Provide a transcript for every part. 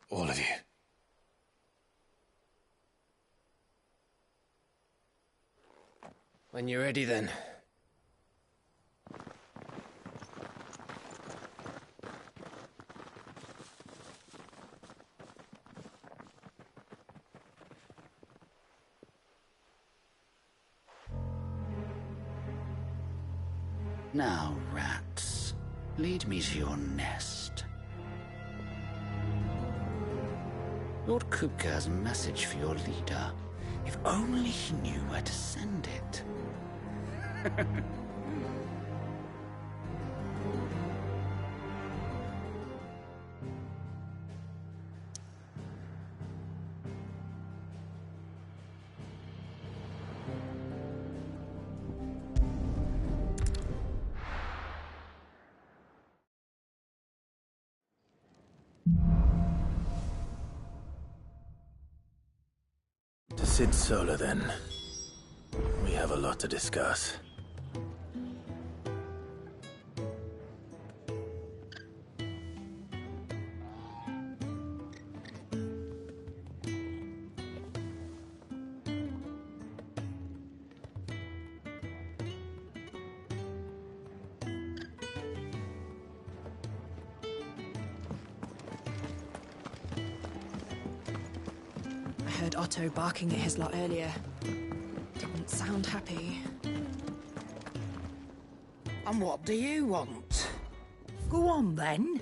All of you. When you're ready, then. Now, rats, lead me to your nest. Lord Kupka has a message for your leader. If only he knew where to send it. To Sid Solar, then. We have a lot to discuss. I heard Otto barking at his lot earlier. Didn't sound happy. And what do you want? Go on, then.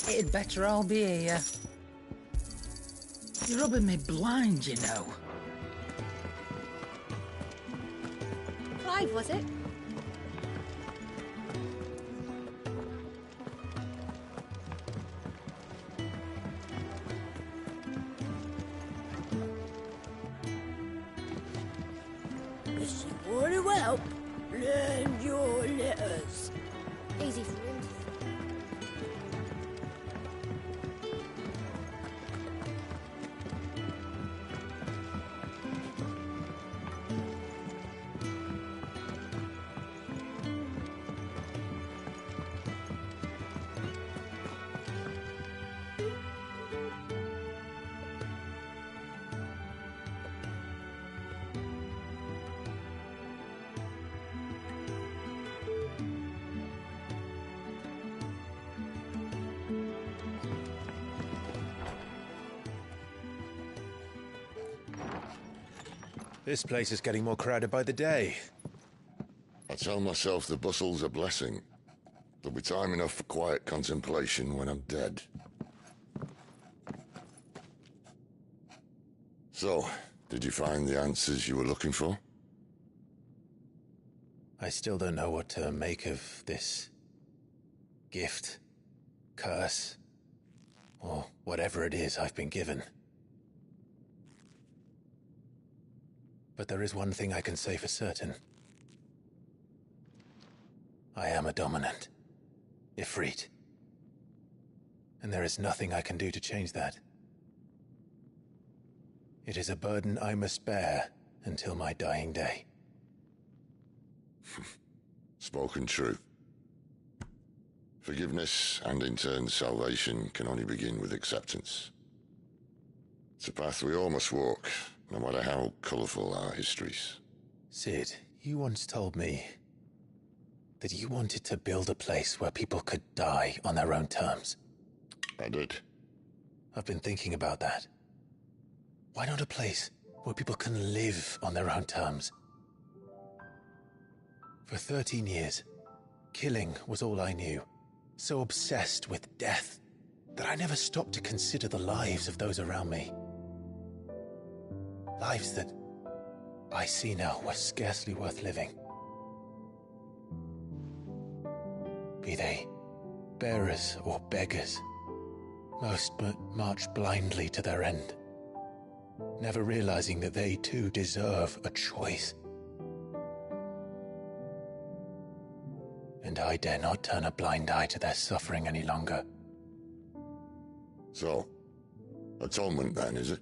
It'd better all be here. You're rubbing me blind, you know. Clive, was it? If you want to help, learn your letters. Easy for him. This place is getting more crowded by the day. I tell myself the bustle's a blessing. There'll be time enough for quiet contemplation when I'm dead. So, did you find the answers you were looking for? I still don't know what to make of this gift, curse, or whatever it is I've been given. But there is one thing I can say for certain. I am a dominant, Ifrit. And there is nothing I can do to change that. It is a burden I must bear until my dying day. Spoken true. Forgiveness, and in turn salvation, can only begin with acceptance. It's a path we all must walk, no matter how colourful our histories. Sid, you once told me that you wanted to build a place where people could die on their own terms. I did. I've been thinking about that. Why not a place where people can live on their own terms? For 13 years, killing was all I knew. So obsessed with death that I never stopped to consider the lives of those around me. Lives that I see now were scarcely worth living. Be they bearers or beggars, most march blindly to their end, never realizing that they too deserve a choice. And I dare not turn a blind eye to their suffering any longer. So, atonement then, is it?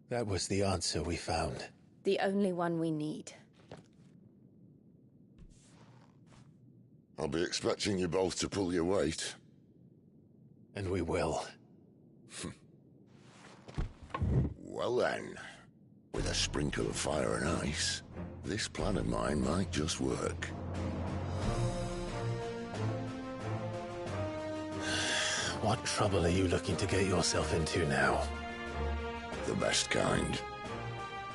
That was the answer we found. The only one we need. I'll be expecting you both to pull your weight. And we will. Well then, with a sprinkle of fire and ice, this plan of mine might just work. What trouble are you looking to get yourself into now? The best kind.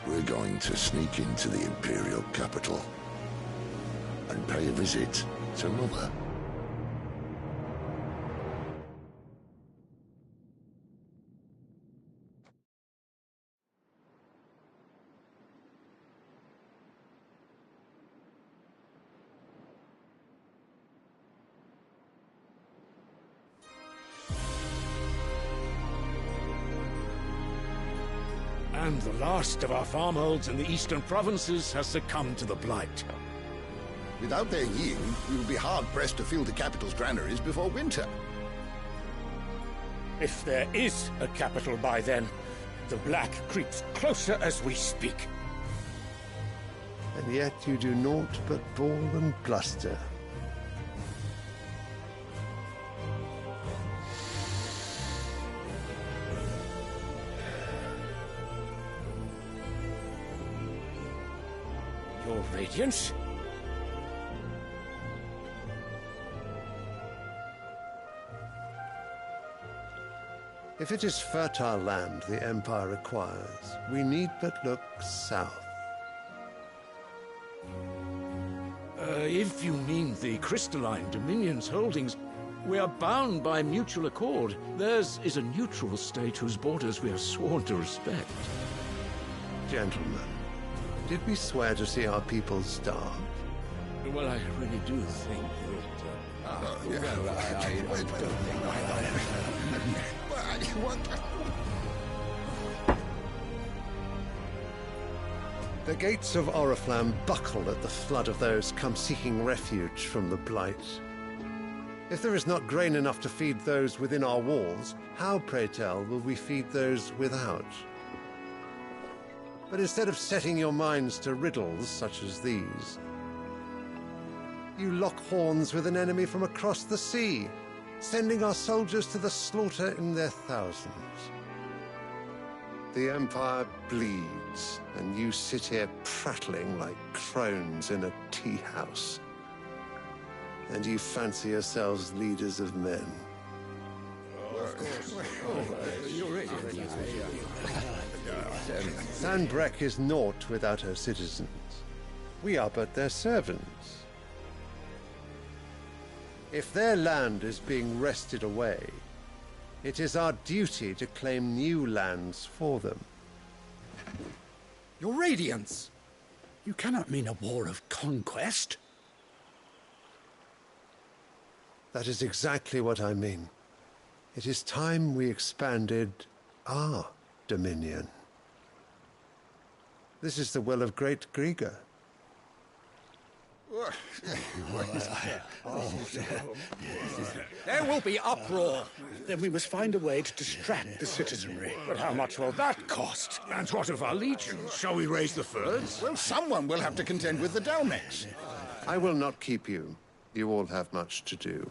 We're going to sneak into the Imperial capital and pay a visit to Mother. And the last of our farmholds in the eastern provinces has succumbed to the blight. Without their yield, we will be hard-pressed to fill the capital's granaries before winter. If there is a capital by then, the black creeps closer as we speak. And yet you do naught but bawl and bluster. Your Radiance? If it is fertile land the Empire requires, we need but look south. If you mean the crystalline Dominion's holdings, we are bound by mutual accord. Theirs is a neutral state whose borders we have sworn to respect. Gentlemen, did we swear to see our people starve? Well, I really do think The gates of Oriflamme buckle at the flood of those come seeking refuge from the blight. If there is not grain enough to feed those within our walls, how, pray tell, will we feed those without? But instead of setting your minds to riddles such as these, you lock horns with an enemy from across the sea, sending our soldiers to the slaughter in their thousands. The Empire bleeds, and you sit here prattling like crones in a tea house. And you fancy yourselves leaders of men. Sanbreque is naught without her citizens. We are but their servants. If their land is being wrested away, it is our duty to claim new lands for them. Your Radiance! You cannot mean a war of conquest. That is exactly what I mean. It is time we expanded our dominion. This is the will of great Grieger. There will be uproar. Then we must find a way to distract the citizenry. But how much will that cost? And what of our legions? Shall we raise the furs? Well, someone will have to contend with the Dalmex. I will not keep you. You all have much to do.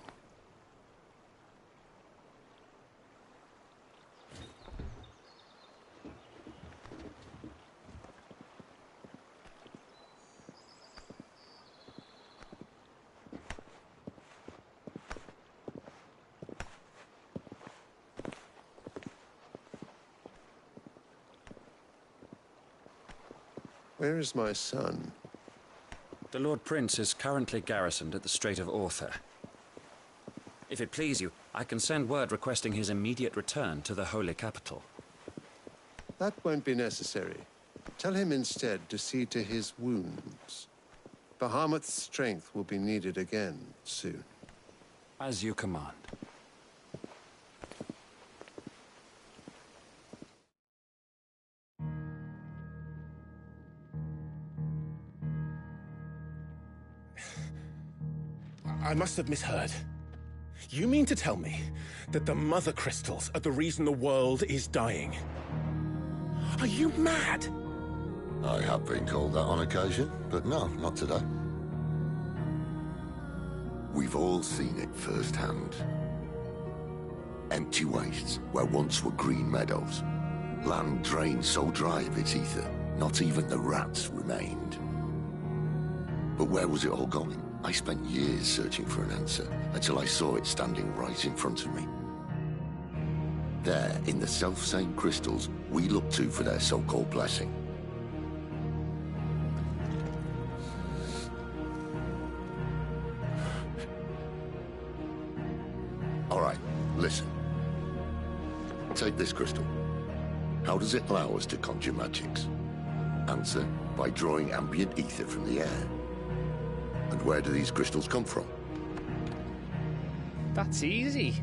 Where is my son? The Lord Prince is currently garrisoned at the Strait of Arthur. If it please you, I can send word requesting his immediate return to the Holy Capital. That won't be necessary. Tell him instead to see to his wounds. Bahamut's strength will be needed again soon. As you command. I must have misheard. You mean to tell me that the Mother Crystals are the reason the world is dying? Are you mad? I have been called that on occasion, but no, not today. We've all seen it firsthand. Empty wastes where once were green meadows. Land drained so dry of its ether, not even the rats remained. But where was it all going? I spent years searching for an answer, until I saw it standing right in front of me. There, in the self-same crystals we look to for their so-called blessing. All right, listen. Take this crystal. How does it allow us to conjure magics? Answer, by drawing ambient ether from the air. And where do these crystals come from? That's easy.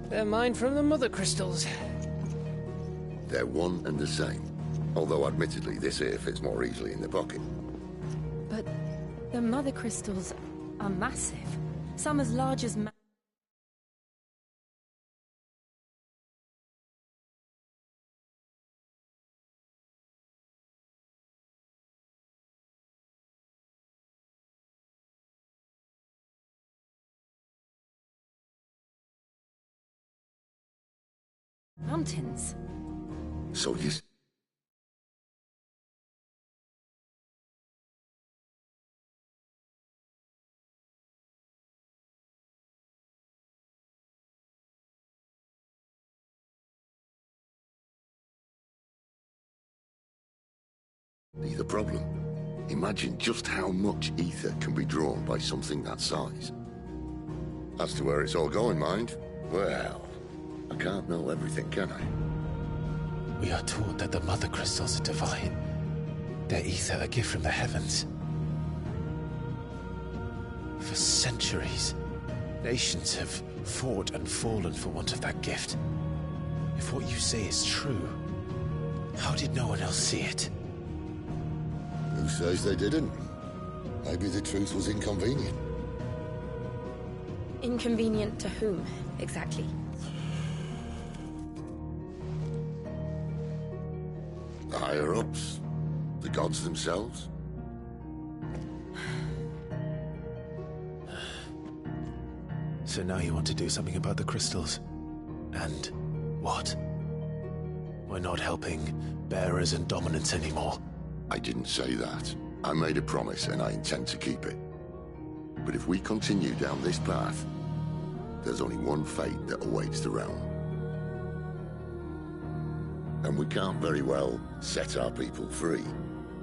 They're mined from the mother crystals. They're one and the same. Although admittedly this here fits more easily in the pocket. But the mother crystals are massive. Some as large as mountains. So you... See the problem? Imagine just how much ether can be drawn by something that size. As to where it's all going, mind? Well, I can't know everything, can I? We are taught that the mother crystals are divine. Their ether a gift from the heavens. For centuries, nations have fought and fallen for want of that gift. If what you say is true, how did no one else see it? Who says they didn't? Maybe the truth was inconvenient. Inconvenient to whom, exactly? The higher-ups? The gods themselves? So now you want to do something about the crystals? And what? We're not helping bearers and dominants anymore. I didn't say that. I made a promise and I intend to keep it. But if we continue down this path, there's only one fate that awaits the realm. And we can't very well set our people free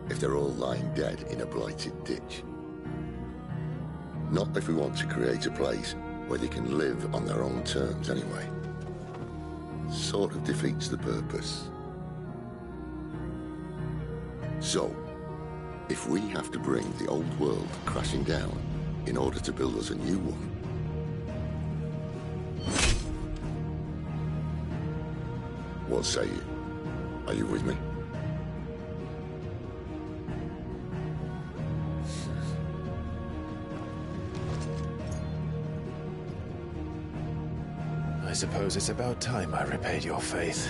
if they're all lying dead in a blighted ditch. Not if we want to create a place where they can live on their own terms anyway. Sort of defeats the purpose. So, if we have to bring the old world crashing down in order to build us a new one, what say you? Are you with me? I suppose it's about time I repaid your faith.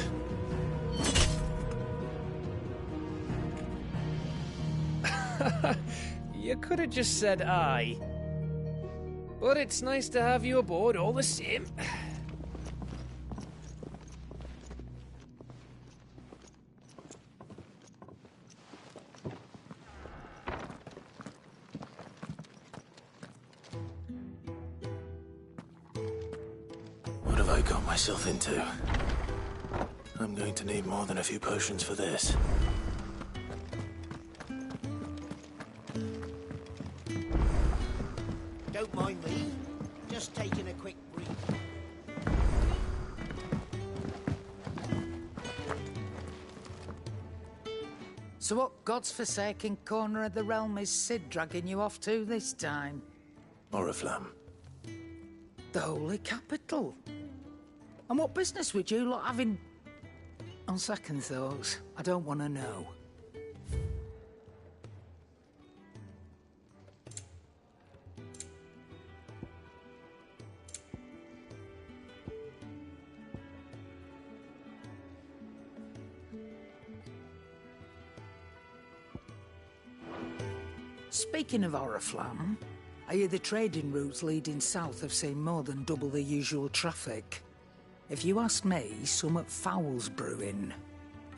You could have just said aye. But it's nice to have you aboard all the same. What have I got myself into? I'm going to need more than a few potions for this. Don't mind me. Just taking a quick breathe. So what god's-forsaken corner of the realm is Sid dragging you off to this time? Oriflamme. The Holy Capital. And what business would you lot have in... On second thoughts, I don't want to know. Speaking of Oriflamme, I hear the trading routes leading south have seen more than double the usual traffic. If you ask me, somewhat foul's brewing.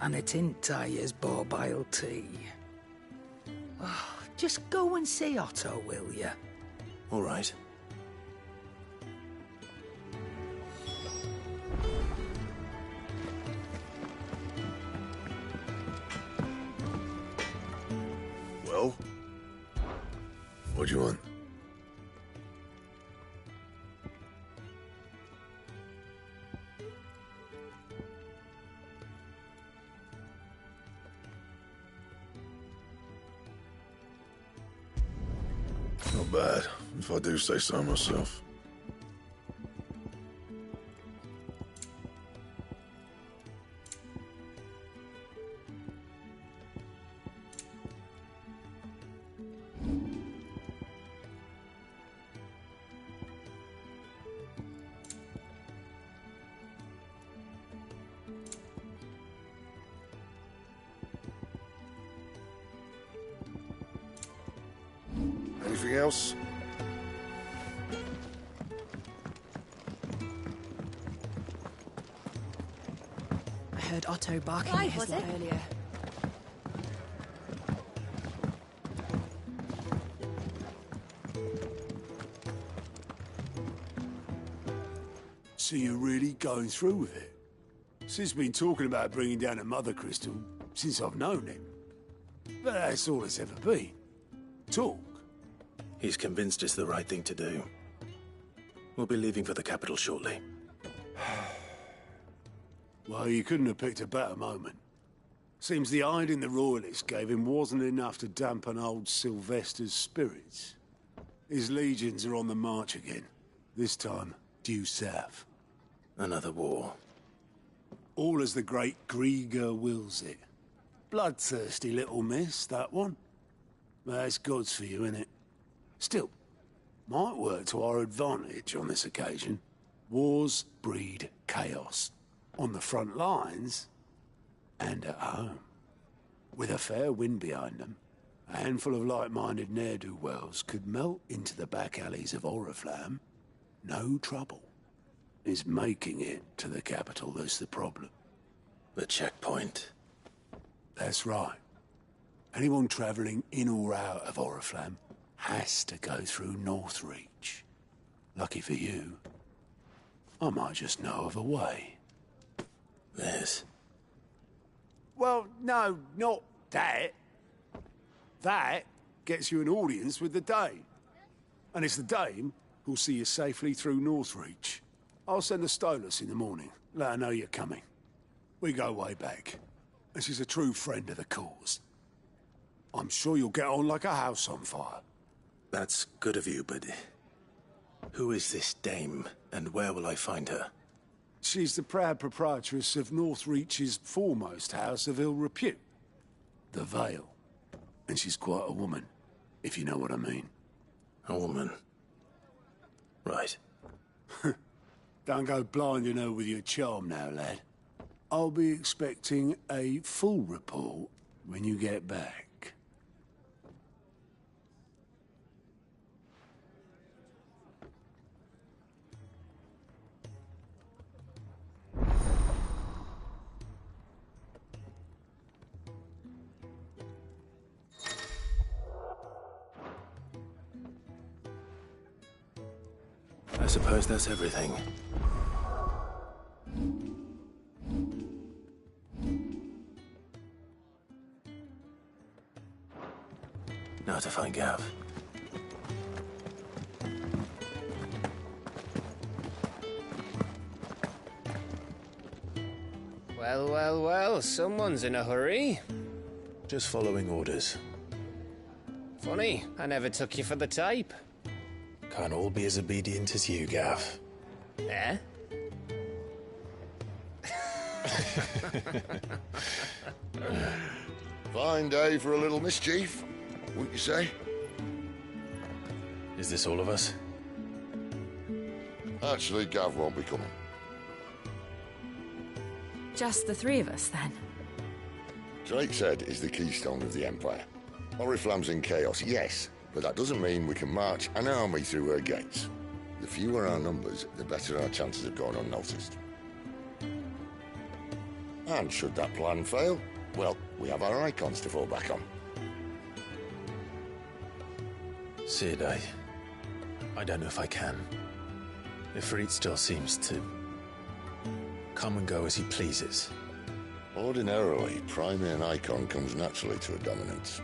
And it ain't Tyre's borbile tea. Oh, just go and see Otto, will you? All right. Well? What do you want? Not bad, if I do say so myself. Anything else? I heard Otto barking at his lot earlier. So you're really going through with it? Sid's been talking about bringing down a mother crystal since I've known him. But that's all it's ever been. Talk. He's convinced it's the right thing to do. We'll be leaving for the capital shortly. Well, you couldn't have picked a better moment. Seems the hiding the Royalists gave him wasn't enough to dampen old Sylvester's spirits. His legions are on the march again. This time, due south. Another war. All as the great Grieger wills it. Bloodthirsty little miss, that one. That's God's for you, innit? Still, might work to our advantage on this occasion. Wars breed chaos. On the front lines, and at home. With a fair wind behind them, a handful of like-minded ne'er-do-wells could melt into the back alleys of Oriflamme. No trouble. It's making it to the capital that's the problem. The checkpoint. That's right. Anyone travelling in or out of Oriflamme has to go through Northreach. Lucky for you, I might just know of a way. This? Well, no, not that. That gets you an audience with the Dame. And it's the Dame who'll see you safely through Northreach. I'll send a Stolas in the morning, let her know you're coming. We go way back, and she's a true friend of the cause. I'm sure you'll get on like a house on fire. That's good of you, but who is this Dame, and where will I find her? She's the proud proprietress of Northreach's foremost house of ill repute, the Vale. And she's quite a woman, if you know what I mean. A woman? Right. Don't go blinding her with your charm now, lad. I'll be expecting a full report when you get back. I suppose that's everything. Now to find Gav. Well, well, well, someone's in a hurry. Just following orders. Funny, I never took you for the type. Can't all be as obedient as you, Gav. Eh? Fine day for a little mischief, wouldn't you say? Is this all of us? Actually, Gav won't be coming. Just the three of us, then? Drake's Head is the keystone of the Empire. Oriflamme's in chaos, yes, but that doesn't mean we can march an army through her gates. The fewer our numbers, the better our chances of going unnoticed. And should that plan fail, well, we have our icons to fall back on. Sid, I don't know if I can. Ifrit still seems to come and go as he pleases. Ordinarily, priming an icon comes naturally to a dominance.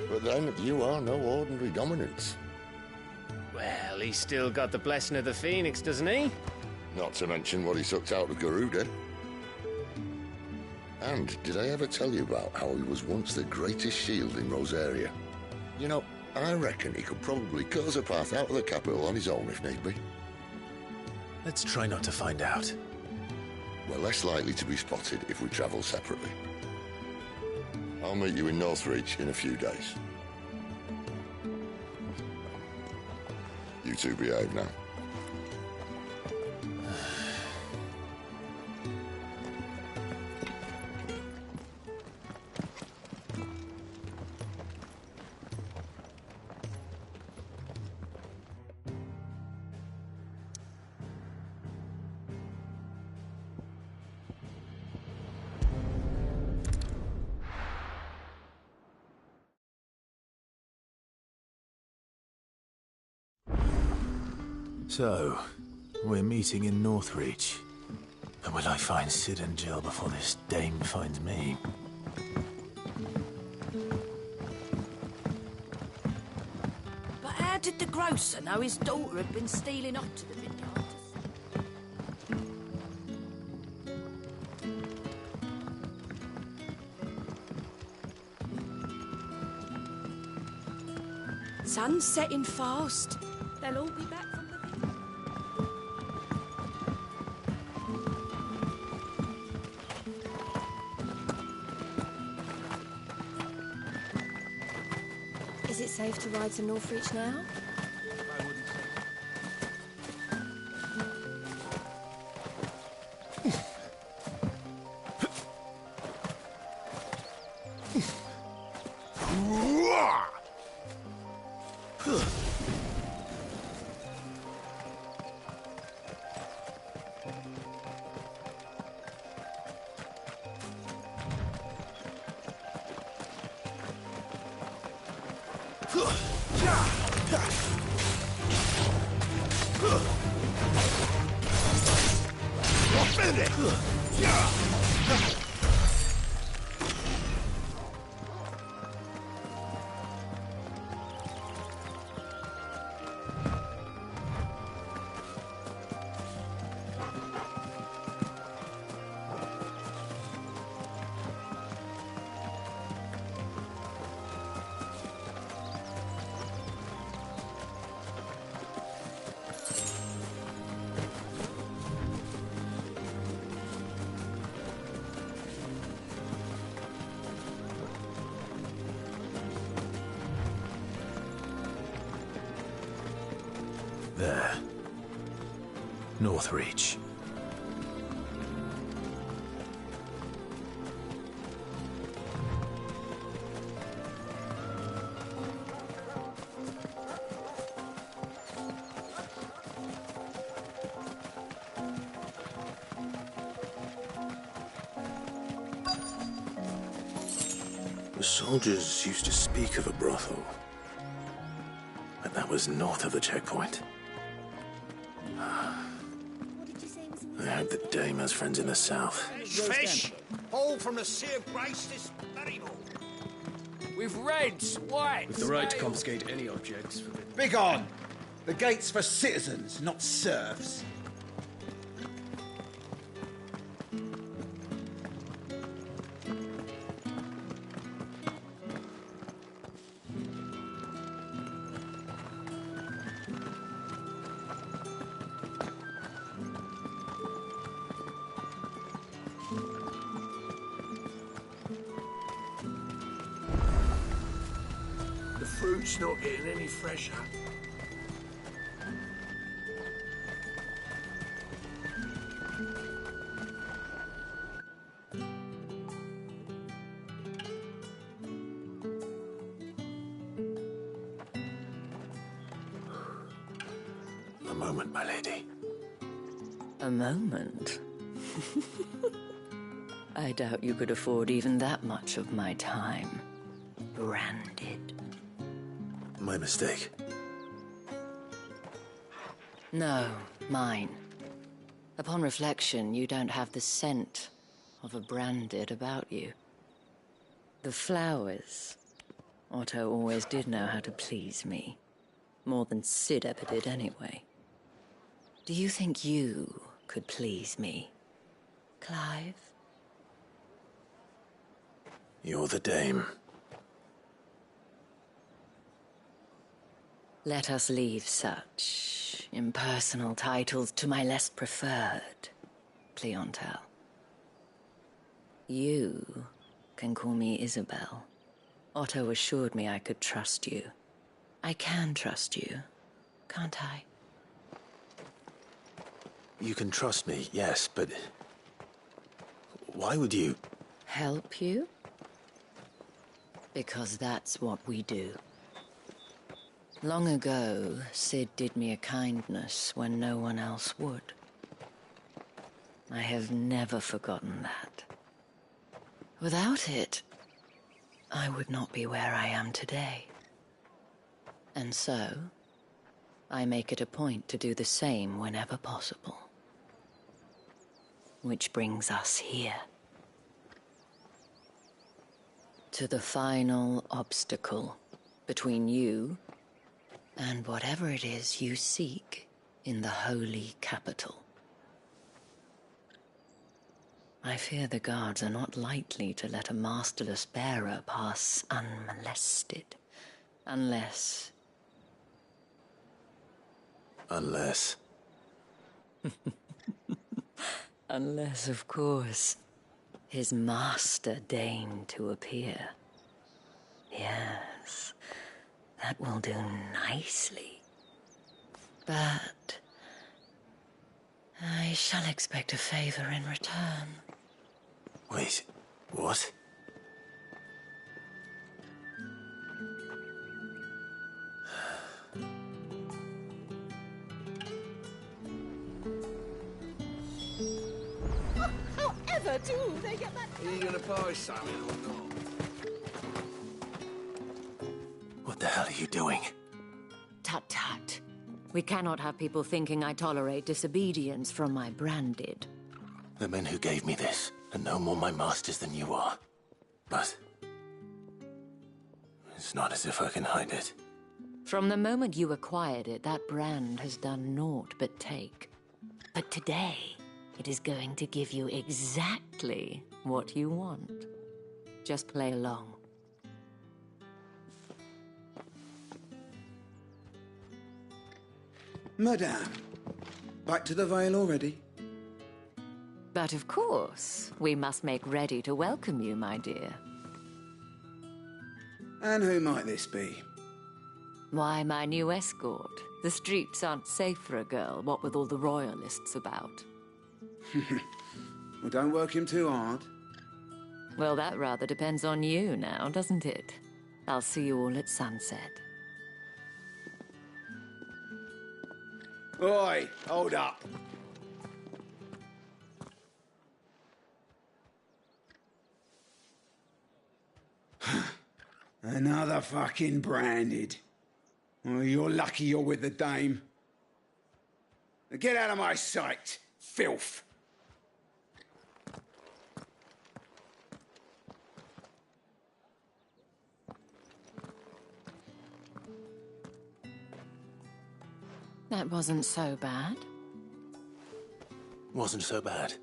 But then, you are no ordinary dominance. Well, he's still got the blessing of the Phoenix, doesn't he? Not to mention what he sucked out of Garuda. And did I ever tell you about how he was once the greatest shield in Rosaria? You know, I reckon he could probably cut us a path out of the capital on his own if need be. Let's try not to find out. We're less likely to be spotted if we travel separately. I'll meet you in Northreach in a few days. You two behave now. So, we're meeting in Northreach. But will I find Sid and Jill before this dame finds me? But how did the grocer know his daughter had been stealing off to the vineyard? Sun's setting fast. They'll all be back from the vineyard. Is it safe to ride to Northreach now? There. Northreach. The soldiers used to speak of a brothel, but that was north of the checkpoint. I hope the dame has friends in the south. Fish! All from the Sea of Grace this very morning. With reds, white. With the right to confiscate any objects. Begone! The gate's for citizens, not serfs. The fruit's not getting any fresher. moment, my lady. A moment? I doubt you could afford even that much of my time. Branded. My mistake. No, mine. Upon reflection, you don't have the scent of a branded about you. The flowers. Otto always did know how to please me. More than Sid ever did anyway. Do you think you could please me, Clive? You're the dame. Let us leave such impersonal titles to my less preferred clientele. You can call me Isabel. Otto assured me I could trust you. I can trust you, can't I? You can trust me, yes, but... why would you... Help you? Because that's what we do. Long ago, Sid did me a kindness when no one else would. I have never forgotten that. Without it, I would not be where I am today. And so, I make it a point to do the same whenever possible. Which brings us here. To the final obstacle between you and whatever it is you seek in the holy capital. I fear the guards are not likely to let a masterless bearer pass unmolested. Unless... Unless... Unless, of course, his master deigned to appear. Yes, that will do nicely. But... I shall expect a favor in return. Wait, what? However do they get that? Are you gonna buy something or not? What the hell are you doing? Tut tut. We cannot have people thinking I tolerate disobedience from my branded. The men who gave me this are no more my masters than you are. But... it's not as if I can hide it. From the moment you acquired it, that brand has done naught but take. But today, it is going to give you exactly what you want. Just play along. Madame, back to the Vale already? But of course, we must make ready to welcome you, my dear. And who might this be? Why, my new escort. The streets aren't safe for a girl, what with all the royalists about. Well, don't work him too hard. Well, that rather depends on you now, doesn't it? I'll see you all at sunset. Oi, hold up. Another fucking branded. Well, you're lucky you're with the dame. Now get out of my sight, filth. That wasn't so bad. Wasn't so bad.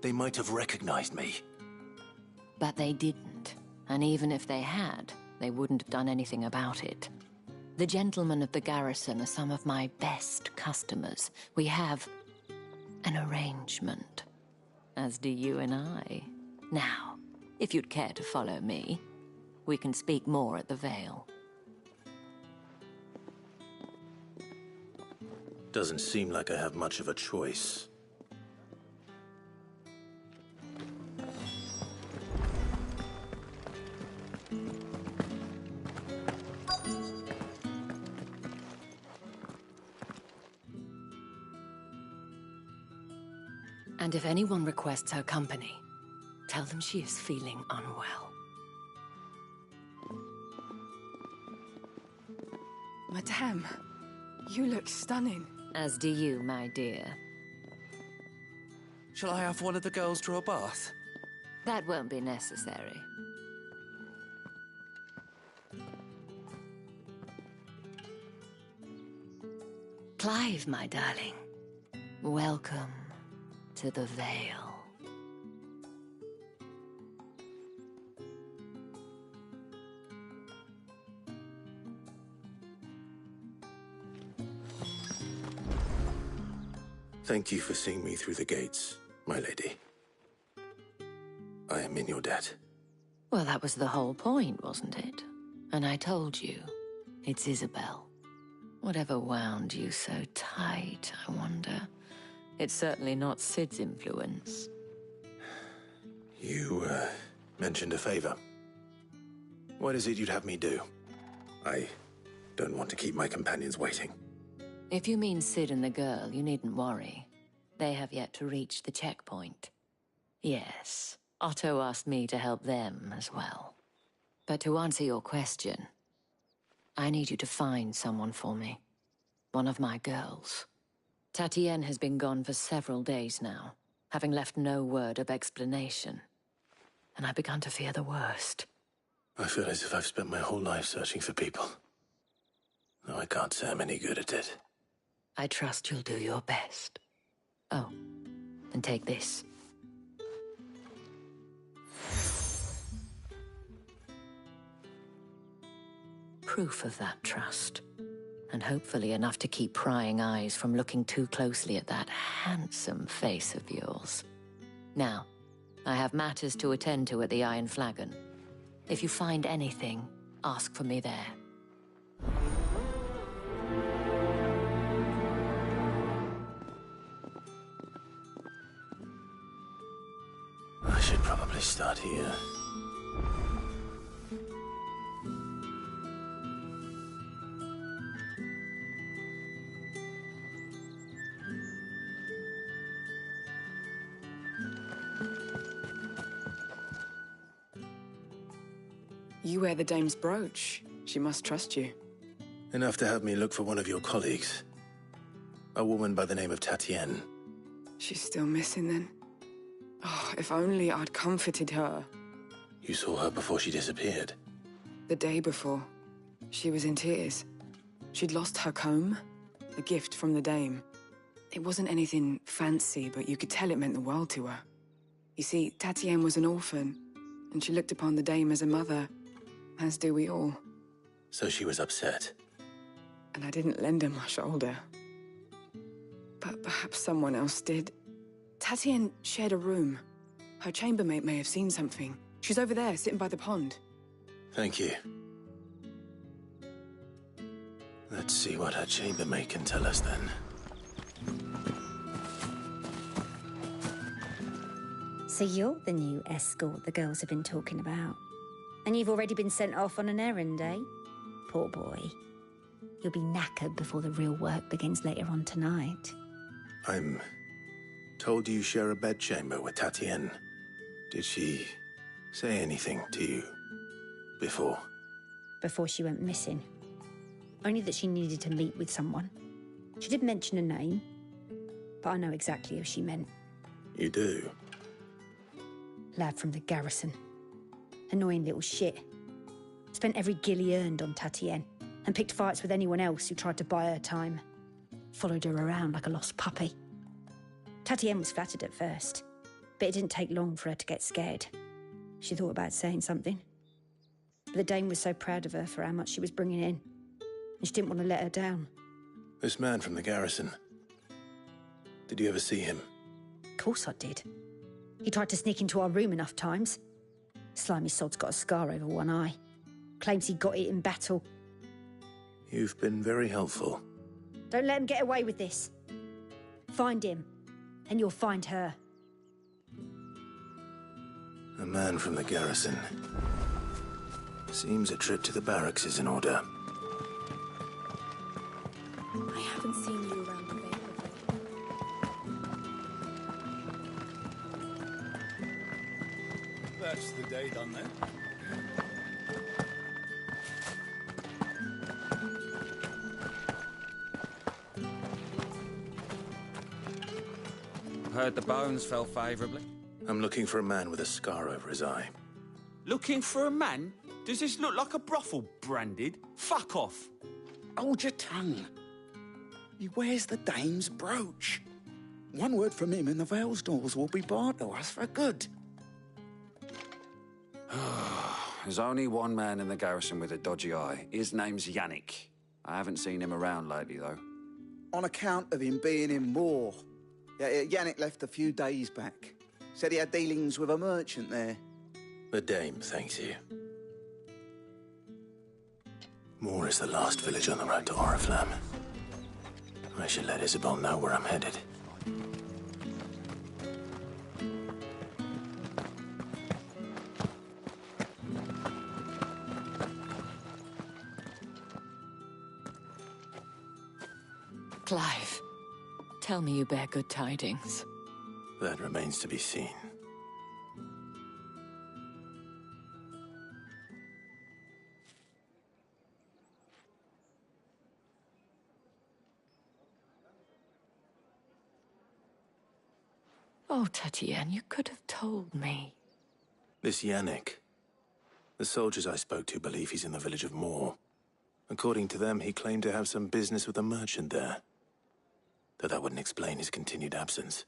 They might have recognized me. But they didn't. And even if they had, they wouldn't have done anything about it. The gentlemen of the garrison are some of my best customers. We have an arrangement, as do you and I. Now, if you'd care to follow me, we can speak more at the Vale. Doesn't seem like I have much of a choice. And if anyone requests her company, tell them she is feeling unwell. Madame, you look stunning. As do you, my dear. Shall I have one of the girls draw a bath? That won't be necessary. Clive, my darling. Welcome to the Vale. Thank you for seeing me through the gates, my lady. I am in your debt. Well, that was the whole point, wasn't it? And I told you, it's Isabel. Whatever wound you so tight, I wonder. It's certainly not Sid's influence. You, mentioned a favor. What is it you'd have me do? I don't want to keep my companions waiting. If you mean Sid and the girl, you needn't worry. They have yet to reach the checkpoint. Yes, Otto asked me to help them as well. But to answer your question, I need you to find someone for me. One of my girls. Tatienne has been gone for several days now, having left no word of explanation. And I've begun to fear the worst. I feel as if I've spent my whole life searching for people. Though I can't say I'm any good at it. I trust you'll do your best. Oh, and take this. Proof of that trust. And hopefully enough to keep prying eyes from looking too closely at that handsome face of yours. Now, I have matters to attend to at the Iron Flagon. If you find anything, ask for me there. I should probably start here. You wear the dame's brooch. She must trust you. Enough to have me look for one of your colleagues. A woman by the name of Tatienne. She's still missing then. Oh, if only I'd comforted her. You saw her before she disappeared? The day before. She was in tears. She'd lost her comb, a gift from the dame. It wasn't anything fancy, but you could tell it meant the world to her. You see, Tatienne was an orphan, and she looked upon the dame as a mother, as do we all. So she was upset. And I didn't lend her my shoulder. But perhaps someone else did. Tatienne shared a room. Her chambermaid may have seen something. She's over there, sitting by the pond. Thank you. Let's see what her chambermaid can tell us then. So you're the new escort the girls have been talking about. And you've already been sent off on an errand, eh? Poor boy. You'll be knackered before the real work begins later on tonight. I'm told you share a bedchamber with Tatienne. Did she say anything to you before? Before she went missing. Only that she needed to meet with someone. She did mention a name, but I know exactly who she meant. You do? Lad from the garrison. Annoying little shit. Spent every guil he earned on Tatienne, and picked fights with anyone else who tried to buy her time. Followed her around like a lost puppy. Tatienne was flattered at first, but it didn't take long for her to get scared. She thought about saying something. But the dame was so proud of her for how much she was bringing in, and she didn't want to let her down. This man from the garrison. Did you ever see him? Of course I did. He tried to sneak into our room enough times. Slimy sod's got a scar over one eye. Claims he got it in battle. You've been very helpful. Don't let him get away with this. Find him, and you'll find her. A man from the garrison. Seems a trip to the barracks is in order. I haven't seen you around the Vale That's the day done then. Heard the bones fell favourably. I'm looking for a man with a scar over his eye. Looking for a man? Does this look like a brothel, Branded? Fuck off. Hold your tongue. He wears the dame's brooch. One word from him and the Vale's doors will be barred to us for good. There's only one man in the garrison with a dodgy eye. His name's Yannick. I haven't seen him around lately, though. On account of him being in war. Yeah, Yannick left a few days back. Said he had dealings with a merchant there. The dame thanks you. Moor is the last village on the road to Oriflamme. I should let Isabel know where I'm headed. Clive, tell me you bear good tidings. That remains to be seen. Oh, Tatienne, you could have told me. This Yannick. The soldiers I spoke to believe he's in the village of Moor. According to them, he claimed to have some business with a merchant there. Though that wouldn't explain his continued absence.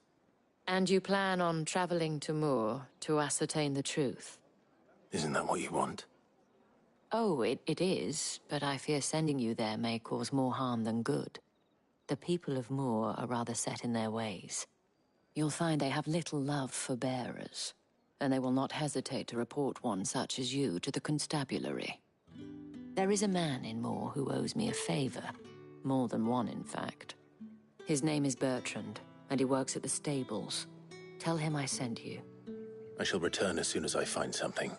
And you plan on traveling to Moor to ascertain the truth? Isn't that what you want? Oh, it is, but I fear sending you there may cause more harm than good. The people of Moor are rather set in their ways. You'll find they have little love for bearers, and they will not hesitate to report one such as you to the constabulary. There is a man in Moor who owes me a favor. More than one, in fact. His name is Bertrand, and he works at the stables. Tell him I sent you. I shall return as soon as I find something.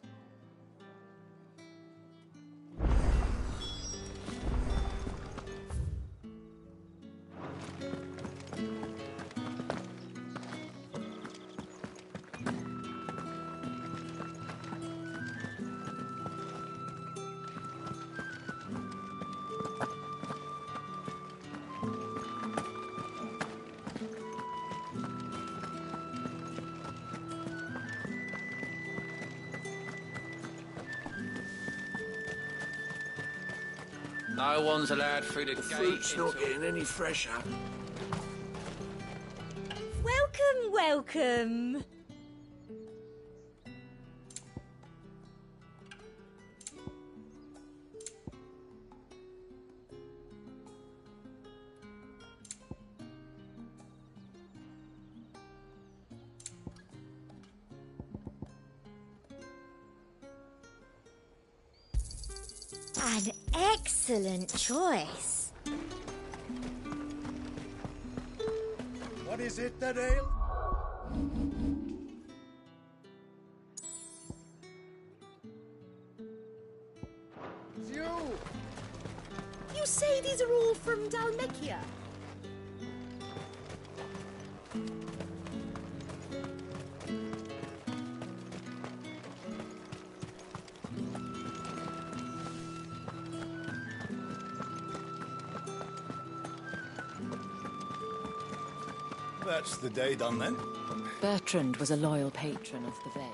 No one's allowed through the, The gate. fruit's not getting any fresher. Welcome, welcome. An excellent choice. What is it, that ale? It's you! You say these are all from Dalmekia? That's the day done then. Bertrand was a loyal patron of the Vale.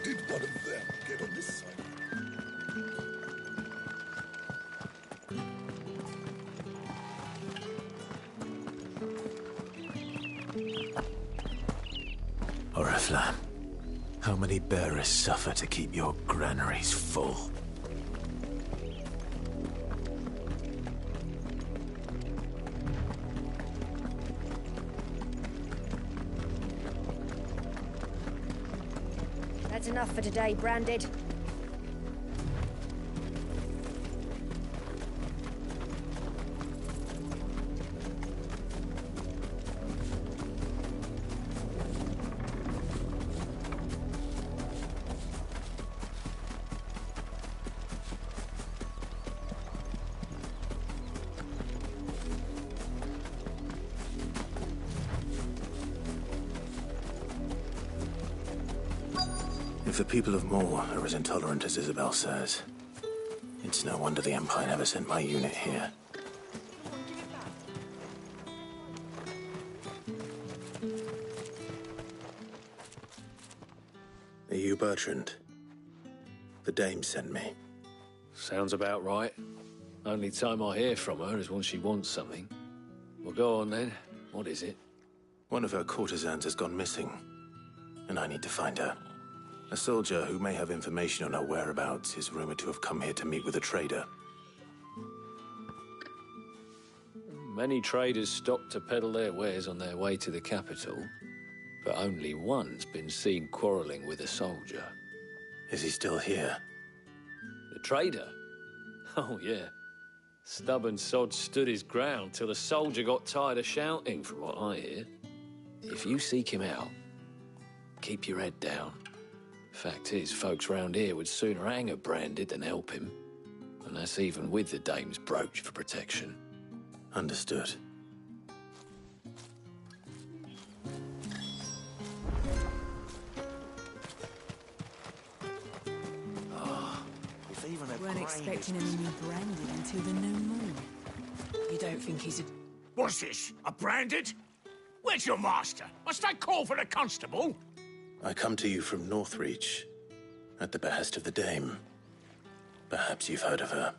Did one of them get on this side? Oriflamme, how many bearers suffer to keep your granaries full? That's enough for today, Branded. the people of Moor are as intolerant as Isabel says, it's no wonder the Empire never sent my unit here. Are you Bertrand? The dame sent me. Sounds about right. Only time I hear from her is when she wants something. Well, go on then. What is it? One of her courtesans has gone missing, and I need to find her. A soldier who may have information on her whereabouts is rumored to have come here to meet with a trader. Many traders stop to peddle their wares on their way to the capital, but only one's been seen quarrelling with a soldier. Is he still here? The trader? Oh, yeah. Stubborn sod stood his ground till the soldier got tired of shouting, from what I hear. If you seek him out, keep your head down. Fact is, folks round here would sooner hang a Branded than help him. And that's even with the dame's brooch for protection. Understood. Weren't expecting any new Branded until the new moon. You don't think he's a... What's this? A Branded? Where's your master? Must I call for the constable? I come to you from Northreach, at the behest of the dame. Perhaps you've heard of her.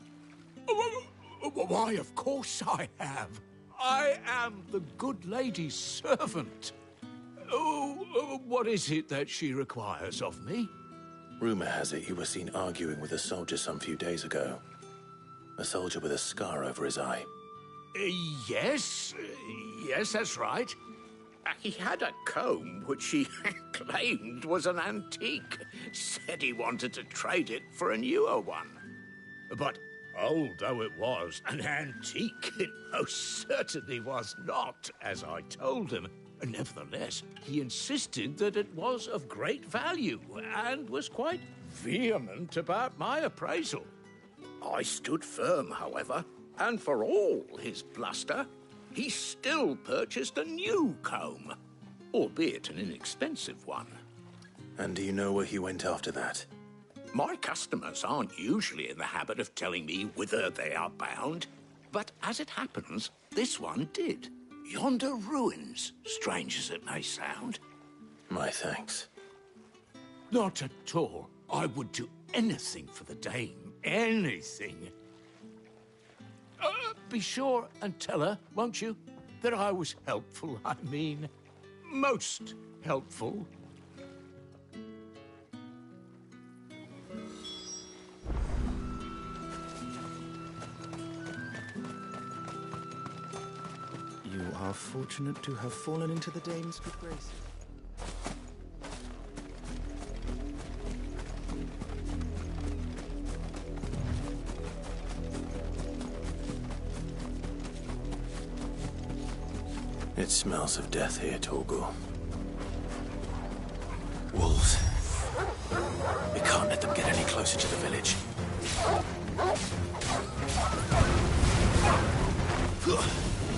Why, of course I have. I am the good lady's servant. What is it that she requires of me? Rumor has it you were seen arguing with a soldier some few days ago. A soldier with a scar over his eye. Yes, that's right. He had a comb which he claimed was an antique. Said he wanted to trade it for a newer one. But old though it was, an antique it most certainly was not, as I told him. Nevertheless, he insisted that it was of great value and was quite vehement about my appraisal. I stood firm, however, and for all his bluster, he still purchased a new comb, albeit an inexpensive one. And do you know where he went after that? My customers aren't usually in the habit of telling me whither they are bound, but as it happens, this one did. Yonder ruins, strange as it may sound. My thanks. Not at all. I would do anything for the dame. Anything. Be sure and tell her, won't you, that I was helpful. I mean, most helpful. You are fortunate to have fallen into the dame's good graces. It smells of death here, Torgor. Wolves. We can't let them get any closer to the village.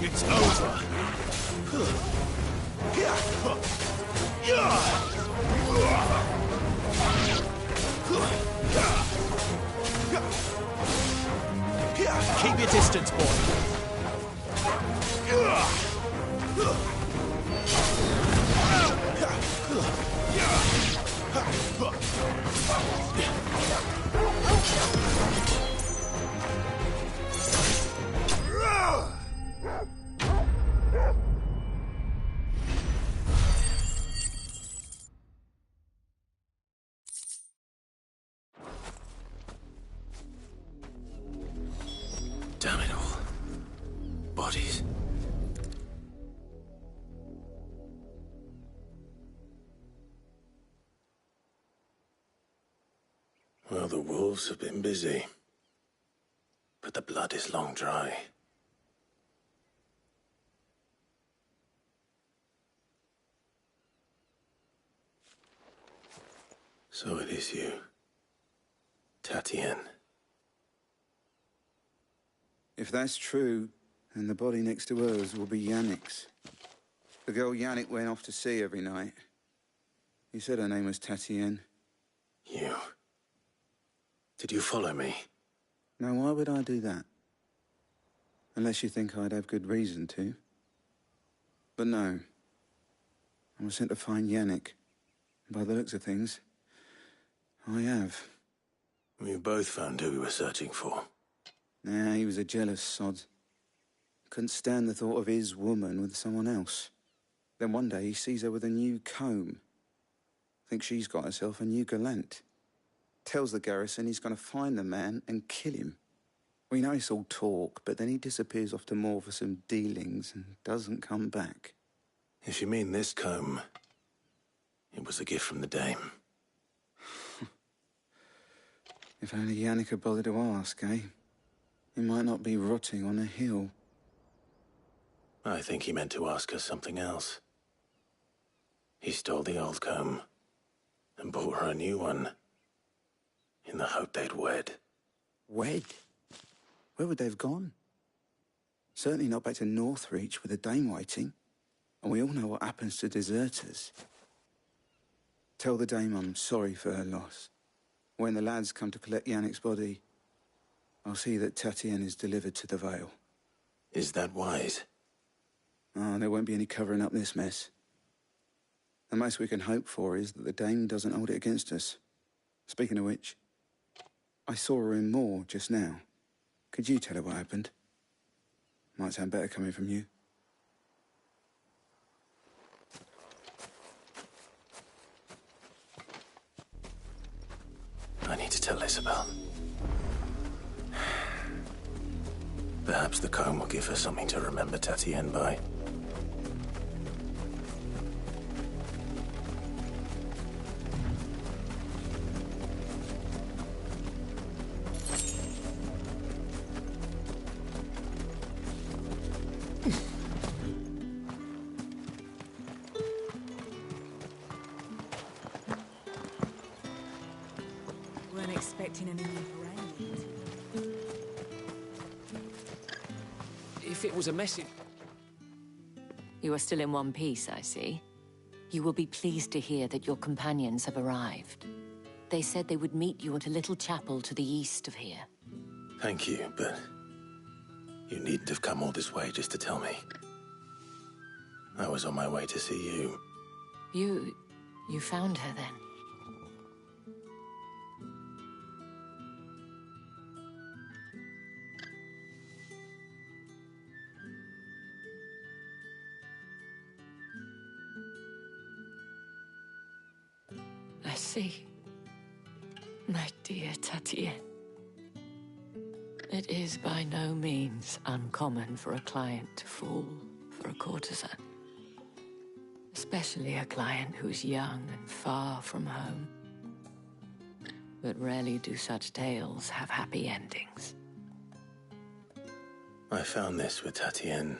It's over. Keep your distance, boy. Damn it all. Bodies. Well, the wolves have been busy. But the blood is long dry. So it is you, Tatienne. If that's true, then the body next to hers will be Yannick's. The girl Yannick went off to sea every night. He said her name was Tatienne. You... Did you follow me? Now, why would I do that? Unless you think I'd have good reason to. But no. I was sent to find Yannick. By the looks of things, I have. We both found who we were searching for. Nah, he was a jealous sod. Couldn't stand the thought of his woman with someone else. Then one day he sees her with a new comb. Thinks she's got herself a new gallant. Tells the garrison he's going to find the man and kill him. We know it's all talk, but then he disappears off to Moor for some dealings and doesn't come back. If you mean this comb, it was a gift from the Dame. If only Yannick had bothered to ask, eh? He might not be rotting on a hill. I think he meant to ask her something else. He stole the old comb and bought her a new one in the hope they'd wed. Wed? Where would they have gone? Certainly not back to Northreach with the Dame waiting. And we all know what happens to deserters. Tell the Dame I'm sorry for her loss. When the lads come to collect Yannick's body, I'll see that Tatienne is delivered to the Vale. Is that wise? Oh, there won't be any covering up this mess. The most we can hope for is that the Dame doesn't hold it against us. Speaking of which, I saw her in Moor just now. Could you tell her what happened? Might sound better coming from you. I need to tell Isabel. Perhaps the comb will give her something to remember Tatienne by. Weren't expecting any rain. If it was a message... You are still in one piece, I see. You will be pleased to hear that your companions have arrived. They said they would meet you at a little chapel to the east of here. Thank you, but you needn't have come all this way just to tell me. I was on my way to see you. You found her then? I see. My dear Tatienne. It is by no means uncommon for a client to fall for a courtesan. Especially a client who's young and far from home. But rarely do such tales have happy endings. I found this with Tatienne.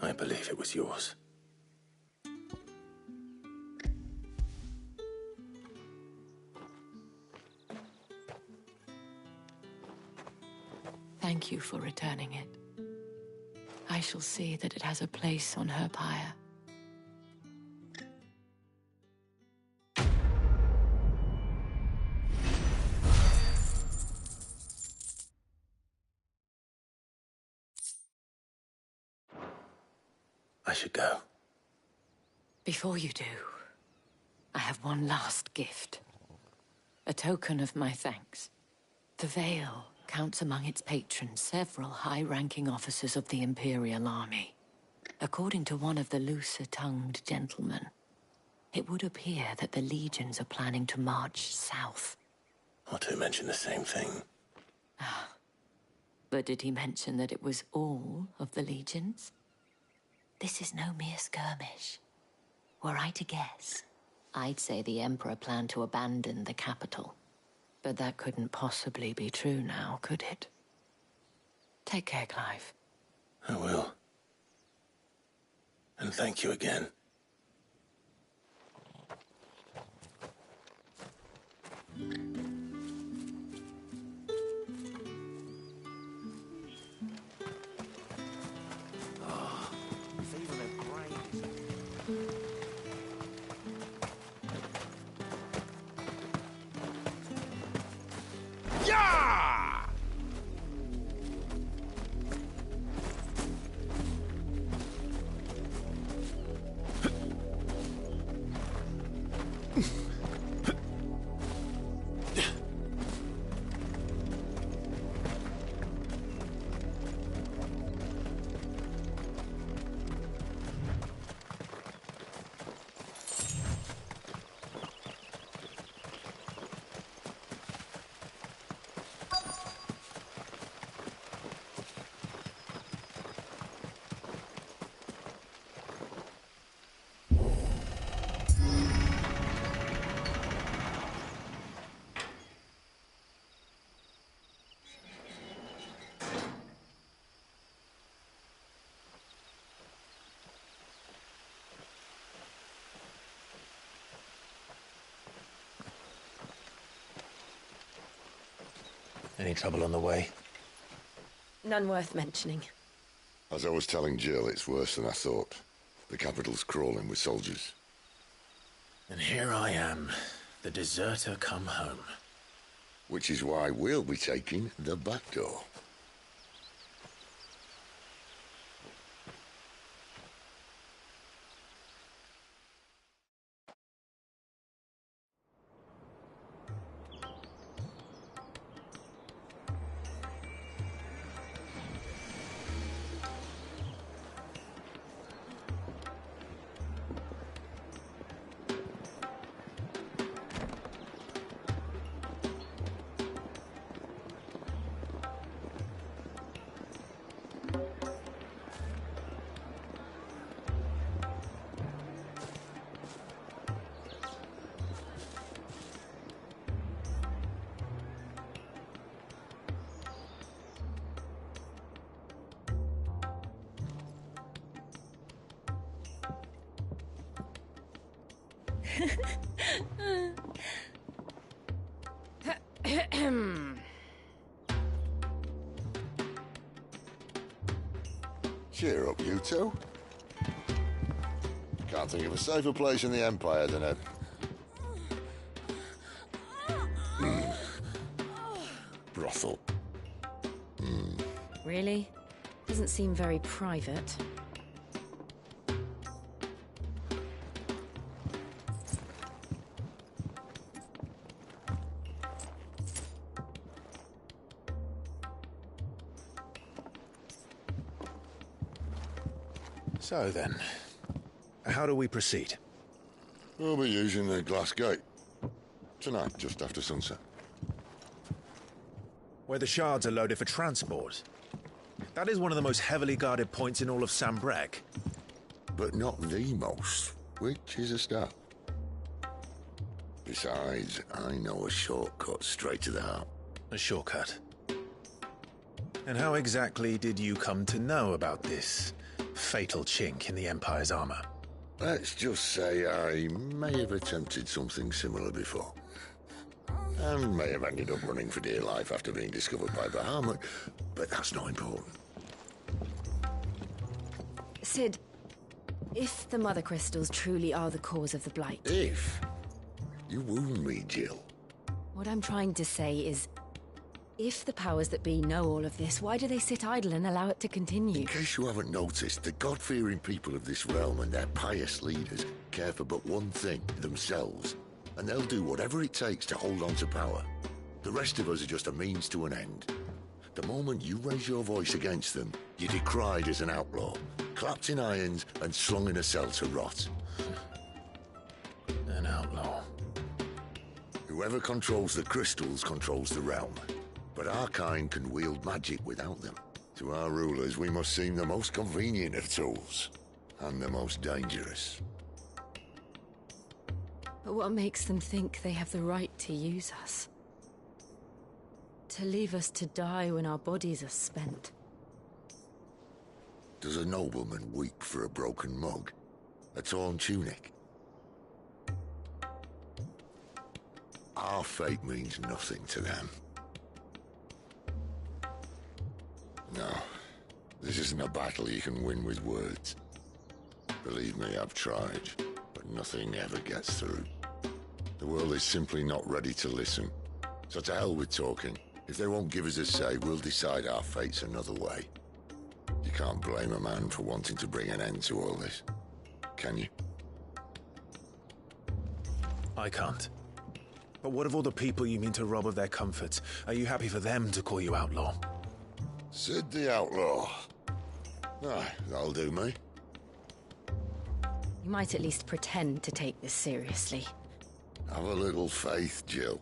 I believe it was yours. Thank you for returning it. I shall see that it has a place on her pyre. I should go. Before you do, I have one last gift. A token of my thanks. The Vale counts among its patrons several high-ranking officers of the Imperial Army. According to one of the looser-tongued gentlemen, it would appear that the legions are planning to march south. Not to mention the same thing. But did he mention that it was all of the legions? This is no mere skirmish. Were I to guess, I'd say the Emperor planned to abandon the capital. But that couldn't possibly be true now, could it? Take care, Clive. I will. And thank you again. Any trouble on the way? None worth mentioning. As I was telling Jill, it's worse than I thought. The capital's crawling with soldiers. And here I am, the deserter come home. Which is why we'll be taking the back door. Cheer up, you two. Can't think of a safer place in the Empire than a... brothel. Really? Doesn't seem very private. So then, how do we proceed? We'll be using the glass gate. Tonight, just after sunset. Where the shards are loaded for transport. That is one of the most heavily guarded points in all of Sambrec. But not the most, which is a start. Besides, I know a shortcut straight to the heart. A shortcut? And how exactly did you come to know about this fatal chink in the Empire's armor? Let's just say I may have attempted something similar before. And may have ended up running for dear life after being discovered by Bahamut, but that's not important. Sid, if the Mother Crystals truly are the cause of the Blight... If? You wound me, Jill. What I'm trying to say is, if the powers that be know all of this, why do they sit idle and allow it to continue? In case you haven't noticed, the God-fearing people of this realm and their pious leaders care for but one thing, themselves. And they'll do whatever it takes to hold on to power. The rest of us are just a means to an end. The moment you raise your voice against them, you're decried as an outlaw, clapped in irons and slung in a cell to rot. An outlaw. Whoever controls the crystals controls the realm. But our kind can wield magic without them. To our rulers, we must seem the most convenient of tools. And the most dangerous. But what makes them think they have the right to use us? To leave us to die when our bodies are spent? Does a nobleman weep for a broken mug? A torn tunic? Our fate means nothing to them. No, this isn't a battle you can win with words. Believe me, I've tried, but nothing ever gets through. The world is simply not ready to listen. So to hell with talking. If they won't give us a say, we'll decide our fates another way. You can't blame a man for wanting to bring an end to all this, can you? I can't. But what of all the people you mean to rob of their comforts? Are you happy for them to call you outlaw? Sid the Outlaw. Aye, that'll do me. You might at least pretend to take this seriously. Have a little faith, Jill.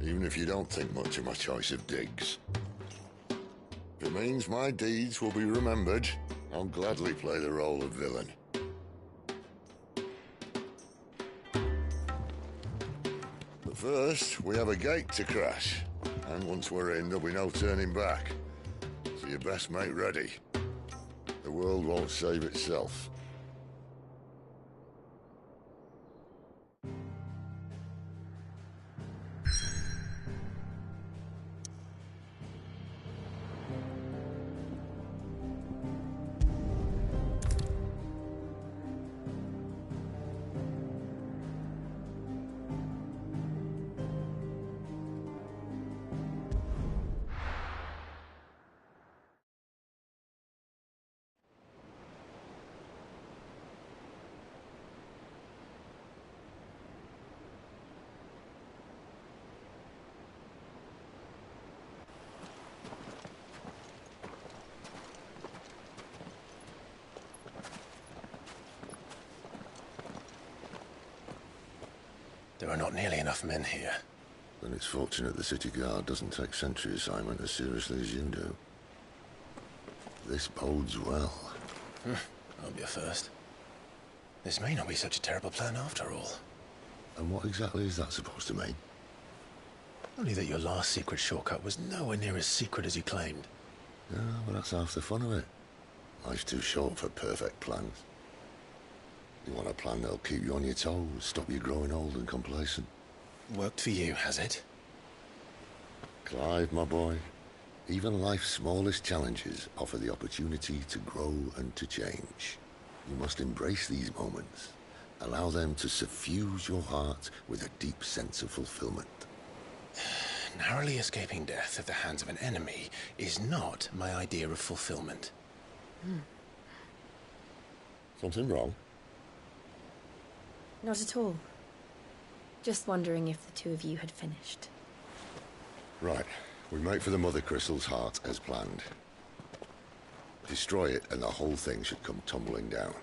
Even if you don't think much of my choice of digs. If it means my deeds will be remembered, I'll gladly play the role of villain. But first, we have a gate to crash. And once we're in, there'll be no turning back. So you best make ready. The world won't save itself. There are not nearly enough men here. Then it's fortunate the city guard doesn't take sentry assignment as seriously as you do. This bodes well. I'll be a first. This may not be such a terrible plan after all. And what exactly is that supposed to mean? Only that your last secret shortcut was nowhere near as secret as you claimed. Yeah, but that's half the fun of it. Life's too short for perfect plans. You want a plan that'll keep you on your toes, stop you growing old and complacent. Worked for you, has it? Clive, my boy, even life's smallest challenges offer the opportunity to grow and to change. You must embrace these moments. Allow them to suffuse your heart with a deep sense of fulfillment. Narrowly escaping death at the hands of an enemy is not my idea of fulfillment. Something wrong? Not at all. Just wondering if the two of you had finished. Right. We make for the Mother Crystal's heart as planned. Destroy it and the whole thing should come tumbling down.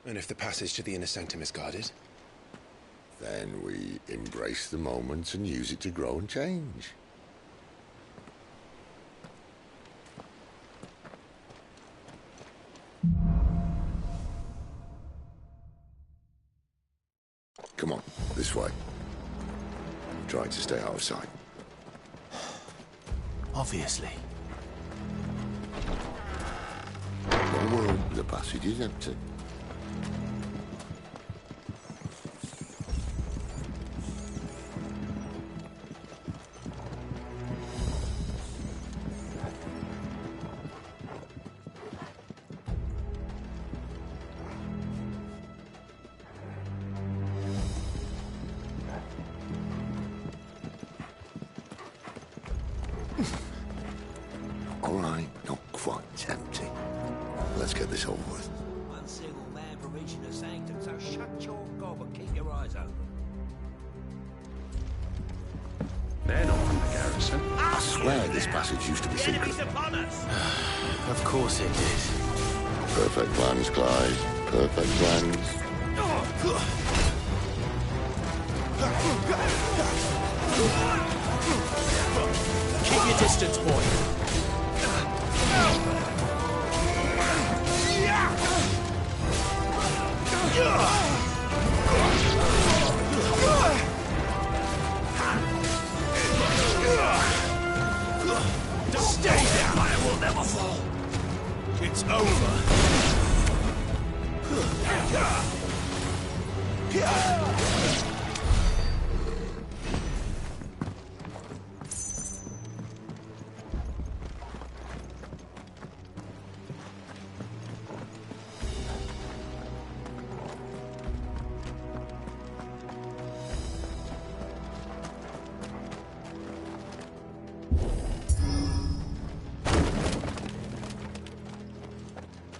And if the passage to the inner sanctum is guarded? Then we embrace the moment and use it to grow and change. Come on, this way. I'm trying to stay out of sight. Obviously. Don't worry, the passage is empty. All right, not quite empty. Let's get this over with. One single man for reaching the sanctum, so shut your gob and keep your eyes open. They're not from the garrison. I swear this passage used to be secret. Of course it did. Perfect plans, Clive. Perfect plans. Keep your distance, boy. Stay down! Fire will never fall. It's over.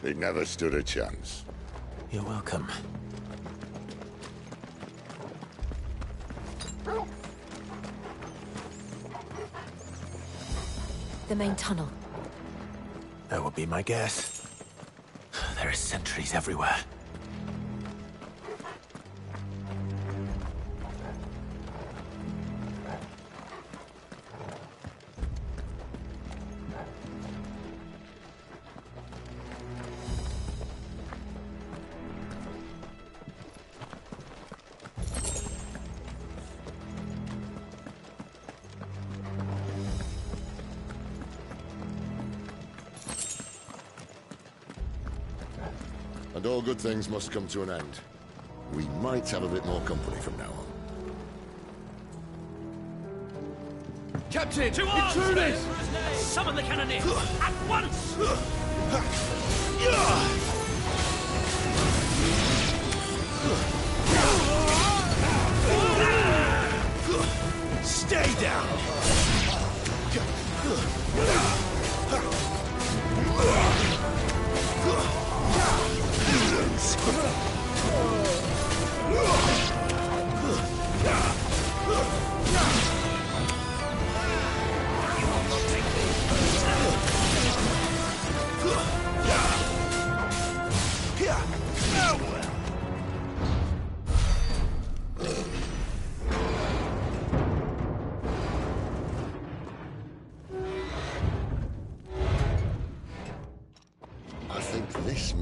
He never stood a chance. You're welcome. The main tunnel. That would be my guess. There are sentries everywhere. And all good things must come to an end. We might have a bit more company from now on. Captain! To arms! Intruders! Summon the cannoneers! At once! Stay down!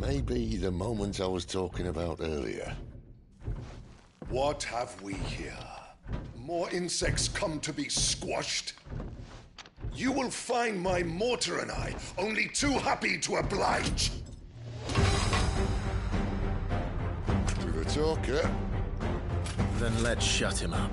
Maybe the moment I was talking about earlier. What have we here? More insects come to be squashed? You will find my mortar and I only too happy to oblige. With a talker. Then let's shut him up.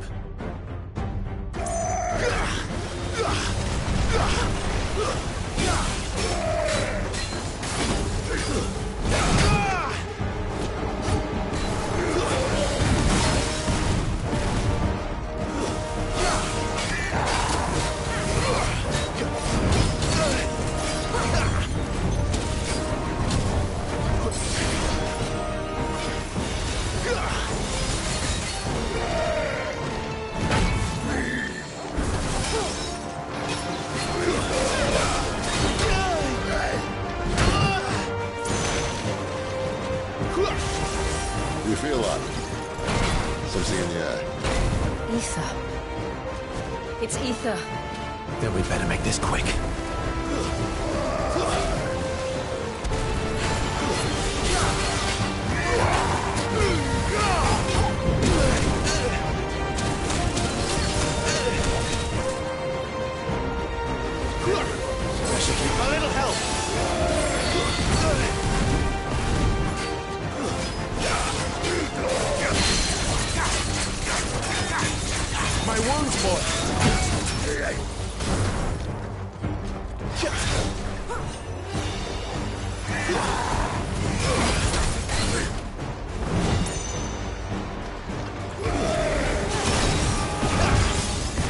You feel that? Something in the air. Ether. It's ether. Then we better make this quick. A little help! My wounds, boy!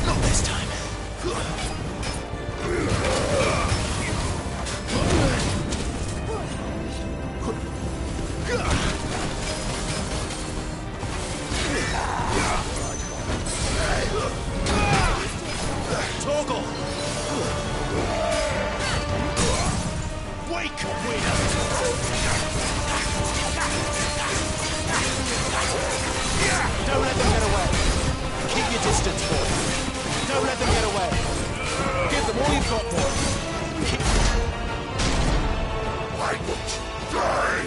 Not this time. Torgal! Wake, Wheeler! Don't let them get away. Keep your distance, boy. Don't let them get away. Give them all you've got, boy. I won't die!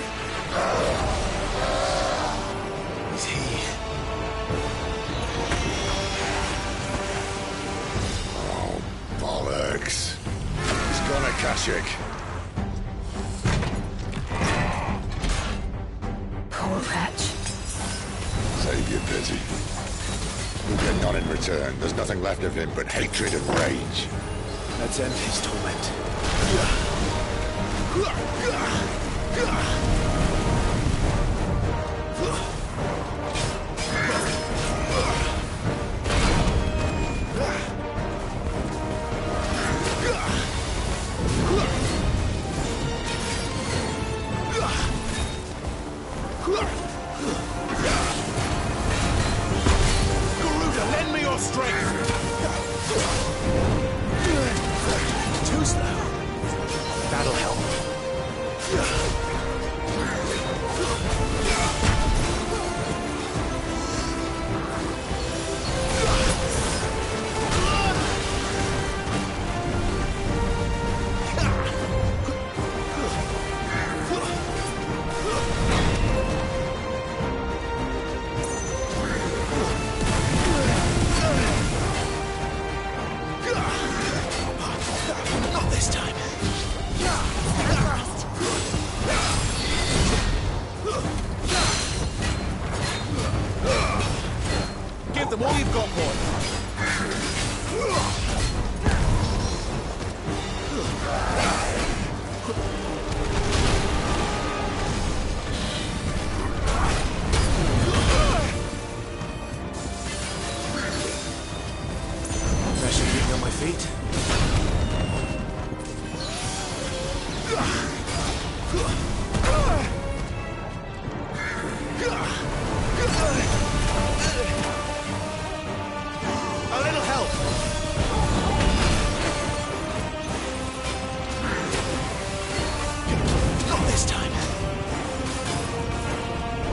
Is he? Oh, bollocks. He's gonna Kashyyyk. Poor wretch. Save your pity. We'll get none in return. There's nothing left of him but hatred and rage. Let's end his torment. Garuda, lend me your strength! Too slow. That'll help. Not this time. Give them all you've got, boy. Pressure keeping on my feet. A little help! Not this time.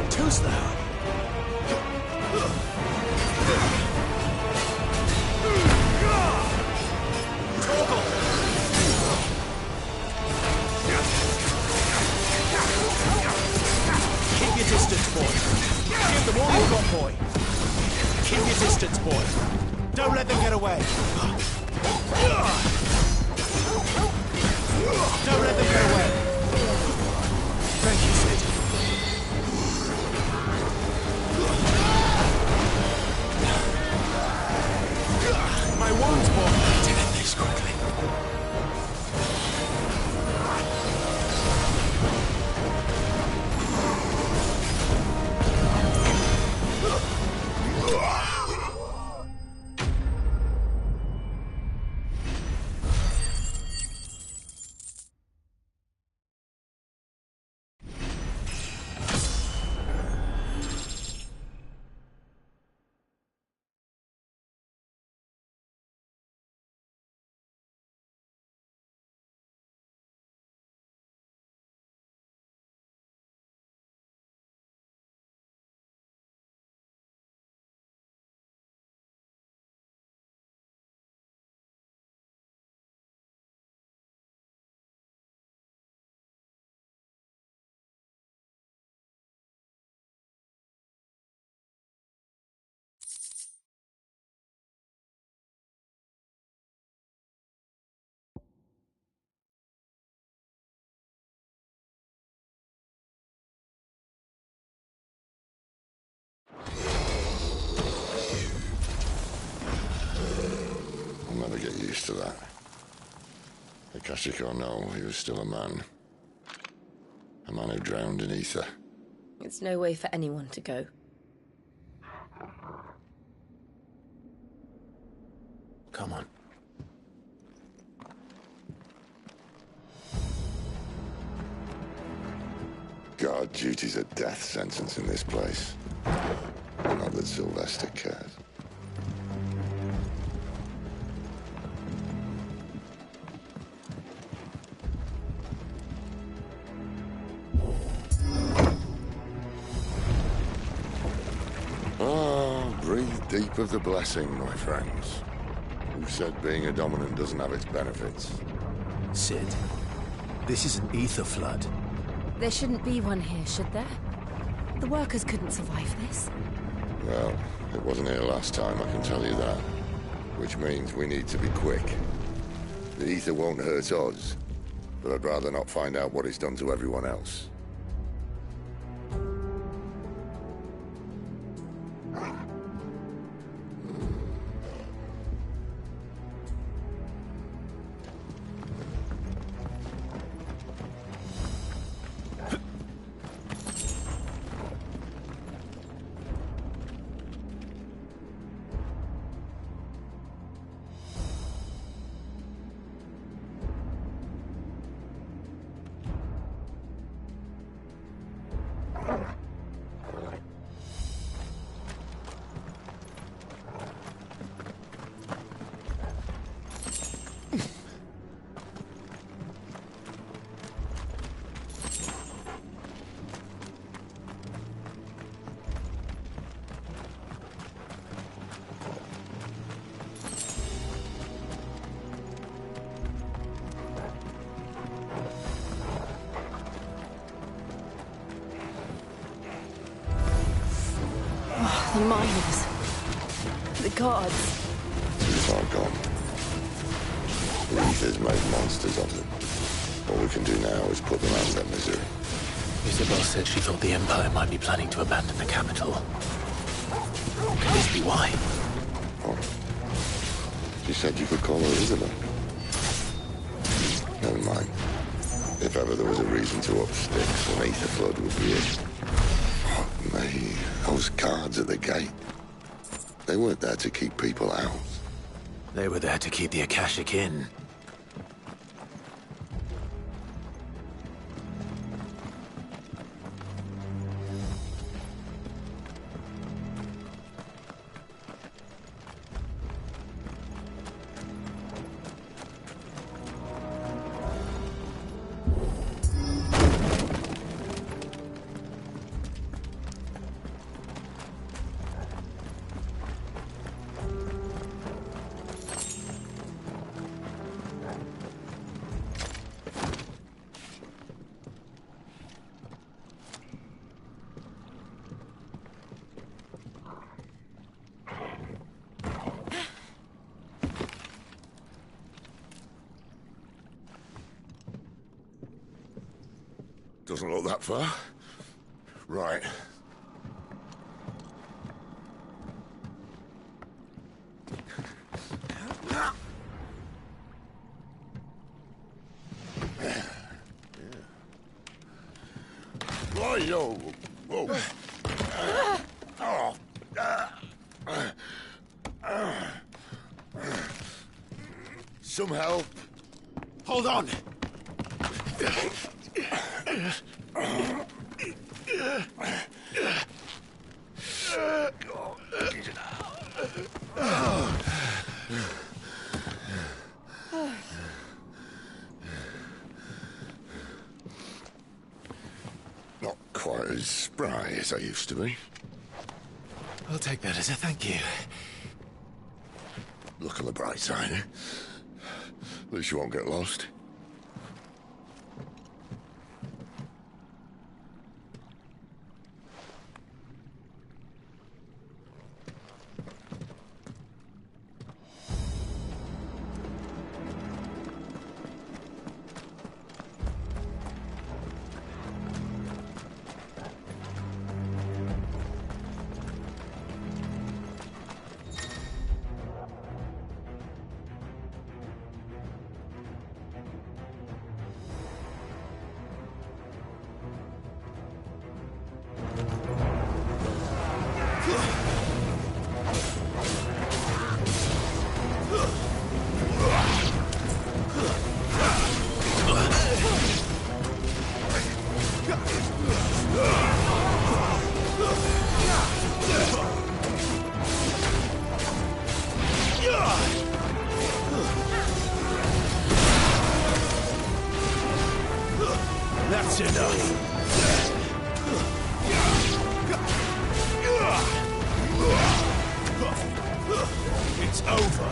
Too slow. Torgal! boy. Give them all you've got, boy. Keep your distance, boy. Don't let them get away. Don't let them get away. Thank you, Sid. My wounds, boy. Take this quickly. I'll never get used to that. Akashic or no, he was still a man. A man who drowned in ether. It's no way for anyone to go. Come on. Guard duty's a death sentence in this place. Not that Sylvester cares. Breathe deep of the blessing, my friends. Who said being a dominant doesn't have its benefits? Sid, this is an ether flood. There shouldn't be one here, should there? The workers couldn't survive this. Well, it wasn't here last time, I can tell you that. Which means we need to be quick. The ether won't hurt us, but I'd rather not find out what it's done to everyone else. The miners. The guards. Too far gone. The ether's made monsters of them. All we can do now is put them out of their misery. Isabel said she thought the Empire might be planning to abandon the capital. Could this be why? Oh. She said you could call her Isabel. Never mind. If ever there was a reason to up sticks, an ether flood would be it. Fuck me. Those guards at the gate. They weren't there to keep people out. They were there to keep the Akashic in. Doesn't look that far. Right. Yo. Whoa. Some help. Hold on. Not quite as spry as I used to be. I'll take that as a thank you. Look on the bright side, eh? At least you won't get lost. That's enough. It's over.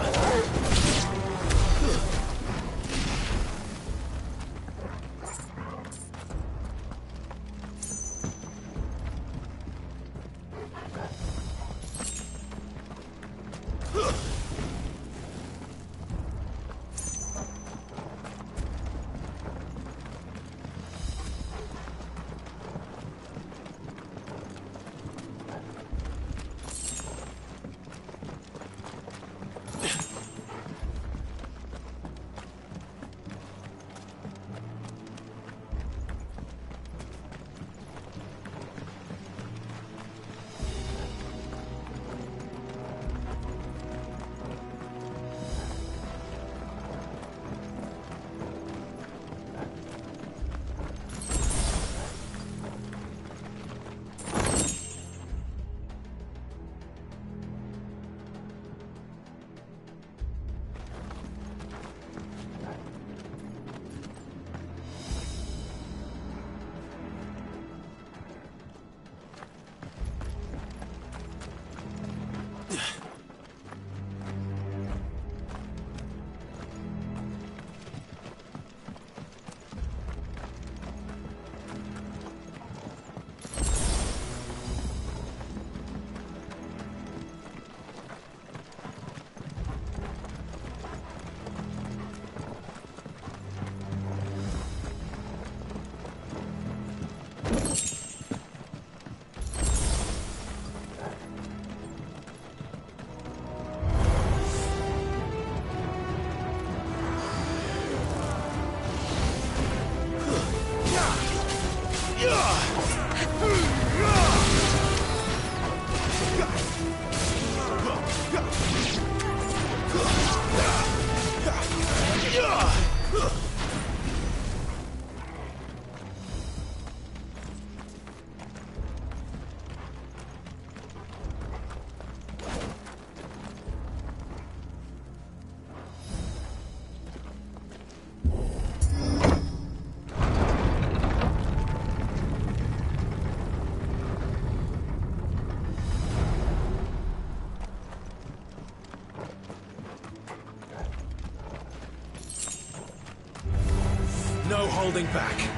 No holding back.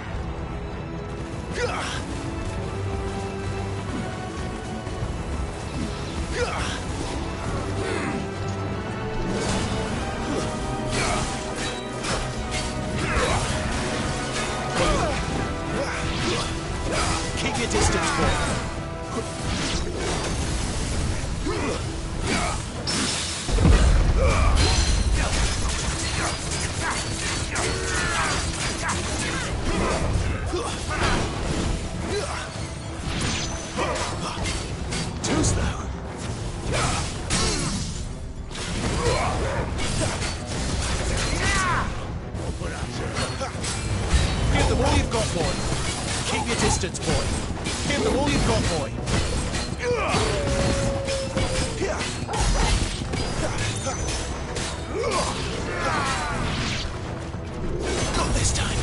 distance, boy. Too slow. Give them all you've got, boy. Keep your distance, boy. Give them all you've got, boy. Not this time.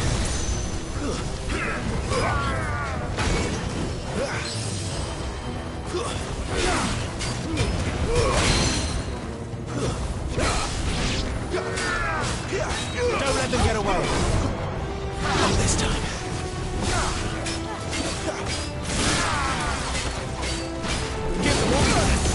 Don't let them get away. Not this time. Give them all your best.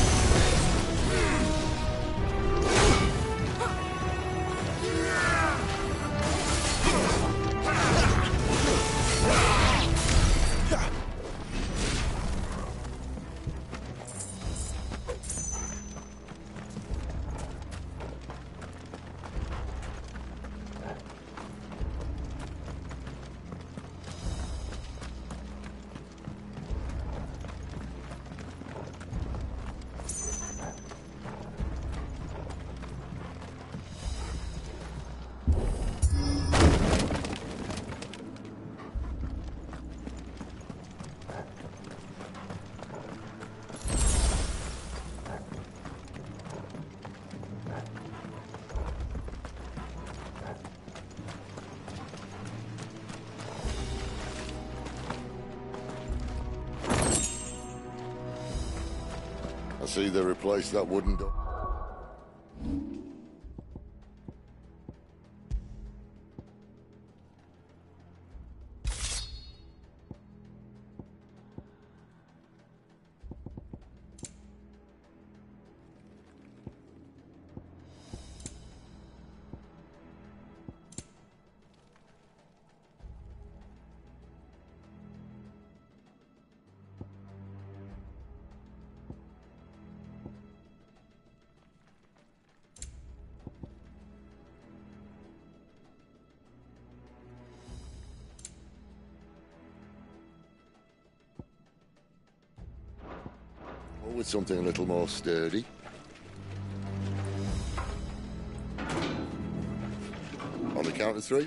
I see they replaced that wooden door. Or with something a little more sturdy. On the count of 3.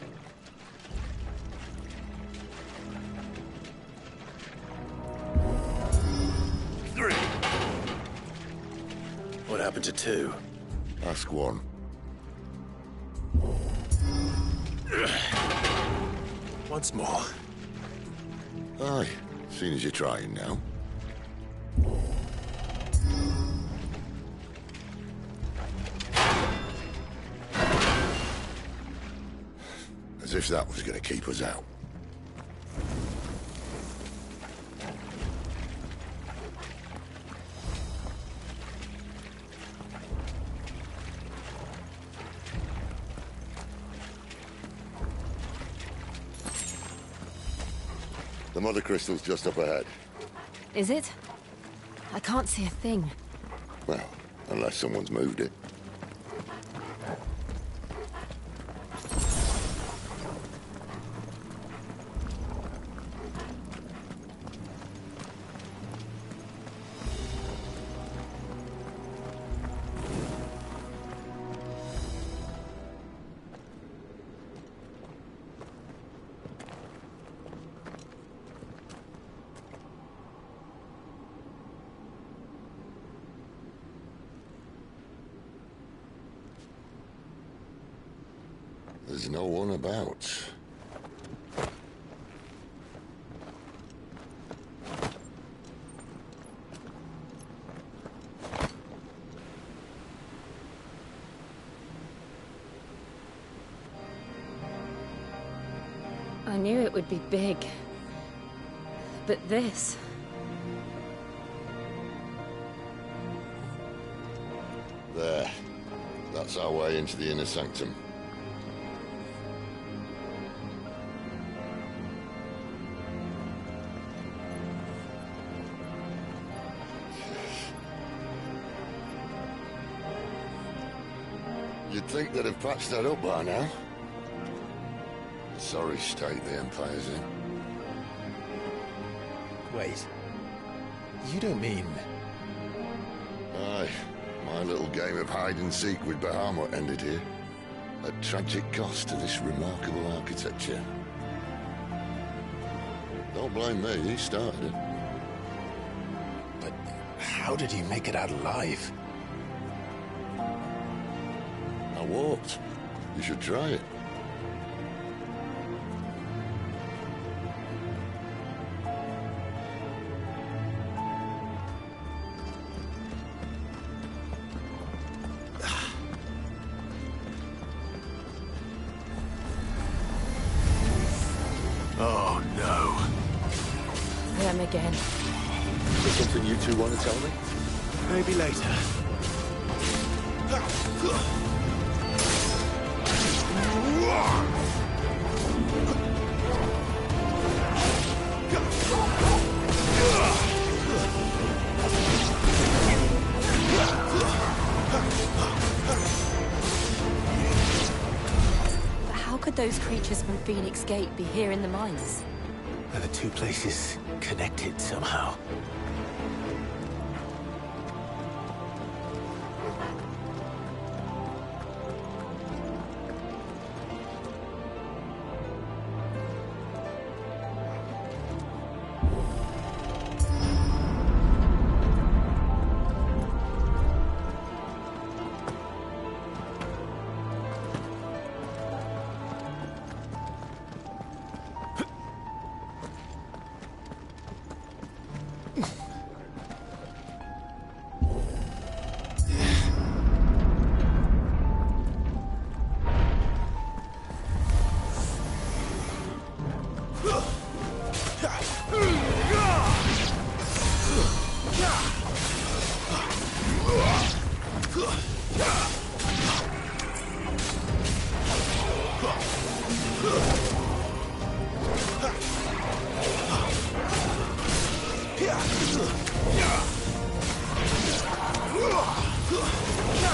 What happened to 2? Ask 1. Once more. Aye, seeing as you're trying now. As if that was going to keep us out. The mother crystal's just up ahead. Is it? I can't see a thing. Well, unless someone's moved it. There's no one about. I knew it would be big. But this... There. That's our way into the inner sanctum. You'd think they'd have patched that up by now. Sorry state the Empire's in. Wait. You don't mean... Aye. My little game of hide-and-seek with Bahamut ended here. At tragic cost to this remarkable architecture. Don't blame me, he started it. But how did he make it out alive? I walked. You should try it. Oh, no. Them again. Is there something you two want to tell me? Maybe later. But how could those creatures from Phoenix Gate be here in the mines? Are the two places connected somehow?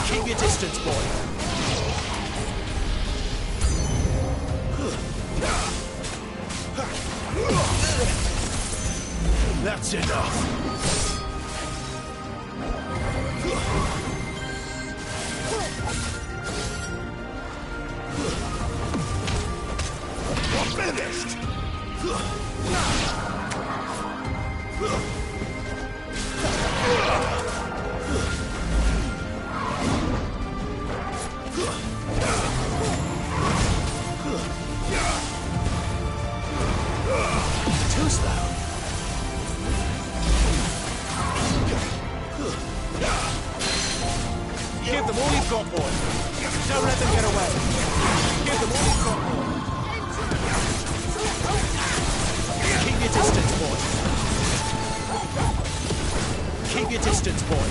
Keep your distance, boy. That's enough. We're finished! Too slow. Give them all you've got, boy. Don't let them get away. Give them all you've got, boy. Keep your distance, boy. Keep your distance, boy.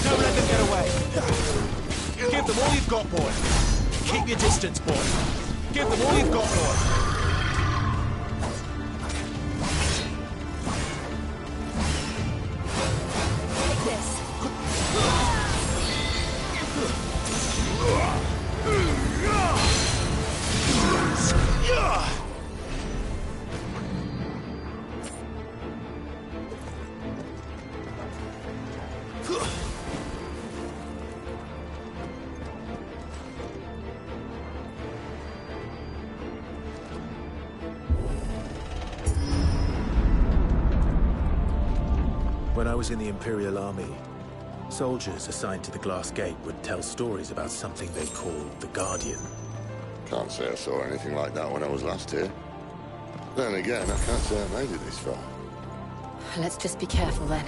Don't let them get away. Give them all you've got, boy. Keep your distance, boy. Give them all you've got, boy. When I was in the Imperial Army, soldiers assigned to the Glass Gate would tell stories about something they called the Guardian. Can't say I saw anything like that when I was last here. Then again, I can't say I made it this far. Let's just be careful then.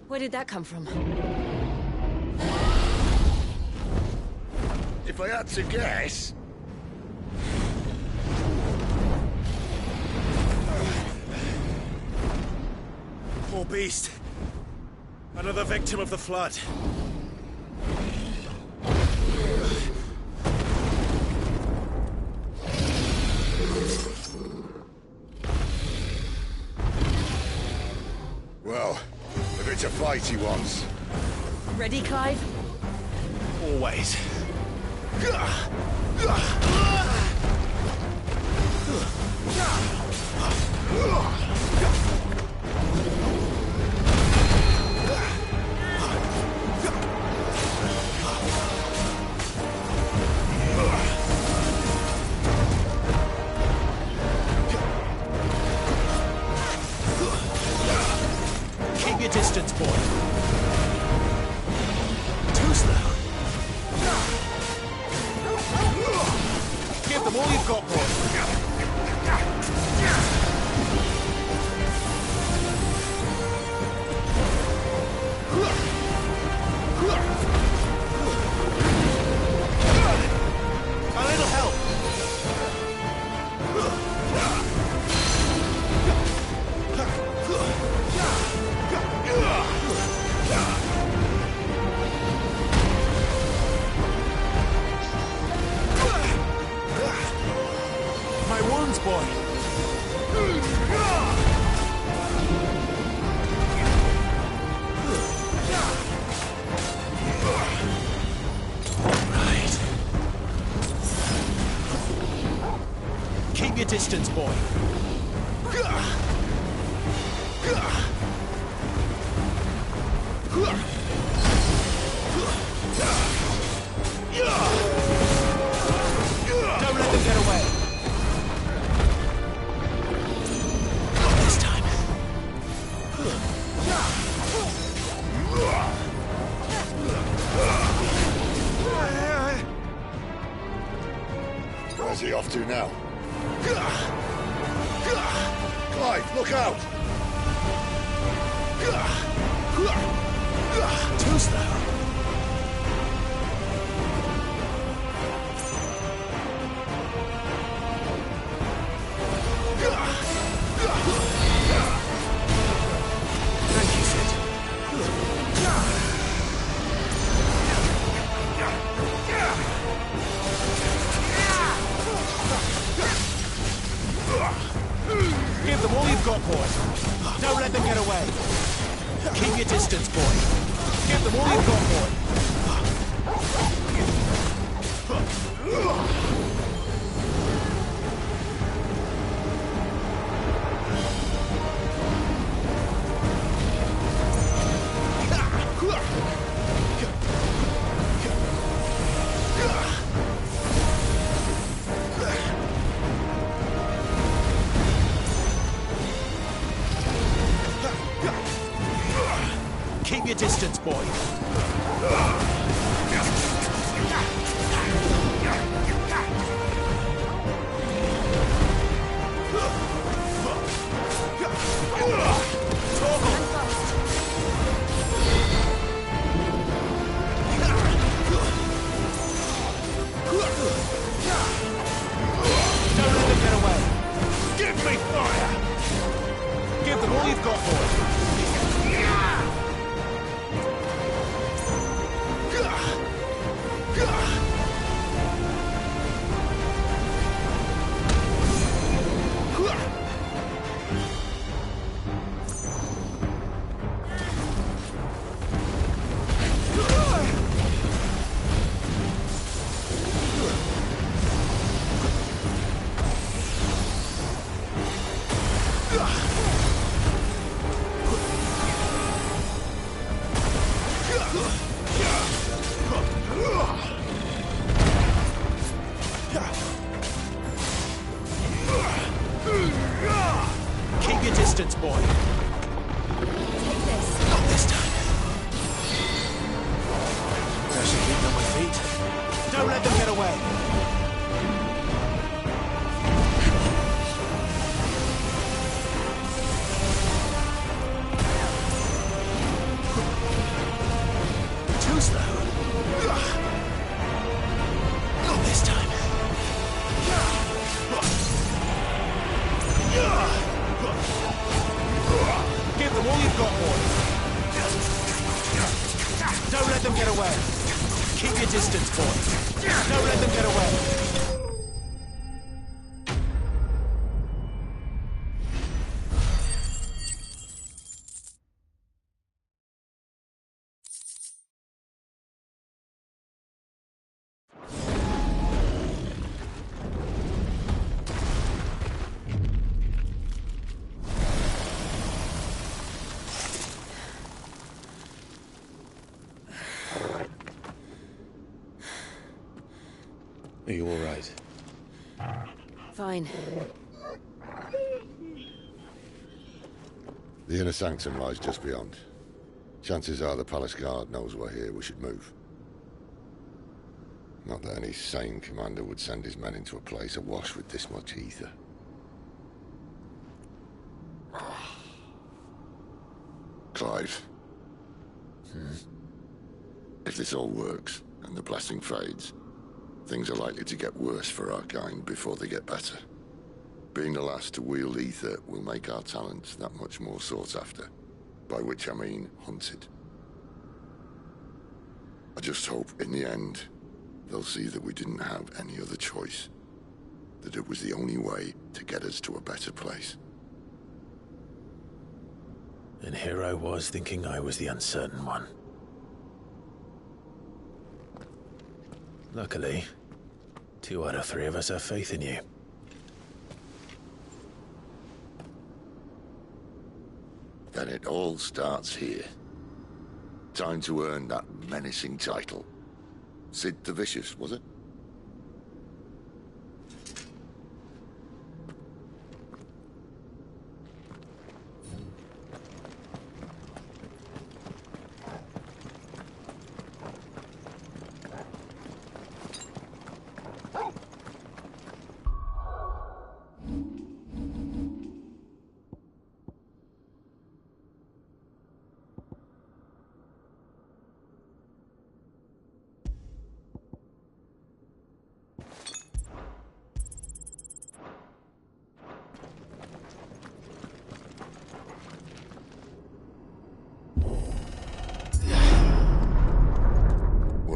Where did that come from? If I had to guess... Poor beast. Another victim of the flood. Well, if it's a fight he wants. Ready, Clive? Always. Keep your distance, boy. Too slow. Give them all you've got, boy. A little help. My wounds, boy. Right. Keep your distance, boy. Don't let them get away. Not this time. Where's he off to now? Clive, look out! Too slow. Thank you, Sid. Give them all you've got, boy. Don't let them get away. Keep your distance, boy. Give them all you've got, boy. Keep your distance, boy. Don't let them get away. Give me fire! Give them all you've got, boy. Keep your distance, boy. Not this time. I should keep on my feet. Don't let them get away. Too slow. Not this time. Give them all you've got. distance, boy. Don't let them get away. Are you all right? Fine. The inner sanctum lies just beyond. Chances are the palace guard knows we're here. We should move. Not that any sane commander would send his men into a place awash with this much ether. Clive. If this all works, and the blessing fades, things are likely to get worse for our kind before they get better. Being the last to wield ether will make our talents that much more sought after. By which I mean hunted. I just hope, in the end, they'll see that we didn't have any other choice. That it was the only way to get us to a better place. And here I was thinking I was the uncertain one. Luckily, 2 out of 3 of us have faith in you. Then it all starts here. Time to earn that menacing title. Sid the Vicious, was it?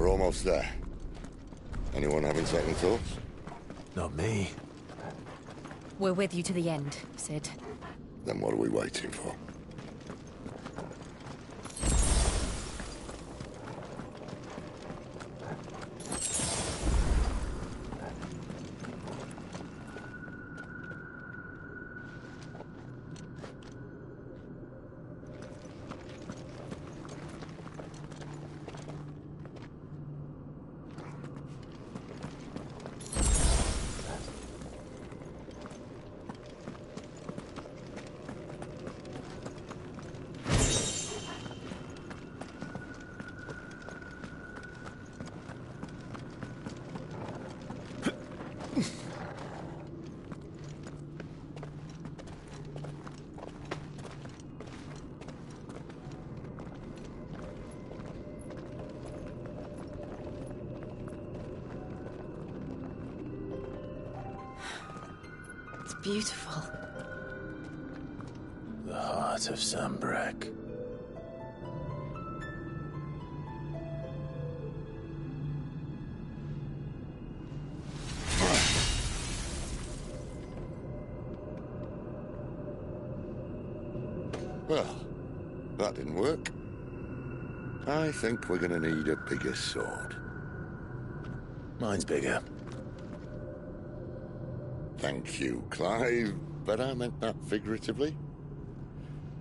Almost there. Anyone having second thoughts? Not me. We're with you to the end, Sid. Then what are we waiting for? Beautiful. The heart of Sambrek. Well, that didn't work. I think we're gonna need a bigger sword. Mine's bigger. Thank you, Clive, but I meant that figuratively.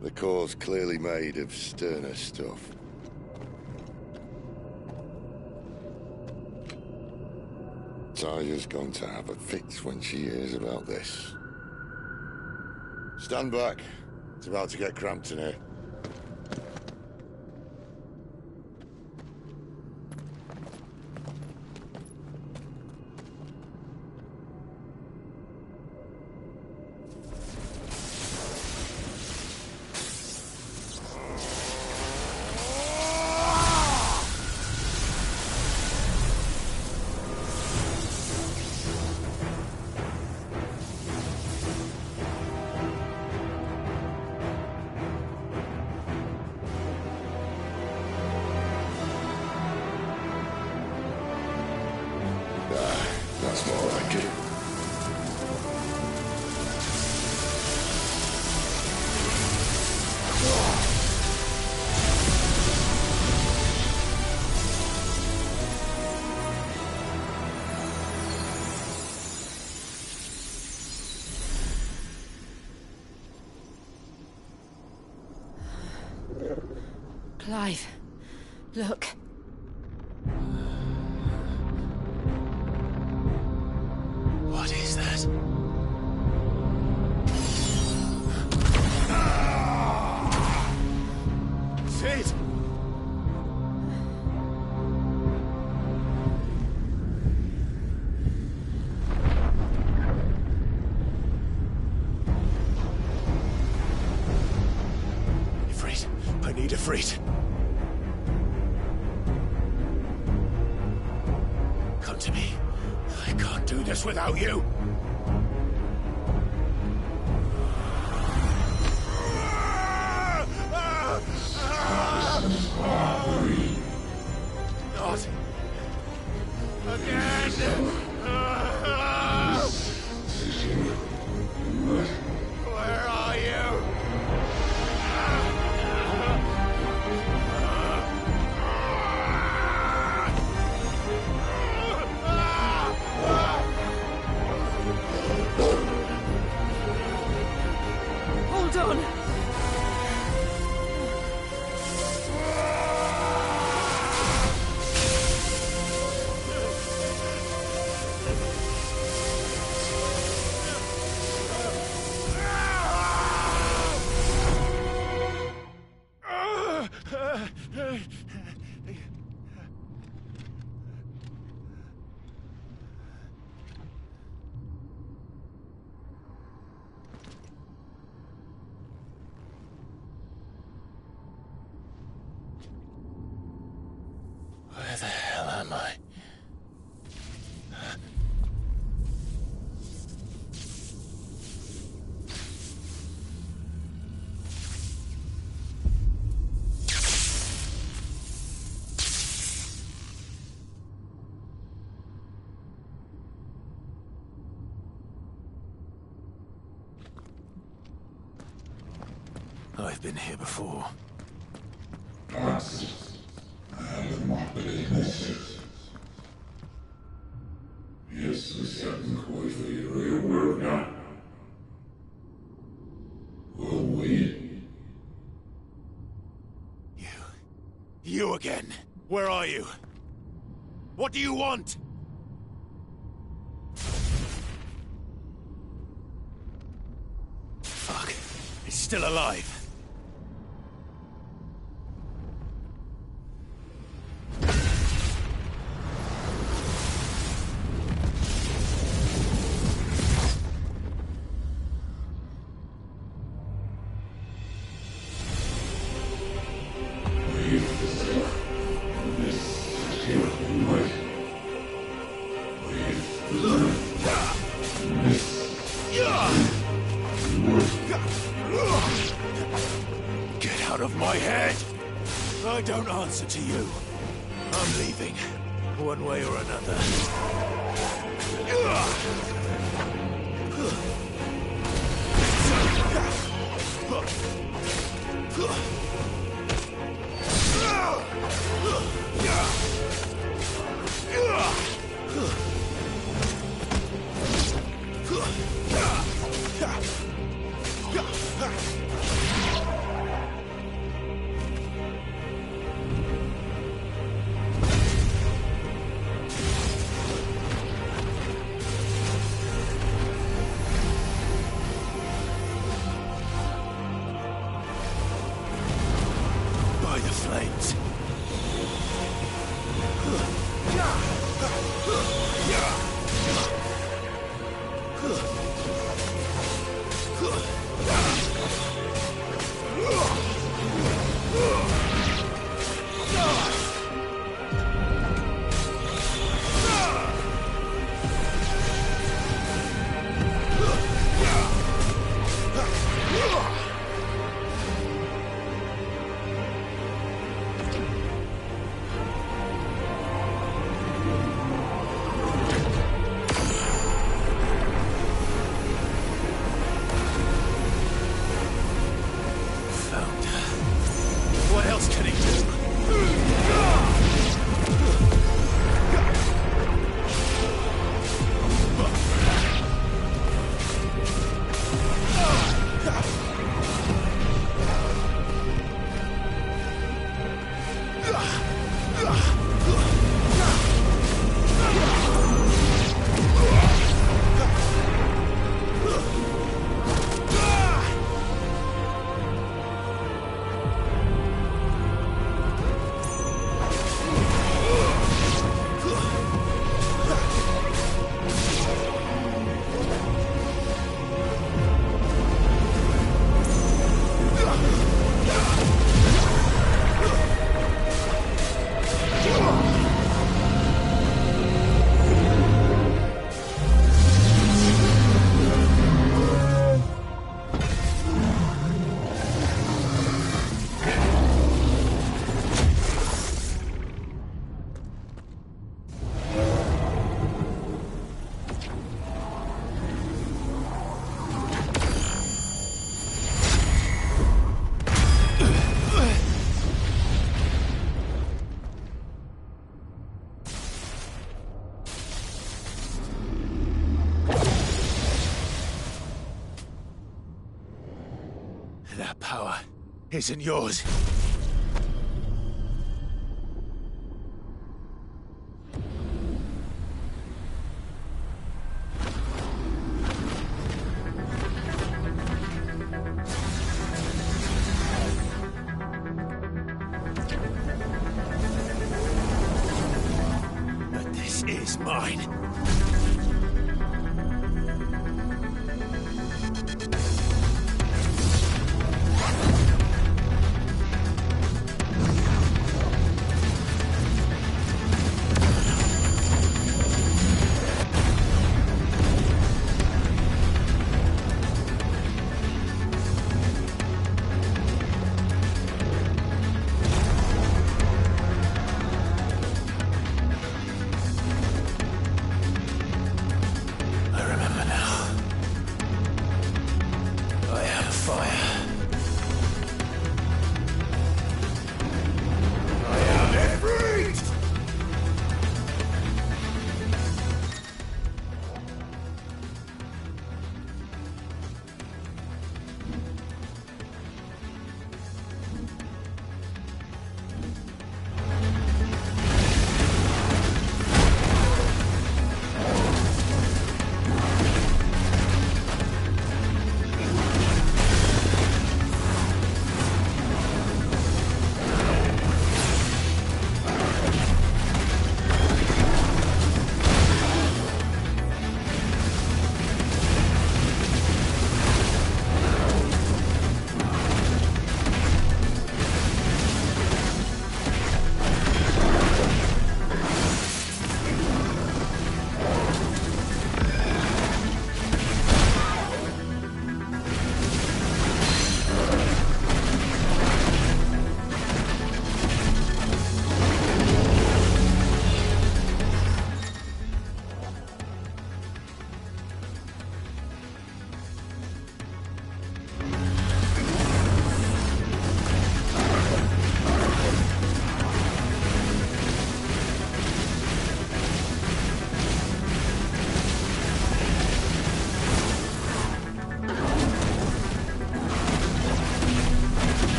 The core's clearly made of sterner stuff. Taya's going to have a fit when she hears about this. Stand back. It's about to get cramped in here. more like it. Clive, look. What is that? Sid! Ifrit, I need Ifrit. Come to me. I can't do this without you. Not again. Where are you? Hold on. Where the hell am I? I've been here before. You again. Where are you? What do you want? Fuck. It's still alive. Get out of my head! I don't answer to you. I'm leaving, one way or another. By the flames. isn't yours. But this is mine.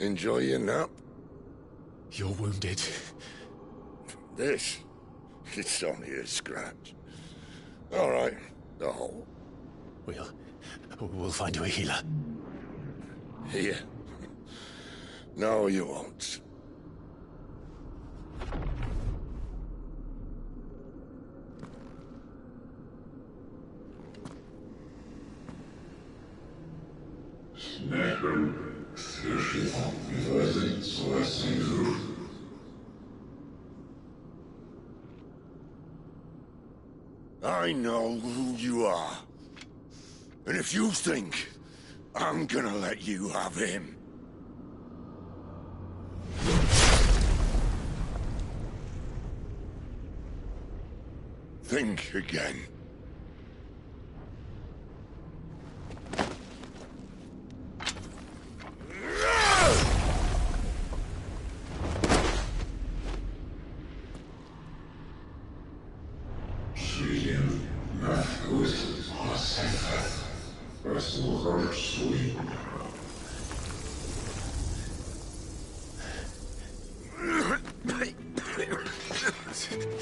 Enjoy your nap? You're wounded. This? It's only a scratch. All right, the hole. We'll find you a healer. Here? No, you won't. I know who you are. And if you think I'm gonna let you have him... think again.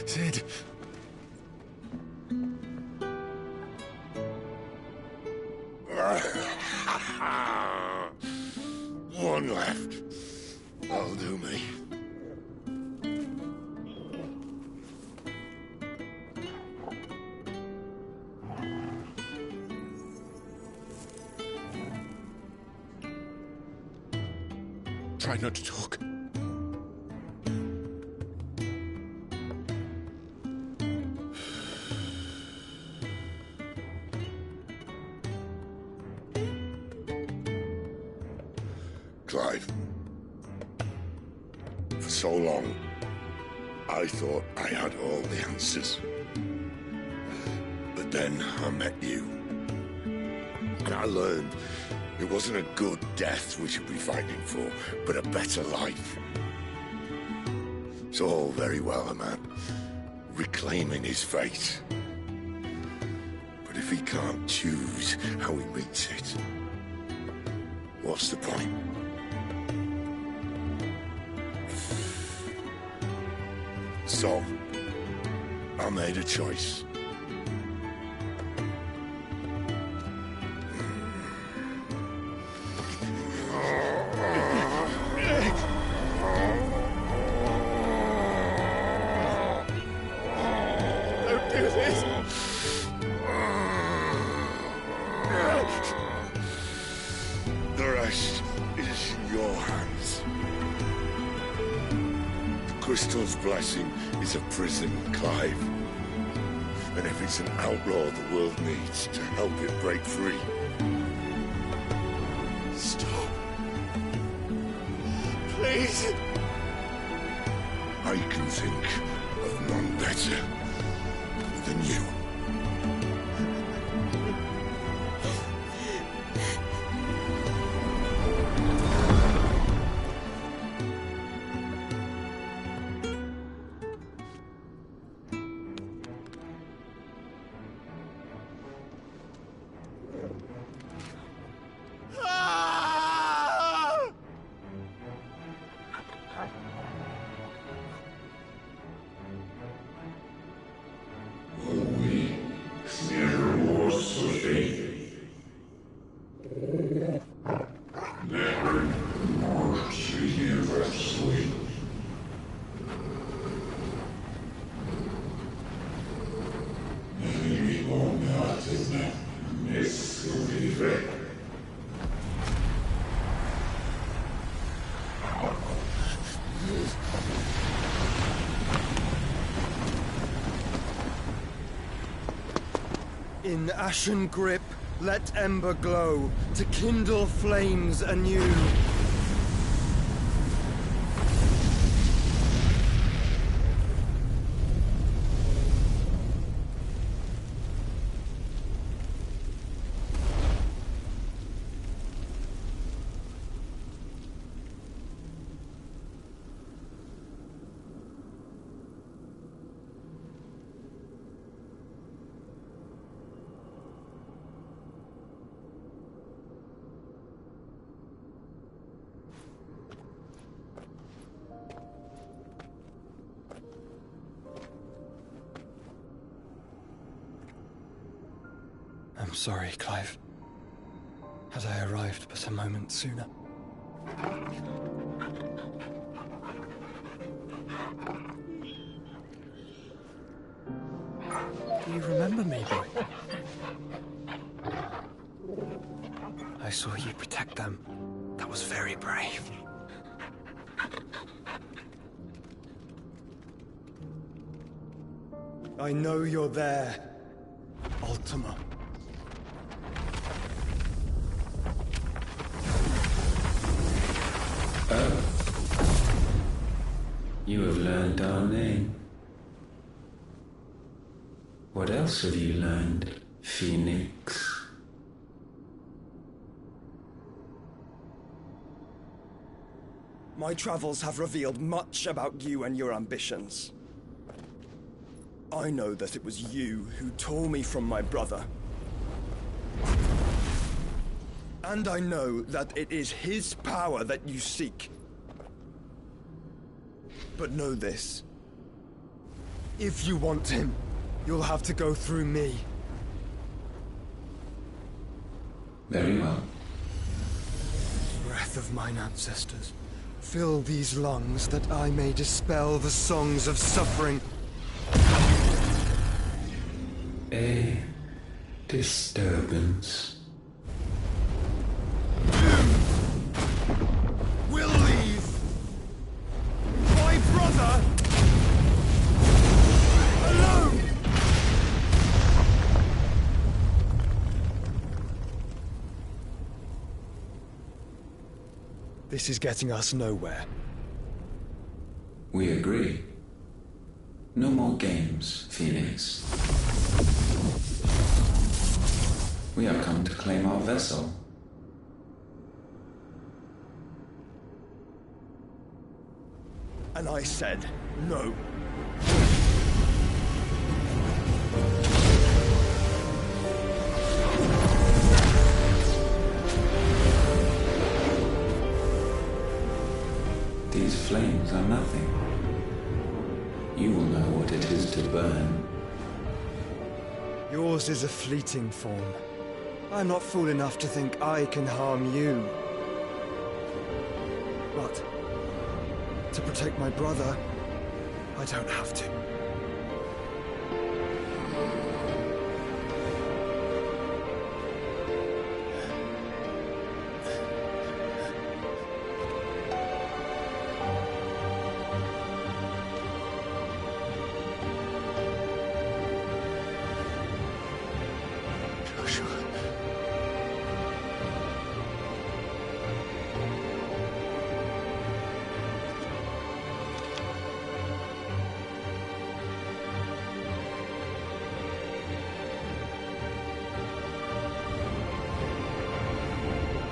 Sid. One left. That'll do me. Try not to talk. Clive. For so long, I thought I had all the answers. But then I met you. And I learned it wasn't a good death we should be fighting for, but a better life. It's all very well, a man reclaiming his fate. But if he can't choose how he meets it, what's the point? So, I made a choice. Don't do this! The rest is in your hands. The Crystal's blessing is a prison, Clive. And if it's an outlaw the world needs to help it break free... Stop. Please. I can think of none better than you. In ashen grip, let ember glow, to kindle flames anew. I'm sorry, Clive. Had I arrived but a moment sooner. Do you remember me, boy? I saw you protect them. That was very brave. I know you're there, Ultima. Oh. You have learned our name. What else have you learned, Phoenix? My travels have revealed much about you and your ambitions. I know that it was you who tore me from my brother. And I know that it is his power that you seek. But know this. If you want him, you'll have to go through me. Very well. Breath of mine ancestors, fill these lungs that I may dispel the songs of suffering. A disturbance. We'll leave. My brother alone. This is getting us nowhere. We agree. No more games, Phoenix. We have come to claim our vessel. And I said no. These flames are nothing. You will know what it is to burn. Yours is a fleeting form. I'm not fool enough to think I can harm you. But to protect my brother, I don't have to.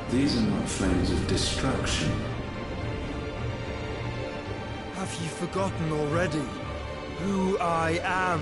These are not flames of destruction. Have you forgotten already who I am?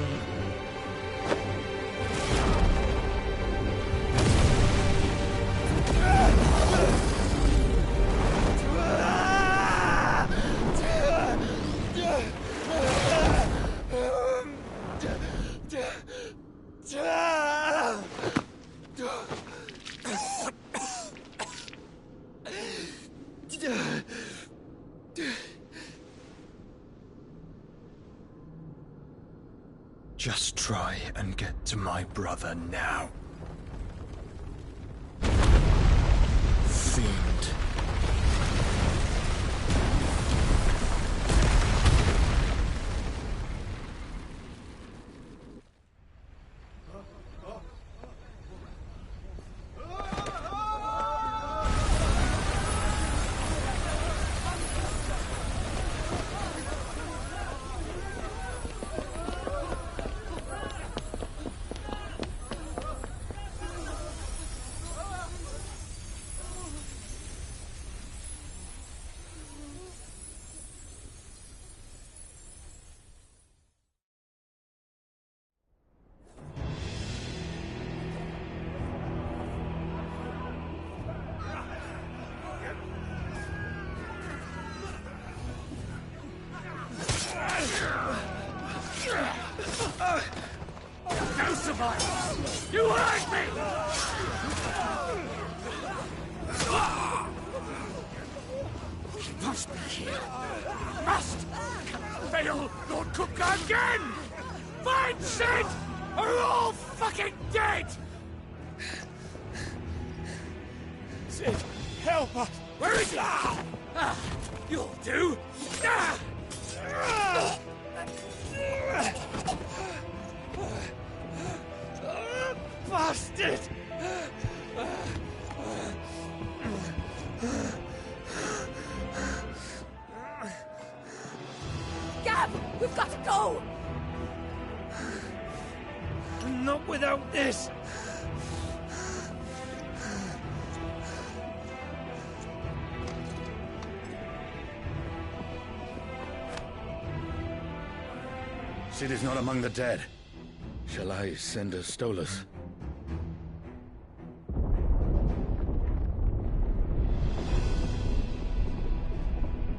Just try and get to my brother now. Fiend. No survivors! You heard me! Sid, help us! Where is he? You'll do! Bastard! Gab, we've got to go! Not without this! Sid is not among the dead. Shall I send a Stolas?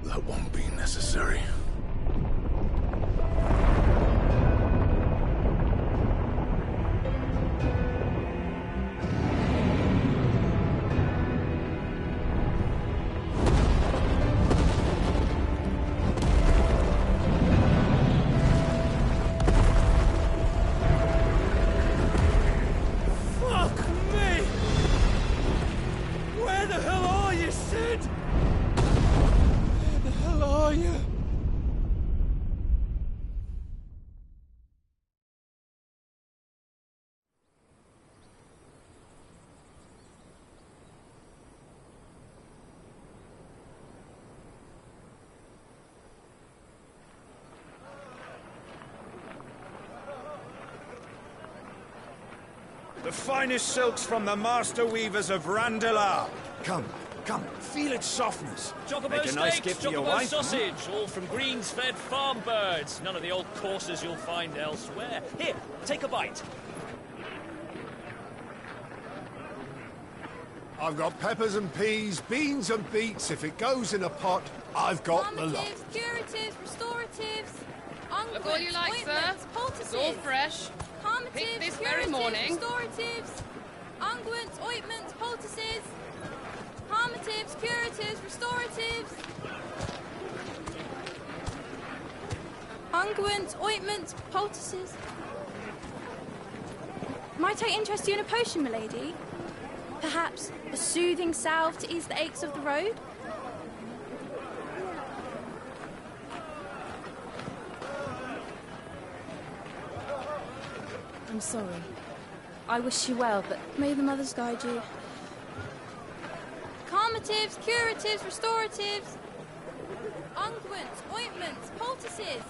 That won't be necessary. Fuck me! Where the hell are you, Sid? Where the hell are you? The finest silks from the master weavers of Randalar. Come, come, feel its softness. Chocobo Make a nice steaks, gift for your chocobo wife. sausage, all from greens-fed farm birds. None of the old courses you'll find elsewhere. Here, take a bite. I've got peppers and peas, beans and beets. If it goes in a pot, I've got the lot. Calmatives, curatives, restoratives, unguents, Look all you like, sir. ointments, poultices. It's all fresh. Calmatives, Picked this curatives, very morning. restoratives, unguents, ointments, poultices. Calmatives, curatives, restoratives. Unguents, ointments, poultices. Might I interest you in a potion, milady? Perhaps a soothing salve to ease the aches of the road? I'm sorry. I wish you well, but may the mothers guide you. Calmatives, curatives, restoratives. Unguents, ointments, poultices.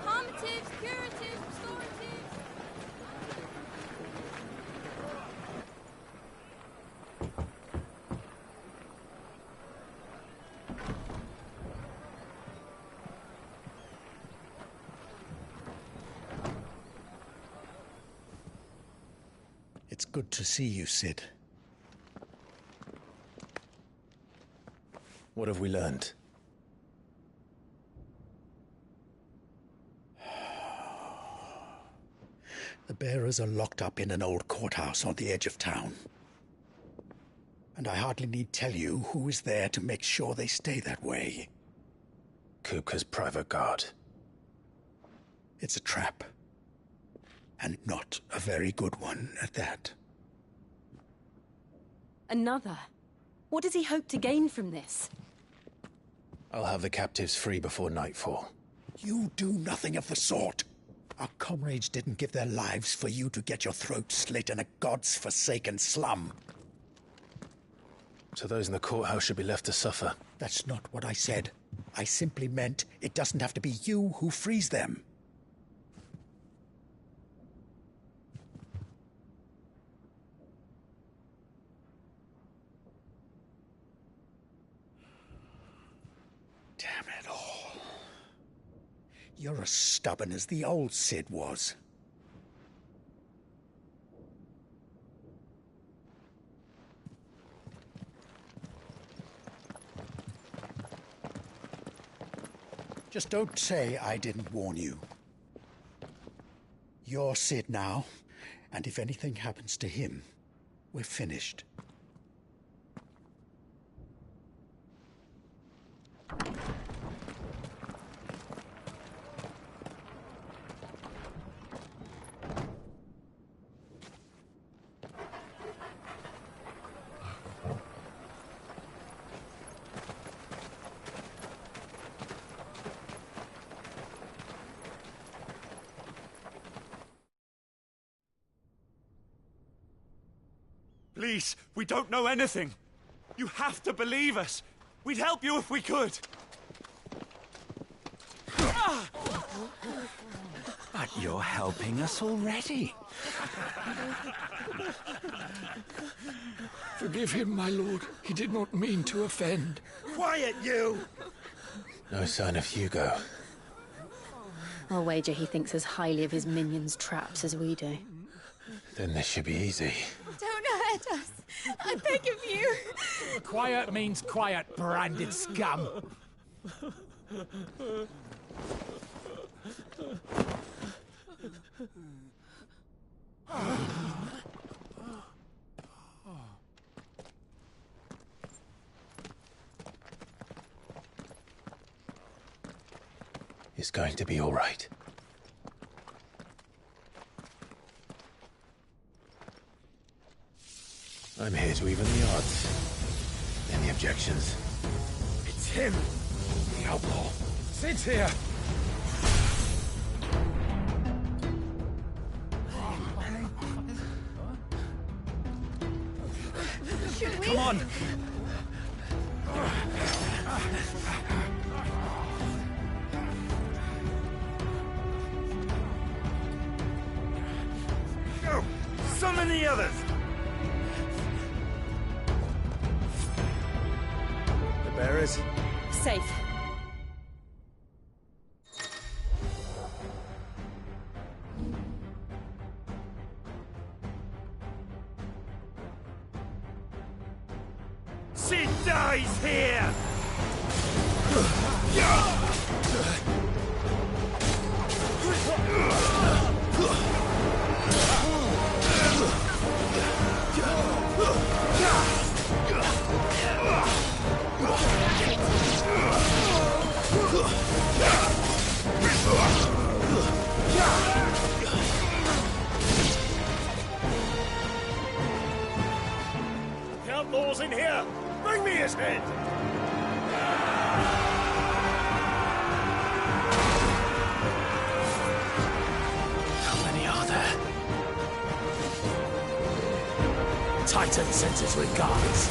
Calmatives, curatives, restoratives. It's good to see you, Sid. What have we learned? The bearers are locked up in an old courthouse on the edge of town. And I hardly need tell you who is there to make sure they stay that way. Kupka's private guard. It's a trap. And not a very good one at that. Another? What does he hope to gain from this? I'll have the captives free before nightfall. You do nothing of the sort. Our comrades didn't give their lives for you to get your throat slit in a god's forsaken slum. So those in the courthouse should be left to suffer. That's not what I said. I simply meant it doesn't have to be you who frees them. Damn it all. You're as stubborn as the old Sid was. Just don't say I didn't warn you. You're Sid now, and if anything happens to him, we're finished. Please, we don't know anything. You have to believe us. We'd help you if we could. But you're helping us already. Forgive him, my lord. He did not mean to offend. Quiet, you! No sign of Hugo. I'll wager he thinks as highly of his minions' traps as we do. Then this should be easy. Don't hurt us. I beg of you. Quiet means quiet, branded scum. It's going to be all right. I'm here to even the odds. Any objections? It's him, the outlaw. Sid's here. Should we? Come on. Go! Summon the others! The bearers? Safe. Sid dies here! The outlaw's in here! Bring me his head! How many are there? Titan sends his regards.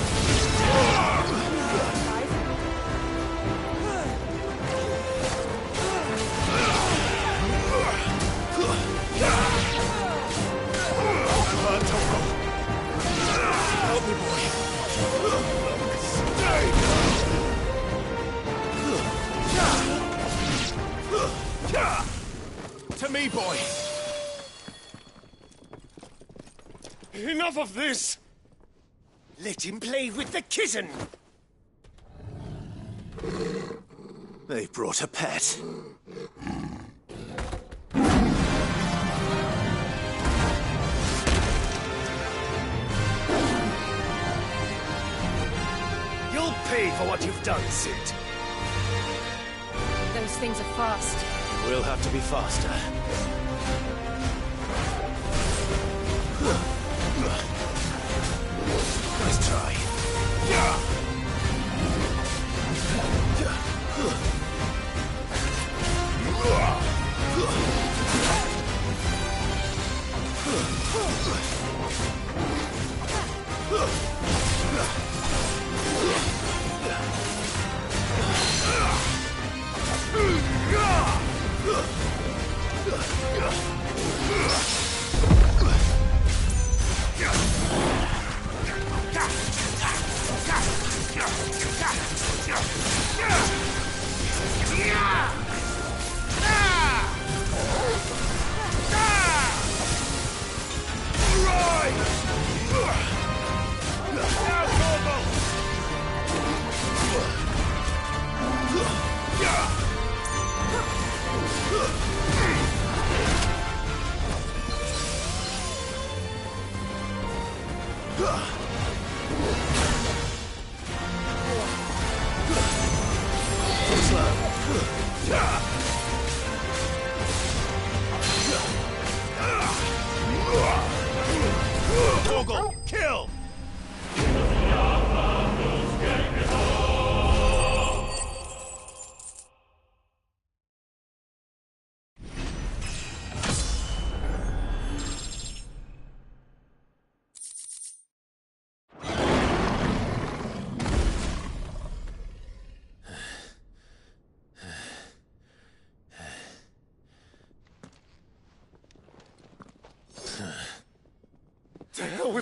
Help me, boy! To me, boy. Enough of this! Let him play with the kitten! They've brought a pet. You'll pay for what you've done, Sid. Those things are fast. We'll have to be faster. Nice try.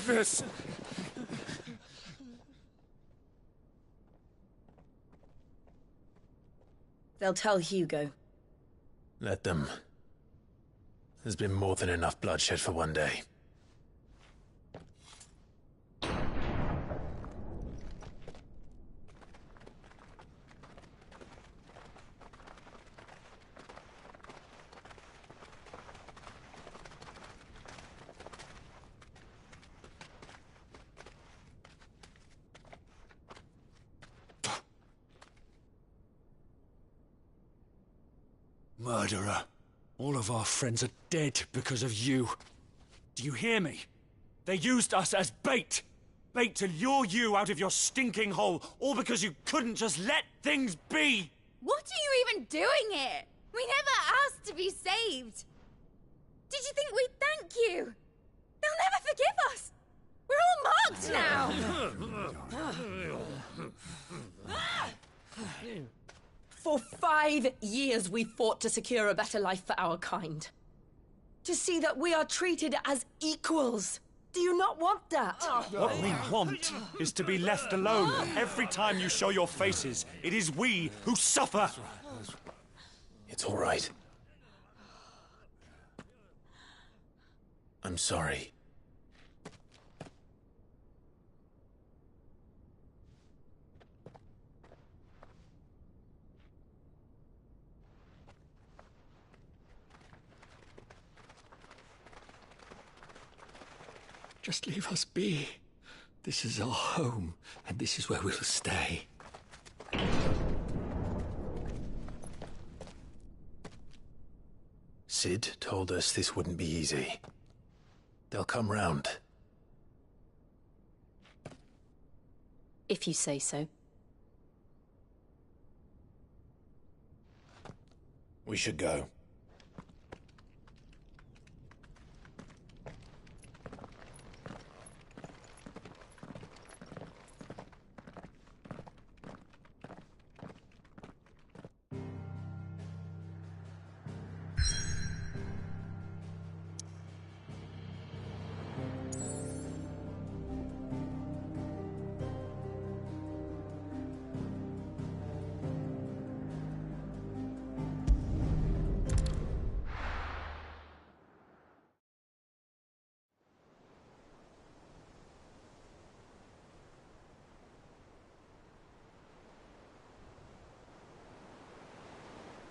with this. They'll tell Hugo. Let them. There's been more than enough bloodshed for one day. Murderer. All of our friends are dead because of you. Do you hear me? They used us as bait. Bait to lure you out of your stinking hole, all because you couldn't just let things be. What are you even doing here? We never asked to be saved. Did you think we'd thank you? They'll never forgive us. We're all marked now. For 5 years we fought to secure a better life for our kind. To see that we are treated as equals. Do you not want that? What we want is to be left alone. Every time you show your faces, it is we who suffer. It's all right. I'm sorry. Just leave us be. This is our home, and this is where we'll stay. Sid told us this wouldn't be easy. They'll come round. If you say so. We should go.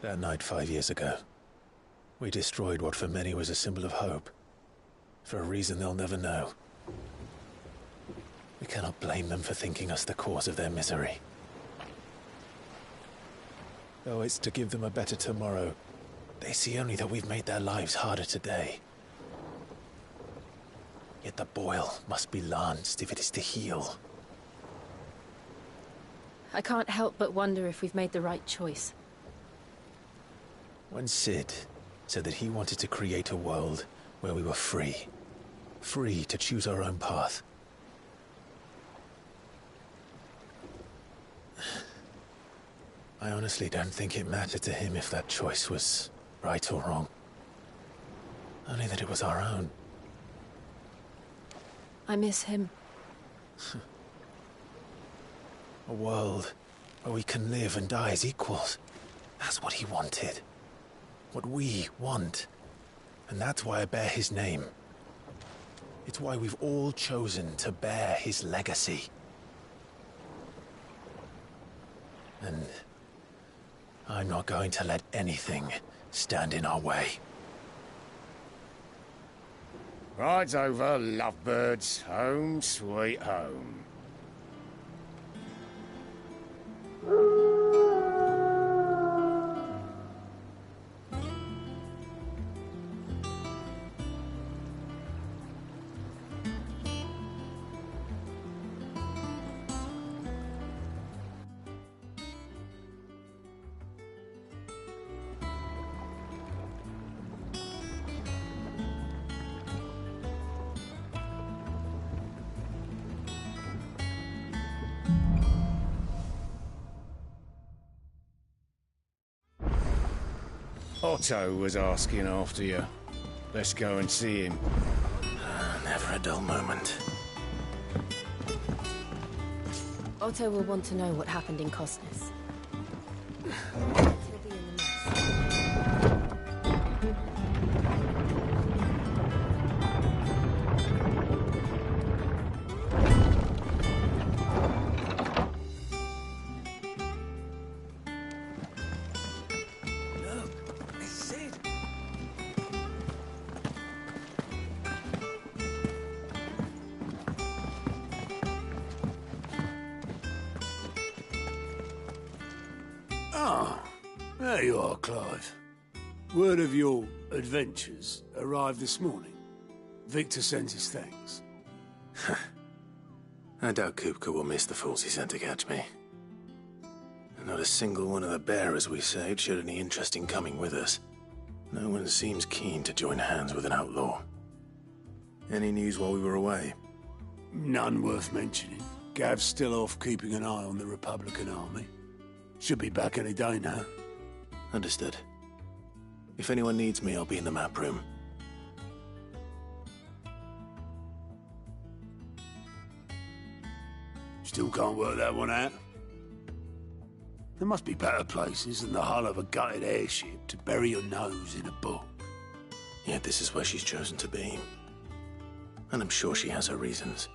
That night 5 years ago, we destroyed what for many was a symbol of hope. For a reason they'll never know. We cannot blame them for thinking us the cause of their misery. Though it's to give them a better tomorrow, they see only that we've made their lives harder today. Yet the boil must be lanced if it is to heal. I can't help but wonder if we've made the right choice. When Sid said that he wanted to create a world where we were free. Free to choose our own path. I honestly don't think it mattered to him if that choice was right or wrong. Only that it was our own. I miss him. A world where we can live and die as equals. That's what he wanted. What we want. And that's why I bear his name. It's why we've all chosen to bear his legacy. And I'm not going to let anything stand in our way. Rides over, lovebirds. Home sweet home. Otto was asking after you. Let's go and see him. Never a dull moment. Otto will want to know what happened in Cosnes. Ah, there you are, Clive. Word of your adventures arrived this morning. Victor sends his thanks. I doubt Kupka will miss the fools he sent to catch me. Not a single one of the bearers we saved showed any interest in coming with us. No one seems keen to join hands with an outlaw. Any news while we were away? None worth mentioning. Gav's still off keeping an eye on the Republican army. Should be back any day now. Understood. If anyone needs me, I'll be in the map room. Still can't work that one out. There must be better places than the hull of a gutted airship to bury your nose in a book. Yet this is where she's chosen to be. And I'm sure she has her reasons.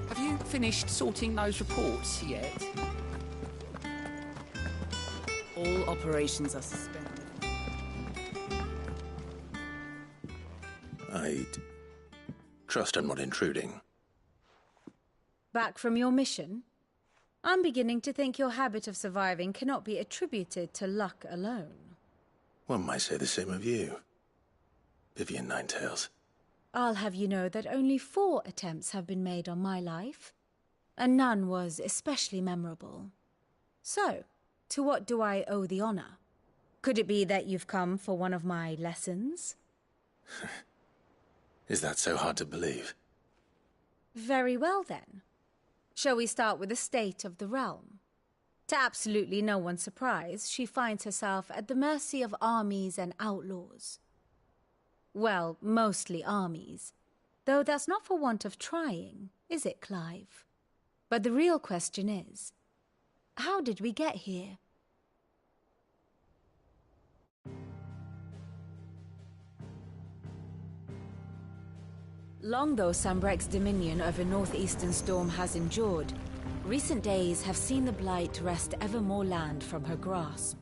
Have you finished sorting those reports yet? All operations are suspended. I'd trust I'm not intruding. Back from your mission? I'm beginning to think your habit of surviving cannot be attributed to luck alone. One might say the same of you, Vivian Ninetails. I'll have you know that only 4 attempts have been made on my life, and none was especially memorable. So, to what do I owe the honor? Could it be that you've come for one of my lessons? Is that so hard to believe? Very well, then. Shall we start with the state of the realm? To absolutely no one's surprise, she finds herself at the mercy of armies and outlaws. Well, mostly armies. Though that's not for want of trying, is it, Clive? But the real question is, how did we get here? Long though Sambrek's dominion over northeastern Storm has endured, recent days have seen the Blight wrest ever more land from her grasp.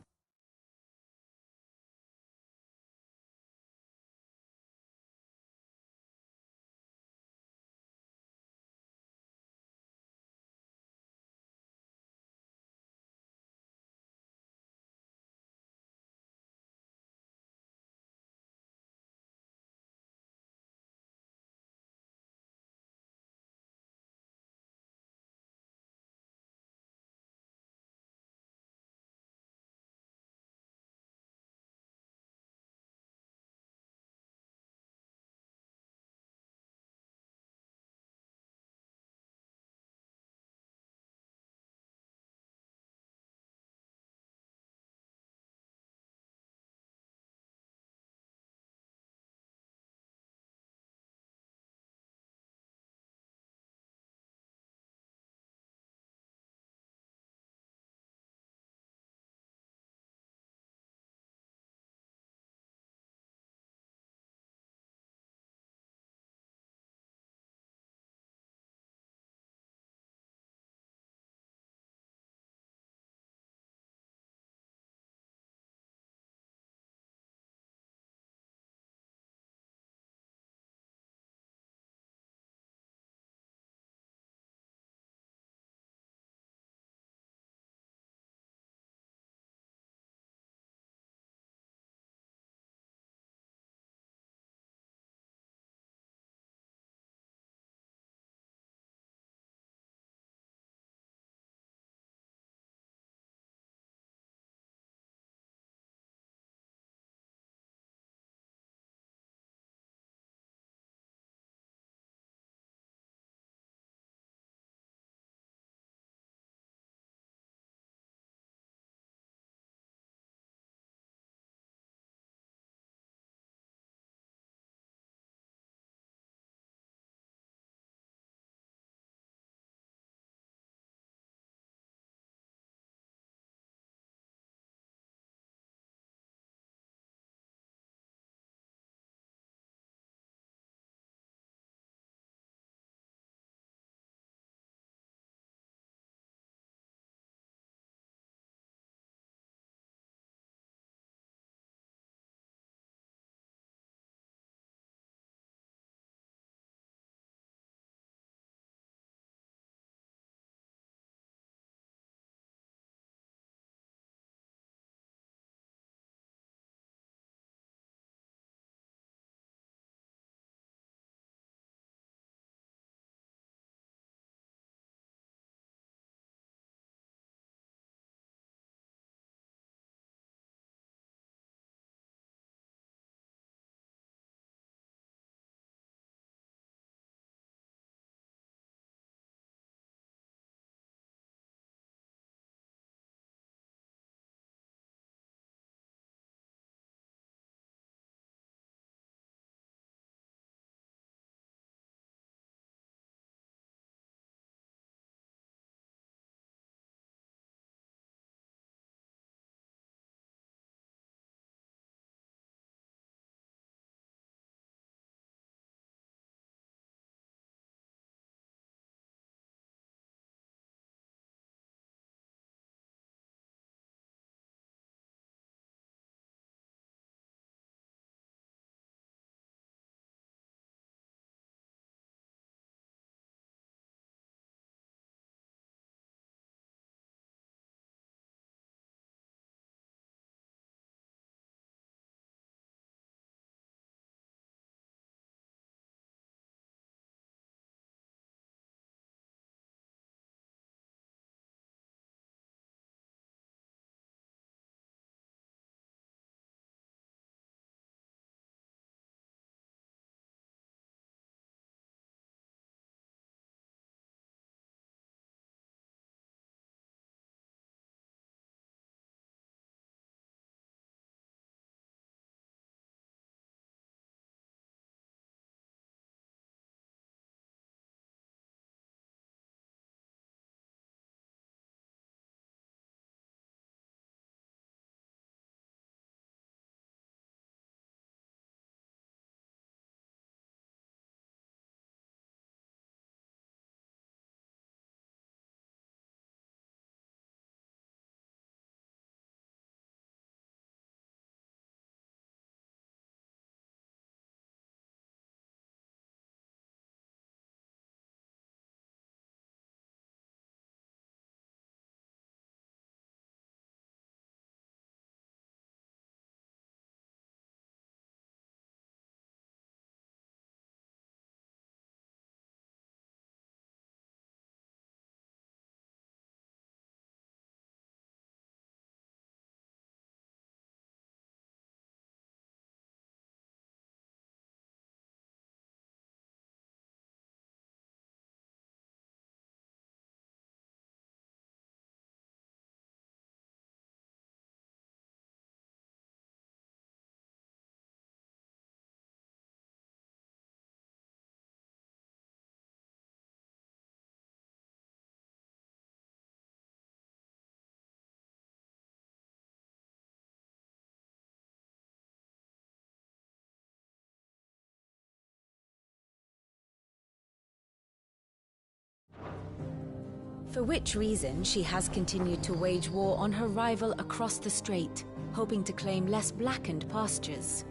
For which reason she has continued to wage war on her rival across the strait, hoping to claim less blackened pastures.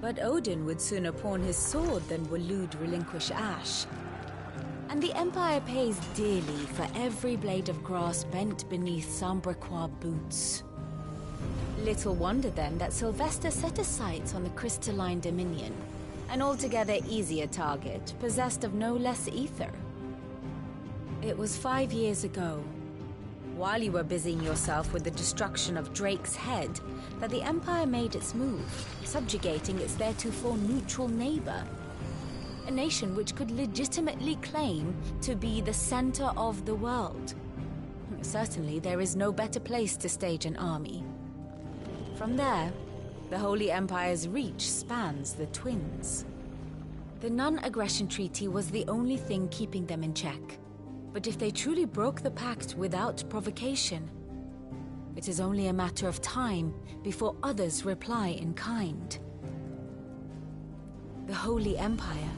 But Odin would sooner pawn his sword than Waloed relinquish Ash. And the Empire pays dearly for every blade of grass bent beneath Sambrequois boots. Little wonder then that Sylvester set his sights on the crystalline Dominion, an altogether easier target, possessed of no less ether. It was 5 years ago, while you were busying yourself with the destruction of Drake's head, that the Empire made its move, subjugating its theretofore neutral neighbor. A nation which could legitimately claim to be the center of the world. Certainly, there is no better place to stage an army. From there, the Holy Empire's reach spans the Twins. The non-aggression treaty was the only thing keeping them in check. But if they truly broke the pact without provocation, it is only a matter of time before others reply in kind. The Holy Empire,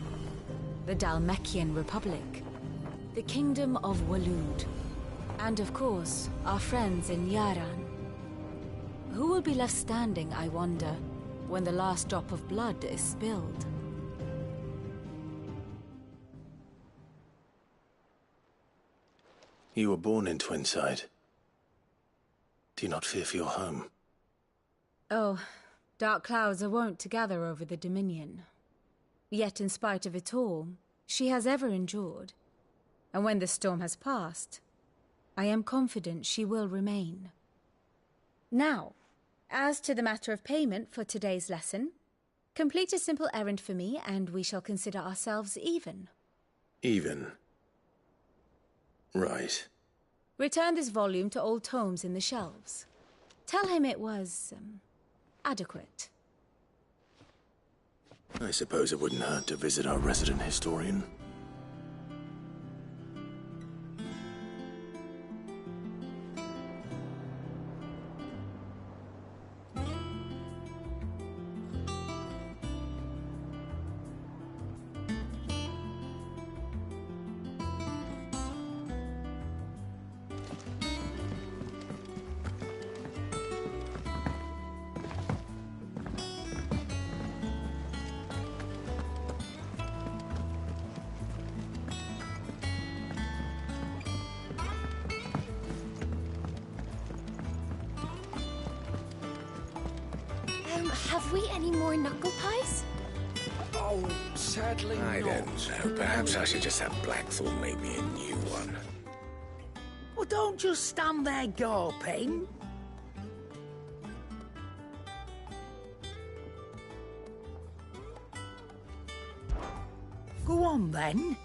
the Dhalmekian Republic, the Kingdom of Waloed, and of course, our friends in Yaran. Who will be left standing, I wonder, when the last drop of blood is spilled? You were born in Twinside. Do you not fear for your home? Oh, dark clouds are wont to gather over the Dominion. Yet in spite of it all, she has ever endured. And when the storm has passed, I am confident she will remain. Now, as to the matter of payment for today's lesson, complete a simple errand for me and we shall consider ourselves even. Even? Right. Return this volume to old tomes in the shelves. Tell him it was, adequate. I suppose it wouldn't hurt to visit our resident historian. Have we any more knuckle pies? Oh, sadly I not. don't know. Perhaps I should just have Blackthorn make me a new one. Well, don't just stand there gawping. Go on, then.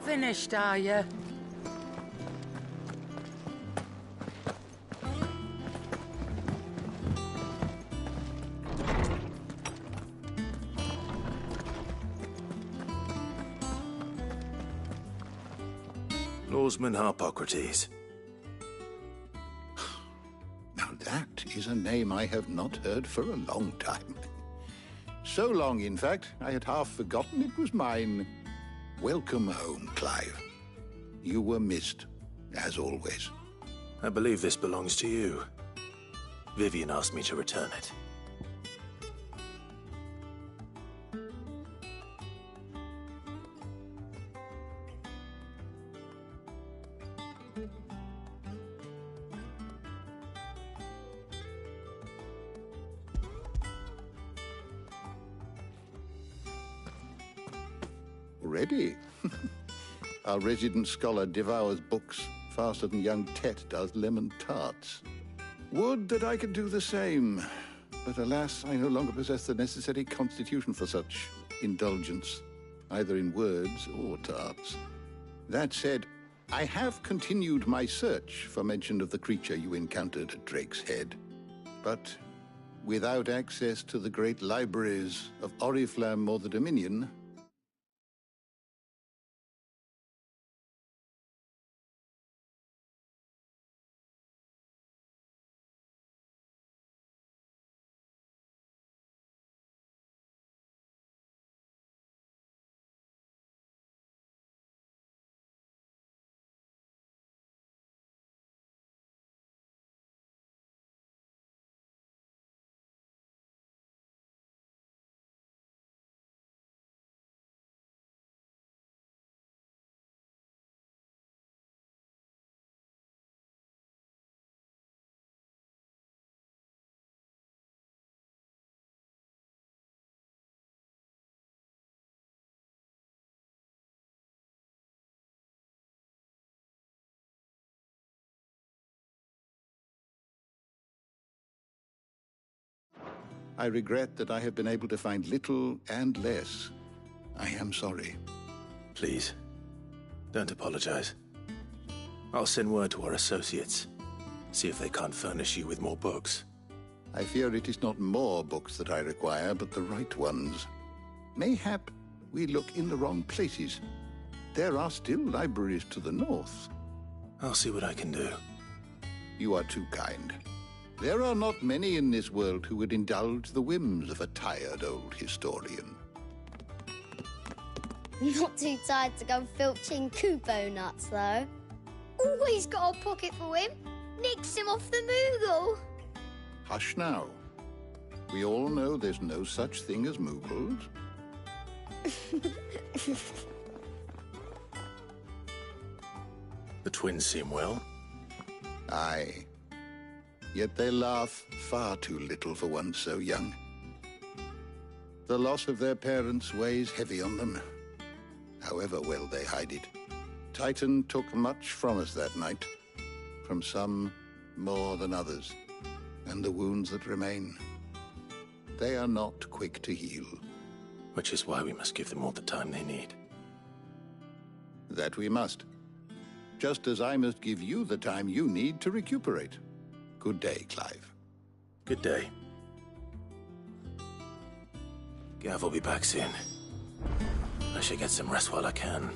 Finished, are you? Lawsman Harpocrates. Now that is a name I have not heard for a long time. So long, in fact, I had half forgotten it was mine. Welcome home, Clive. You were missed, as always. I believe this belongs to you. Vivian asked me to return it. Ready? Our resident scholar devours books faster than young Tet does lemon tarts. Would that I could do the same, but alas, I no longer possess the necessary constitution for such indulgence, either in words or tarts. That said, I have continued my search for mention of the creature you encountered at Drake's Head, but without access to the great libraries of Oriflamme or the Dominion, I regret that I have been able to find little and less. I am sorry. Please, don't apologize. I'll send word to our associates. See if they can't furnish you with more books. I fear it is not more books that I require, but the right ones. Mayhap we look in the wrong places. There are still libraries to the north. I'll see what I can do. You are too kind. There are not many in this world who would indulge the whims of a tired old historian. Not too tired to go filching Kupo nuts, though. Always got a pocket for him. Nicks him off the Moogle. Hush now. We all know there's no such thing as Moogles. The twins seem well. Aye. Yet they laugh far too little for one so young. The loss of their parents weighs heavy on them, however well they hide it. Titan took much from us that night, from some more than others, and the wounds that remain, they are not quick to heal. Which is why we must give them all the time they need. That we must. Just as I must give you the time you need to recuperate. Good day, Clive. Good day. Gav will be back soon. I should get some rest while I can.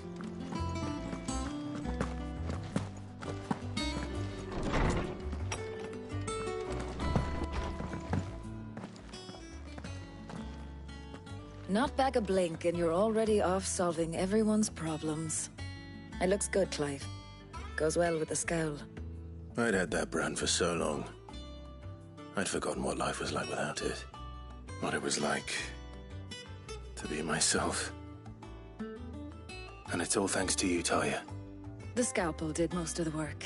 Not back a blink and you're already off solving everyone's problems. It looks good, Clive. Goes well with the scowl. I'd had that brand for so long. I'd forgotten what life was like without it. What it was like to be myself. And it's all thanks to you, Talia. The scalpel did most of the work.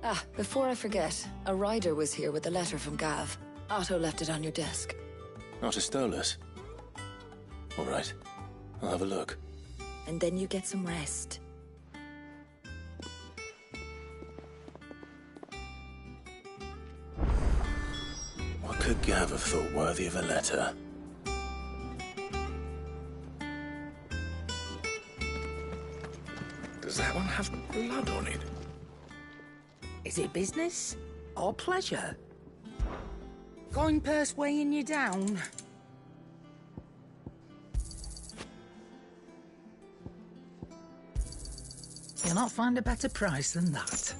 Ah, before I forget, a rider was here with a letter from Gav. Otto left it on your desk. Otto stole us. All right, I'll have a look. And then you get some rest. What could Gav have thought worthy of a letter? Does that one have blood on it? Is it business or pleasure? Coin purse weighing you down? You'll not find a better price than that.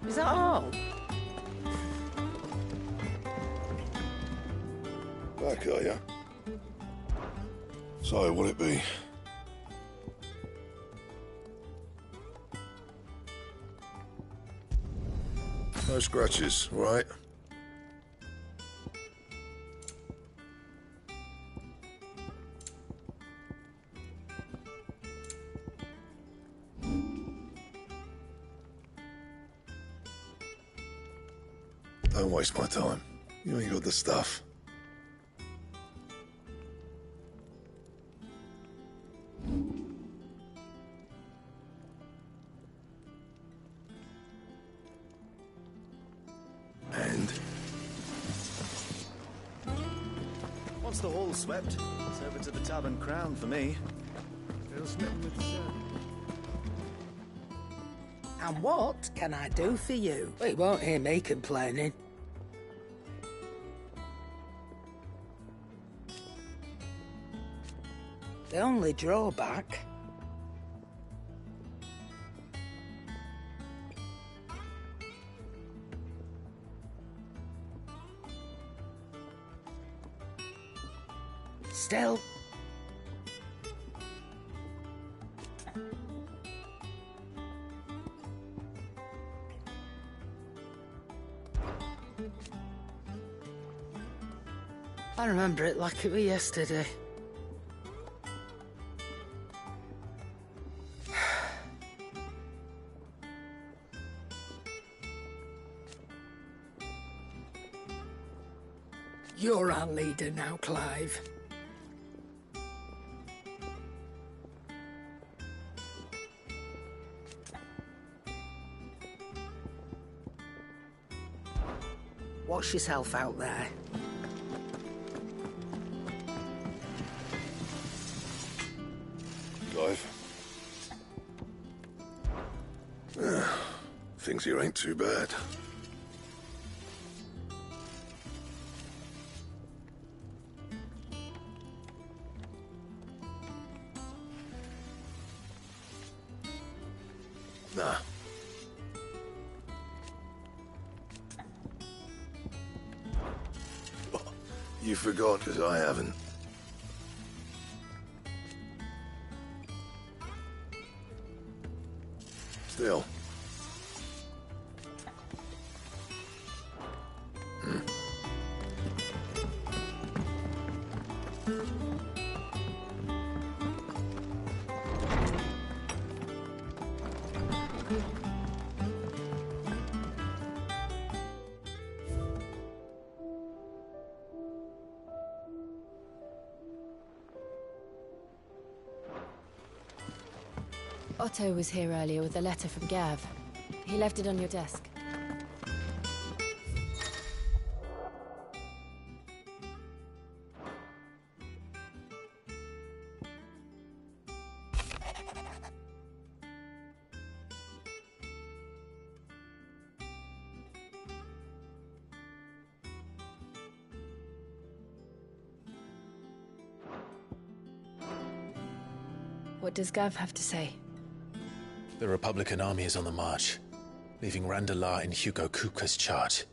Is that all? Back, are ya? So, what'll it be? No scratches, right? Don't waste my time. You ain't got the stuff. And? Once the hall's swept, it's over to the Tavern Crown for me. And what can I do for you? Well, you won't hear me complaining. The only drawback... Still... I remember it like it was yesterday. You're our leader now, Clive. Watch yourself out there. Clive. Things here ain't too bad. Nah. You forgot, 'cause I haven't. Still. Otto was here earlier with a letter from Gav. He left it on your desk. What does Gav have to say? The Republican army is on the march, leaving Randalar in Hugo Kuka's charge.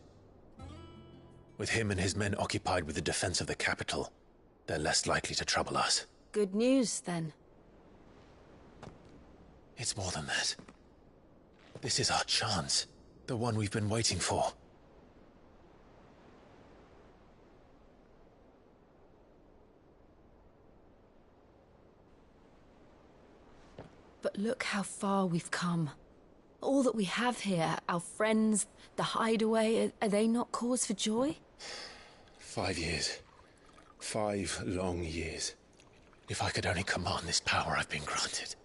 With him and his men occupied with the defense of the capital, they're less likely to trouble us. Good news, then. It's more than that. This is our chance, the one we've been waiting for. But look how far we've come. All that we have here, our friends, the hideaway, are they not cause for joy? 5 years. 5 long years. If I could only command this power I've been granted,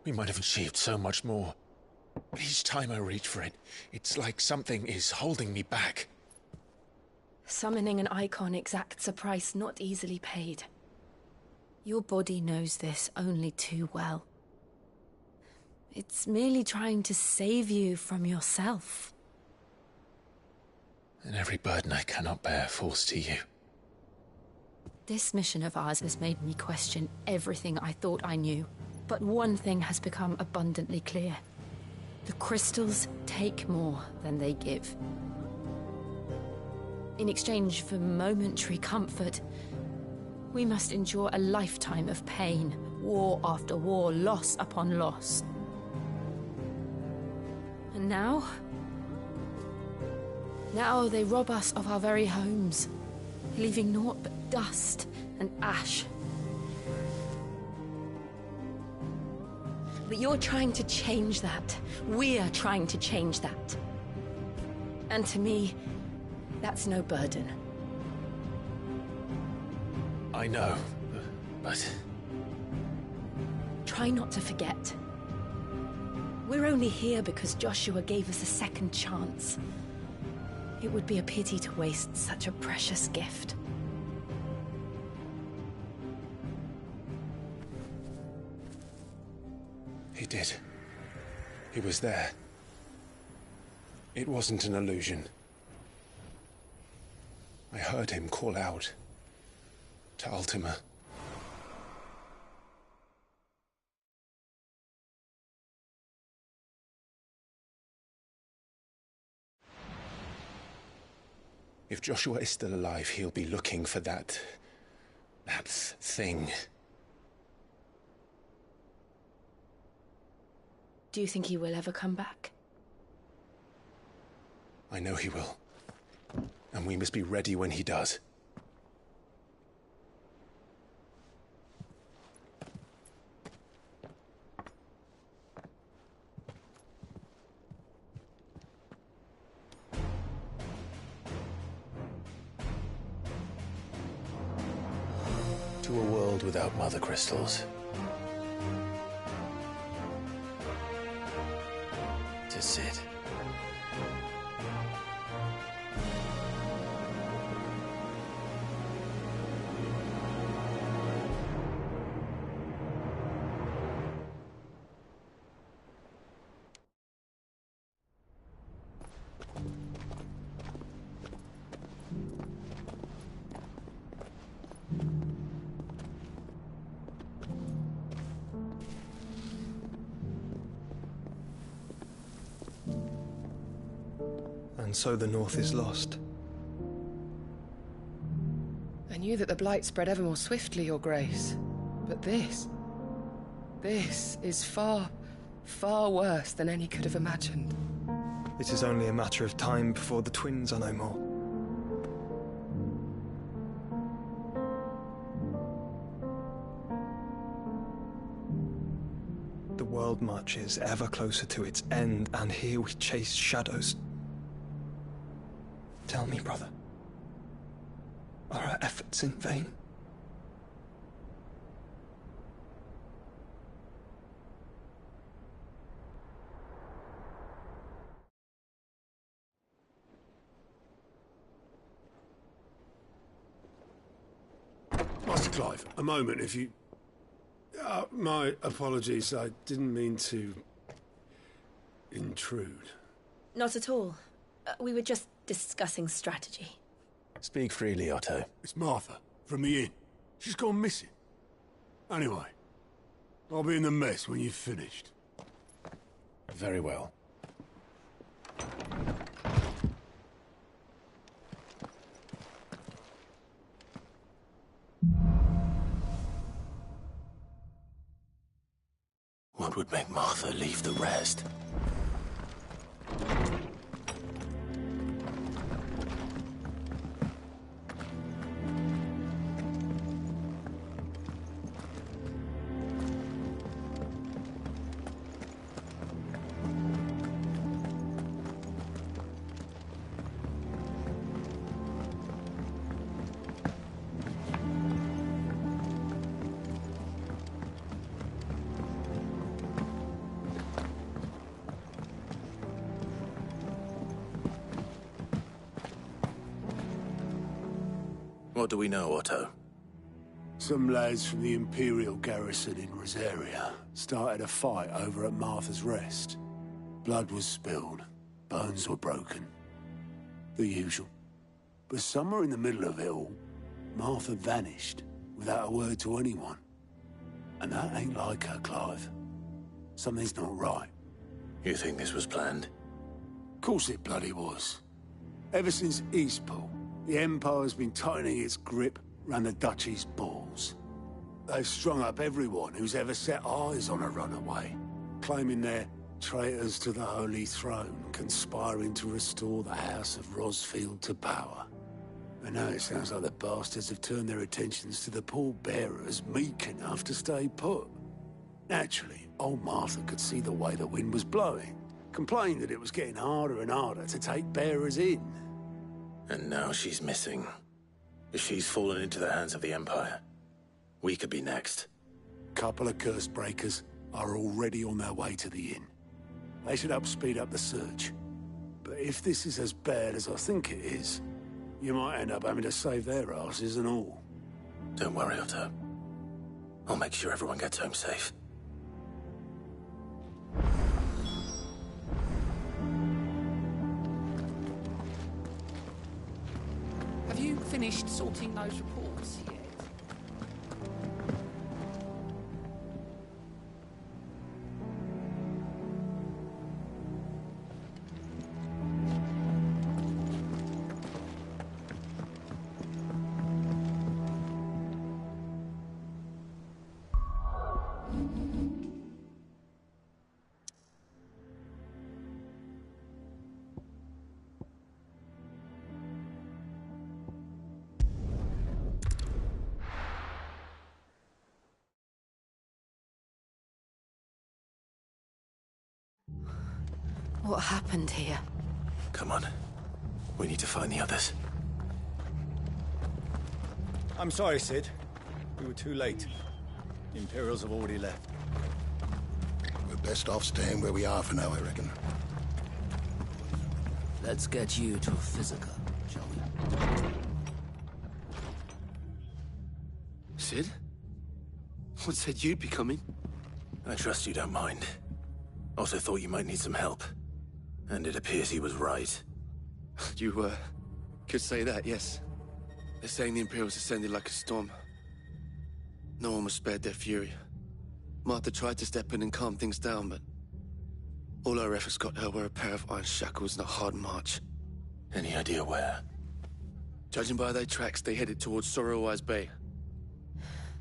we might have achieved so much more. But each time I reach for it, it's like something is holding me back. Summoning an icon exacts a price not easily paid. Your body knows this only too well. It's merely trying to save you from yourself. And every burden I cannot bear falls to you. This mission of ours has made me question everything I thought I knew. But one thing has become abundantly clear. The crystals take more than they give. In exchange for momentary comfort, we must endure a lifetime of pain, war after war, loss upon loss. And now they rob us of our very homes, leaving naught but dust and ash. But you're trying to change that. We're trying to change that. And to me, That's no burden. I know, but... Try not to forget. We're only here because Joshua gave us a second chance. It would be a pity to waste such a precious gift. He did. He was there. It wasn't an illusion. I heard him call out to Ultima. If Joshua is still alive, he'll be looking for that thing. Do you think he will ever come back? I know he will. And we must be ready when he does. To a world without mother crystals. To Sid. And so the North is lost. I knew that the Blight spread ever more swiftly, Your Grace. But this is far, far worse than any could have imagined. It is only a matter of time before the twins are no more. The world marches ever closer to its end, and here we chase shadows. Tell me, brother, are our efforts in vain? Master Clive, a moment, if you... my apologies, I didn't mean to... intrude. Not at all. We were just discussing strategy. Speak freely, Otto. It's Martha, from the inn. She's gone missing. Anyway, I'll be in the mess when you've finished. Very well. What would make Martha leave the rest? What do we know, Otto? Some lads from the Imperial garrison in Rosaria started a fight over at Martha's Rest. Blood was spilled, bones were broken. The usual. But somewhere in the middle of it all, Martha vanished without a word to anyone. And that ain't like her, Clive. Something's not right. You think this was planned? Of course it bloody was. Ever since Eastpool, the Empire's been tightening its grip round the Duchy's balls. They've strung up everyone who's ever set eyes on a runaway, claiming they're traitors to the Holy Throne, conspiring to restore the House of Rosfield to power. And now it sounds like the bastards have turned their attentions to the pallbearers meek enough to stay put. Naturally, old Martha could see the way the wind was blowing, complained that it was getting harder and harder to take bearers in. And now she's missing. If she's fallen into the hands of the Empire, we could be next. Couple of curse breakers are already on their way to the inn. They should help speed up the search. But if this is as bad as I think it is, you might end up having to save their asses and all. Don't worry, Otto. I'll make sure everyone gets home safe. Have you finished sorting those reports yet? What happened here? Come on. We need to find the others. I'm sorry, Sid. We were too late. The Imperials have already left. We're best off staying where we are for now, I reckon. Let's get you to a physical, shall we? Sid? What said you'd be coming? I trust you don't mind. Also thought you might need some help. And it appears he was right. You, could say that, yes. They're saying the Imperials descended like a storm. No one was spared their fury. Martha tried to step in and calm things down, but all her efforts got her were a pair of iron shackles and a hard march. Any idea where? Judging by their tracks, they headed towards Sorrowwise Bay.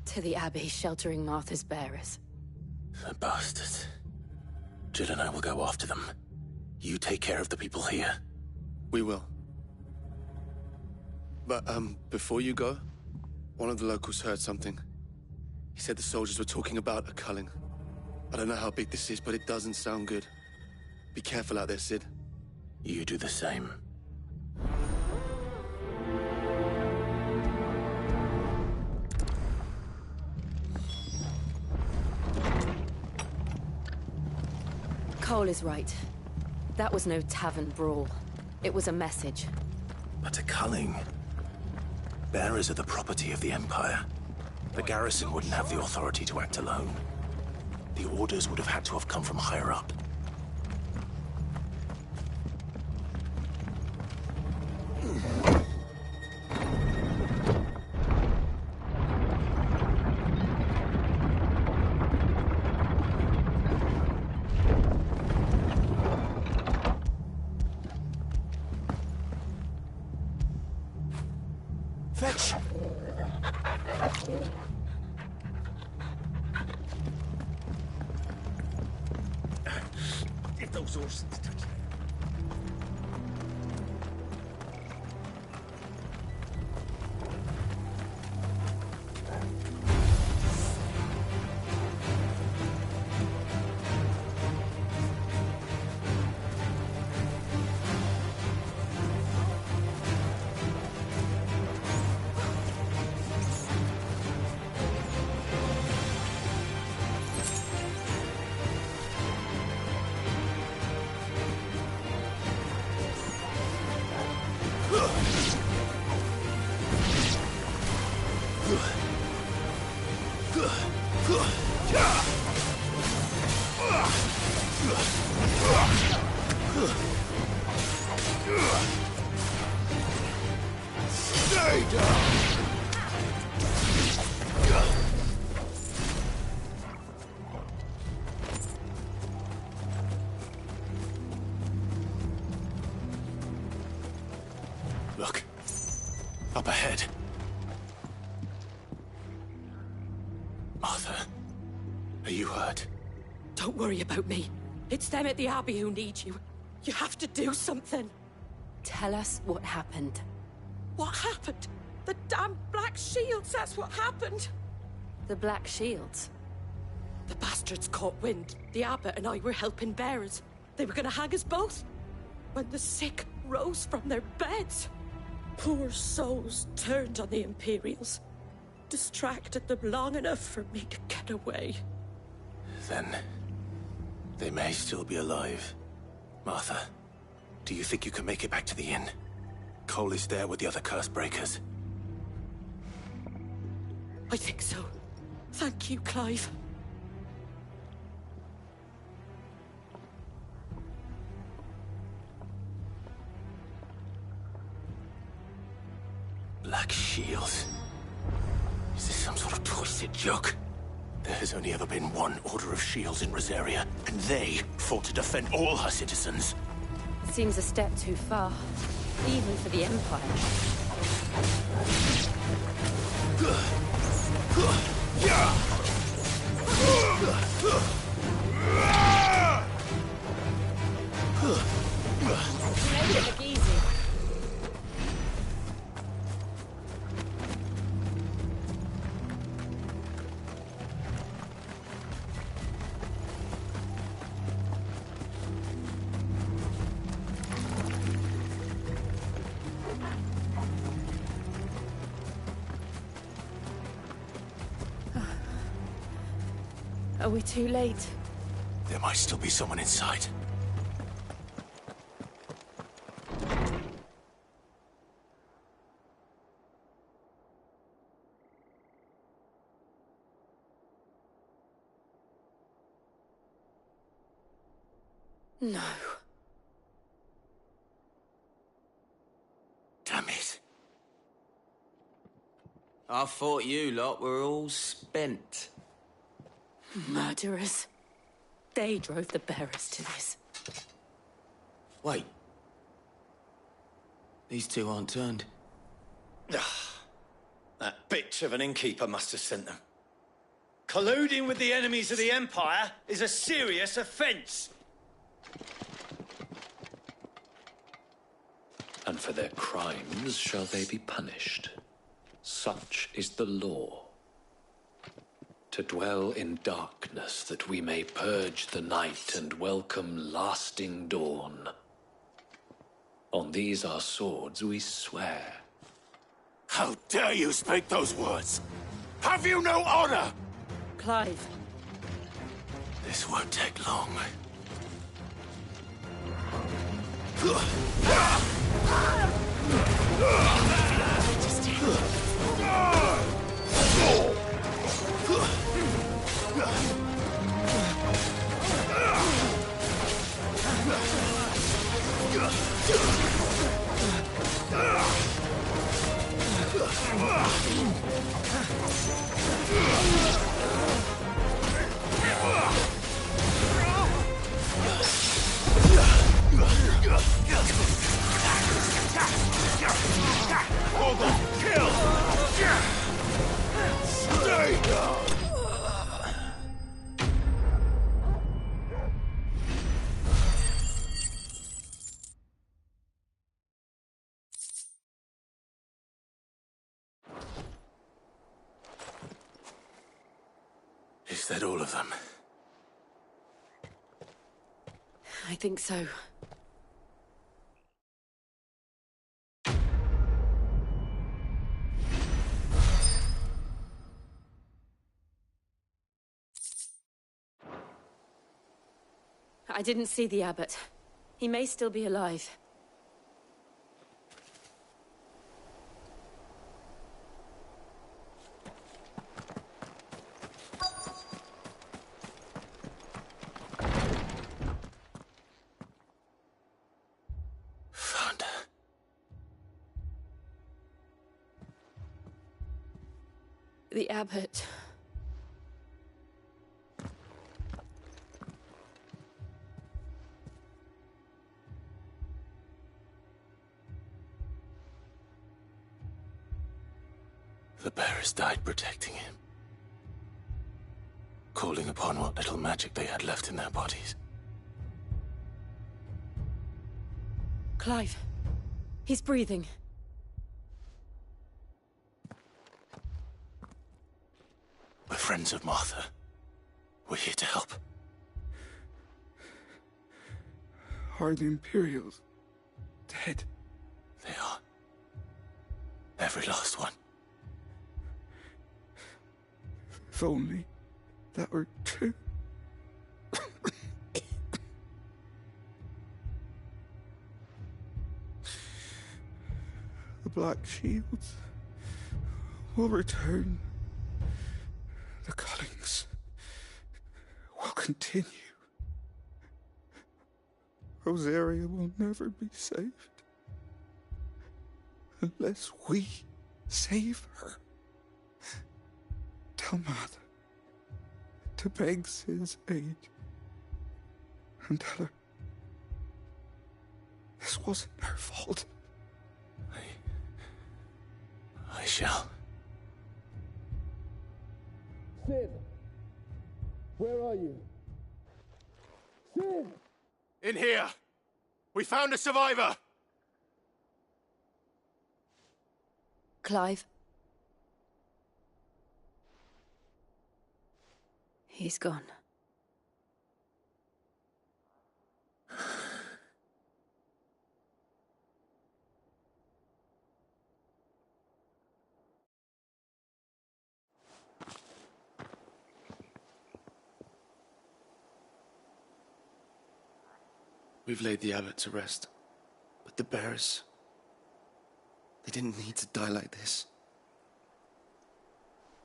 To the Abbey, sheltering Martha's bearers. The bastards. Jill and I will go after them. You take care of the people here. We will. But, before you go, one of the locals heard something. He said the soldiers were talking about a culling. I don't know how big this is, but it doesn't sound good. Be careful out there, Sid. You do the same. Cole is right. That was no tavern brawl. It was a message. But a culling? Bearers are the property of the Empire. The garrison wouldn't have the authority to act alone. The orders would have had to have come from higher up. Fetch! If those horses touch that. Stay down! Look. Up ahead. Martha, are you hurt? Don't worry about me. It's them at the Abbey who need you. You have to do something. Tell us what happened. What happened? The damn Black Shields, that's what happened. The Black Shields? The bastards caught wind. The abbot and I were helping bearers. They were gonna hang us both. When the sick rose from their beds. Poor souls turned on the Imperials. Distracted them long enough for me to get away. Then they may still be alive. Martha, do you think you can make it back to the inn? Cole is there with the other curse breakers. I think so. Thank you, Clive. Black shields. Is this some sort of twisted joke? There has only ever been one Order of Shields in Rosaria, and they fought to defend all her citizens. Seems a step too far, even for the Empire. Make it look easy. Are we too late? There might still be someone inside. No. Damn it. I thought you lot were all spent. Murderers. They drove the bearers to this. Wait. These two aren't turned. That bitch of an innkeeper must have sent them. Colluding with the enemies of the Empire is a serious offence. And for their crimes shall they be punished. Such is the law. To dwell in darkness that we may purge the night and welcome lasting dawn. On these our swords we swear. How dare you speak those words? Have you no honor? Clive. This won't take long. Hold on! Kill! Stay down! Is that all of them? I think so. I didn't see the abbot. He may still be alive. Found her. The abbot. The bearers died protecting him. Calling upon what little magic they had left in their bodies. Clive. He's breathing. We're friends of Martha. We're here to help. Are the Imperials dead? They are. Every last one. If only that were true. The Black Shields will return. The cullings will continue. Rosaria will never be saved unless we save her. Tell Mother to beg Cid's aid and tell her this wasn't her fault. I shall. Cid! Where are you? Cid! In here! We found a survivor! Clive. He's gone. We've laid the abbot to rest. But the bearers... they didn't need to die like this.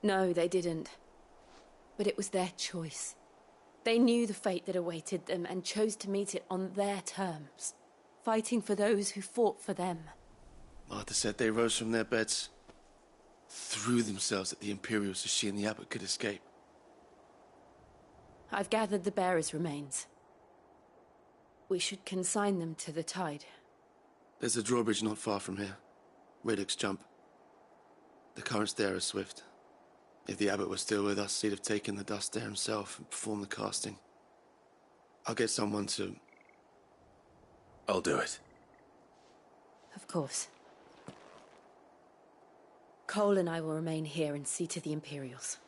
No, they didn't. But it was their choice. They knew the fate that awaited them and chose to meet it on their terms, fighting for those who fought for them. Martha said they rose from their beds, threw themselves at the Imperials so she and the abbot could escape. I've gathered the bearers' remains. We should consign them to the tide. There's a drawbridge not far from here. Radix Jump. The currents there are swift. If the abbot was still with us, he'd have taken the dust there himself and performed the casting. I'll get someone to... I'll do it. Of course. Cole and I will remain here and see to the Imperials.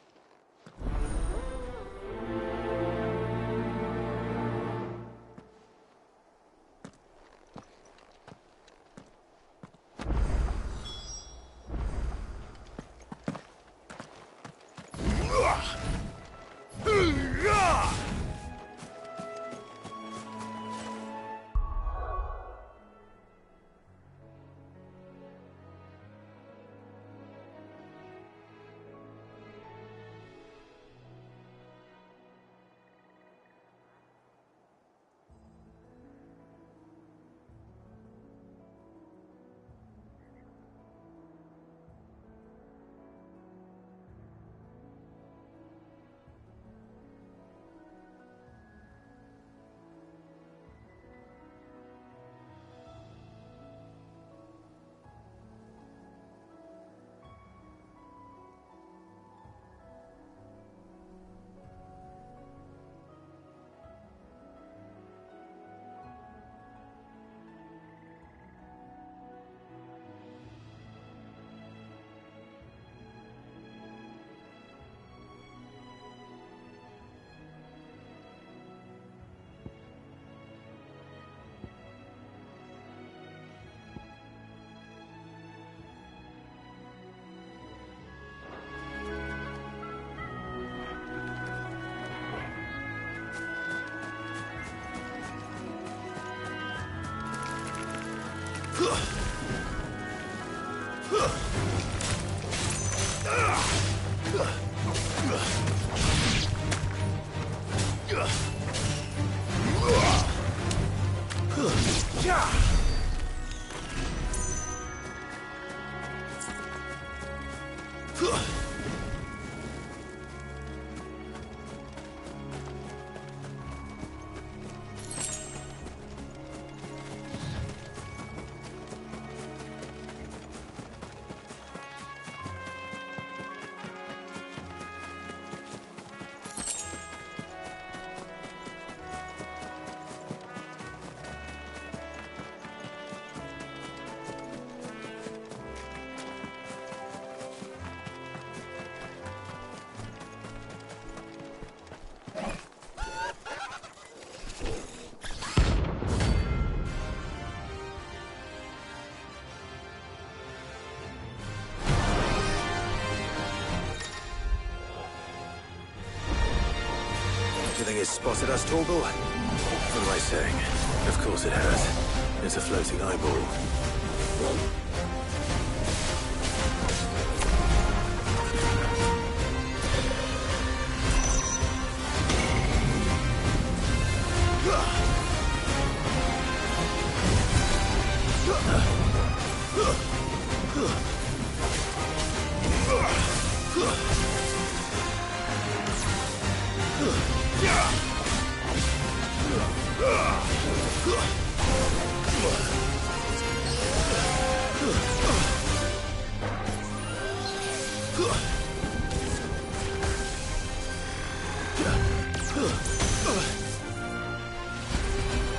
anything has spotted us, Torgal? What am I saying? Of course it has. It's a floating eyeball.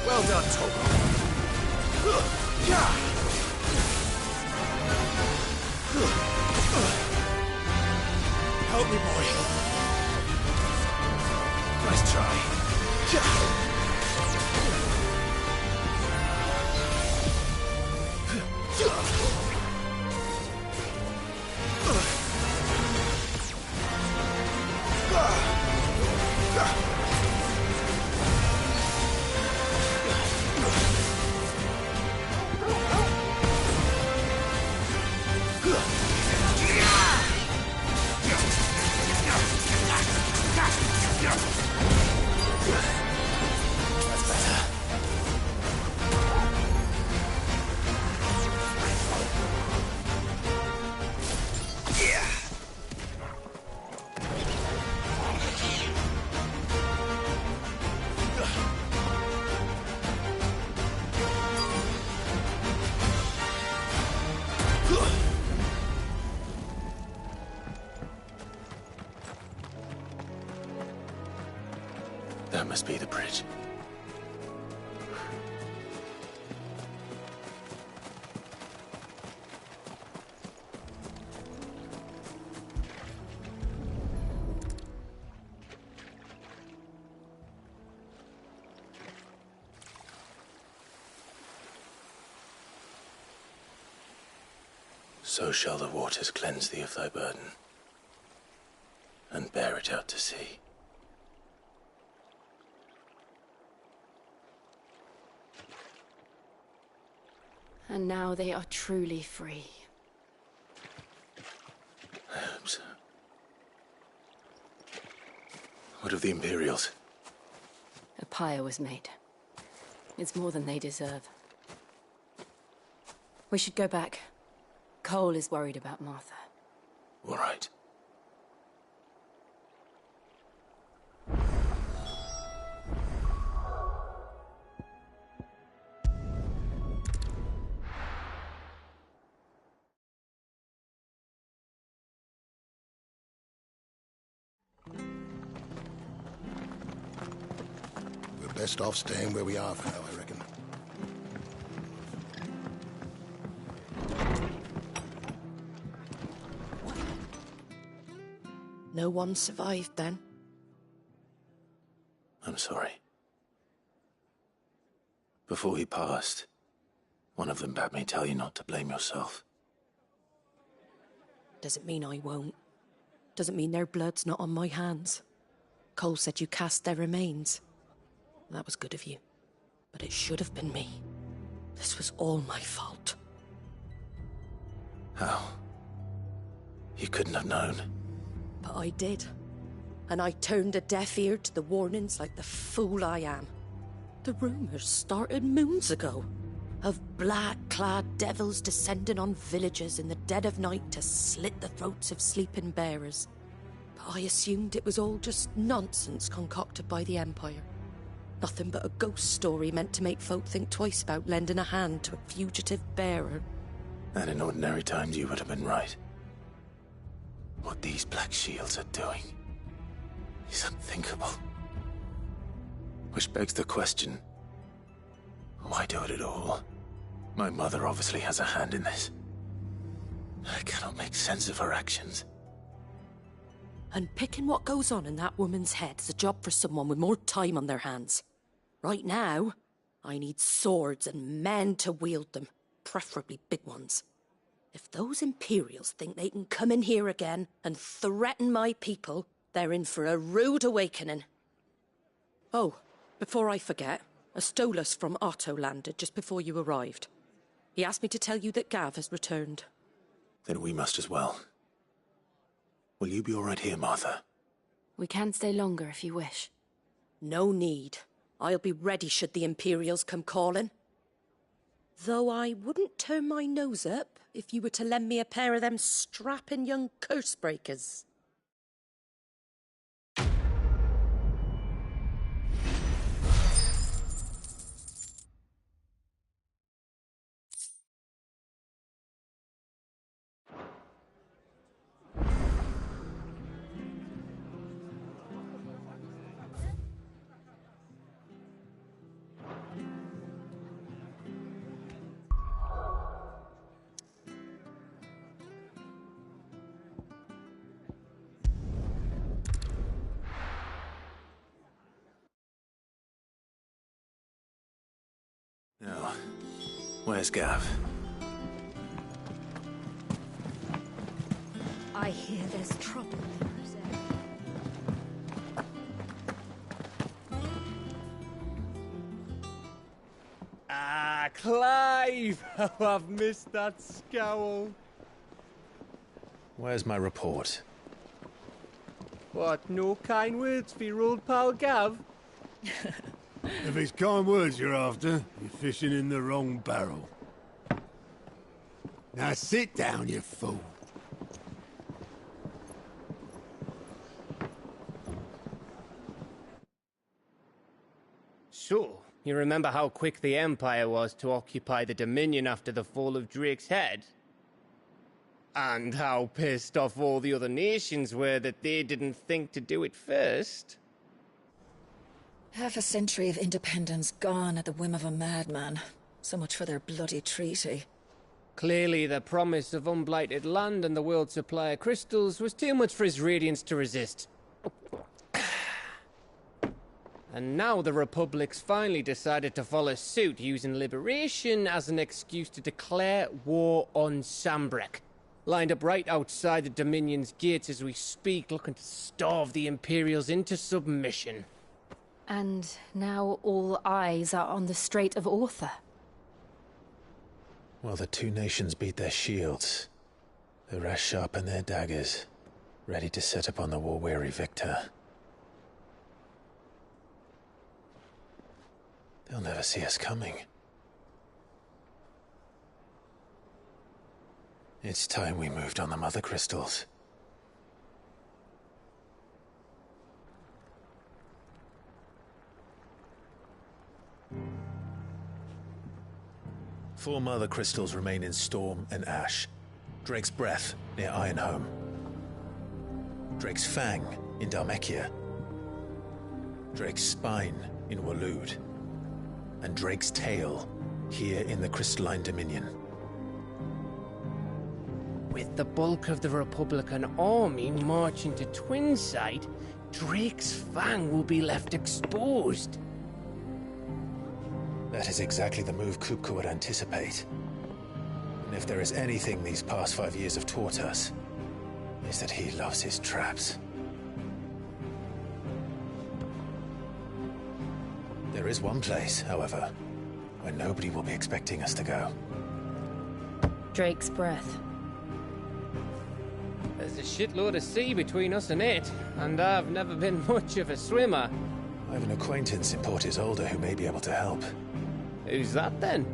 Well done, Torgal. Help me, boy. Nice try. That must be the bridge. So shall the waters cleanse thee of thy burden, and bear it out to sea. And now they are truly free. I hope so. What of the Imperials? A pyre was made. It's more than they deserve. We should go back. Cole is worried about Martha. All right. We're best off staying where we are for now, I reckon. No one survived then? I'm sorry. Before he passed, one of them bade me tell you not to blame yourself. Doesn't mean I won't. Doesn't mean their blood's not on my hands. Cole said you cast their remains. That was good of you. But it should have been me. This was all my fault. How? You couldn't have known. But I did. And I turned a deaf ear to the warnings like the fool I am. The rumours started moons ago. Of black-clad devils descending on villages in the dead of night to slit the throats of sleeping bearers. But I assumed it was all just nonsense concocted by the Empire. Nothing but a ghost story meant to make folk think twice about lending a hand to a fugitive bearer. And in ordinary times you would have been right. What these Black Shields are doing is unthinkable. Which begs the question, why do it at all? My mother obviously has a hand in this. I cannot make sense of her actions. And picking what goes on in that woman's head is a job for someone with more time on their hands. Right now, I need swords and men to wield them, preferably big ones. If those Imperials think they can come in here again and threaten my people, they're in for a rude awakening. Oh, before I forget, Astolus from Otto landed just before you arrived. He asked me to tell you that Gav has returned. Then we must as well. Will you be all right here, Martha? We can stay longer if you wish. No need. I'll be ready should the Imperials come calling. Though I wouldn't turn my nose up if you were to lend me a pair of them strapping young curse breakers. Now, where's Gav? I hear there's trouble. Ah, Clive! How I've missed that scowl. Where's my report? What, no kind words for your old pal Gav? If it's kind words you're after, you're fishing in the wrong barrel. Now sit down, you fool. So, you remember how quick the Empire was to occupy the Dominion after the fall of Drake's head? And how pissed off all the other nations were that they didn't think to do it first? Half a century of independence gone at the whim of a madman. So much for their bloody treaty. Clearly, the promise of unblighted land and the world's supply of crystals was too much for his radiance to resist. And now the Republic's finally decided to follow suit, using liberation as an excuse to declare war on Sambrek. Lined up right outside the Dominion's gates as we speak, looking to starve the Imperials into submission. And now all eyes are on the Strait of Author. While the two nations beat their shields, the rest sharpen their daggers, ready to set upon the war-weary victor. They'll never see us coming. It's time we moved on the mother crystals. Four mother crystals remain in Storm and Ash. Drake's Breath near Ironhome. Drake's Fang in Dhalmekia. Drake's Spine in Waloed. And Drake's Tail here in the Crystalline Dominion. With the bulk of the Republican army marching to Twinside, Drake's Fang will be left exposed. That is exactly the move Kupka would anticipate. And if there is anything these past 5 years have taught us, is that he loves his traps. There is one place, however, where nobody will be expecting us to go. Drake's Breath. There's a shitload of sea between us and it, and I've never been much of a swimmer. I have an acquaintance in Port Isolde who may be able to help. Who's that then?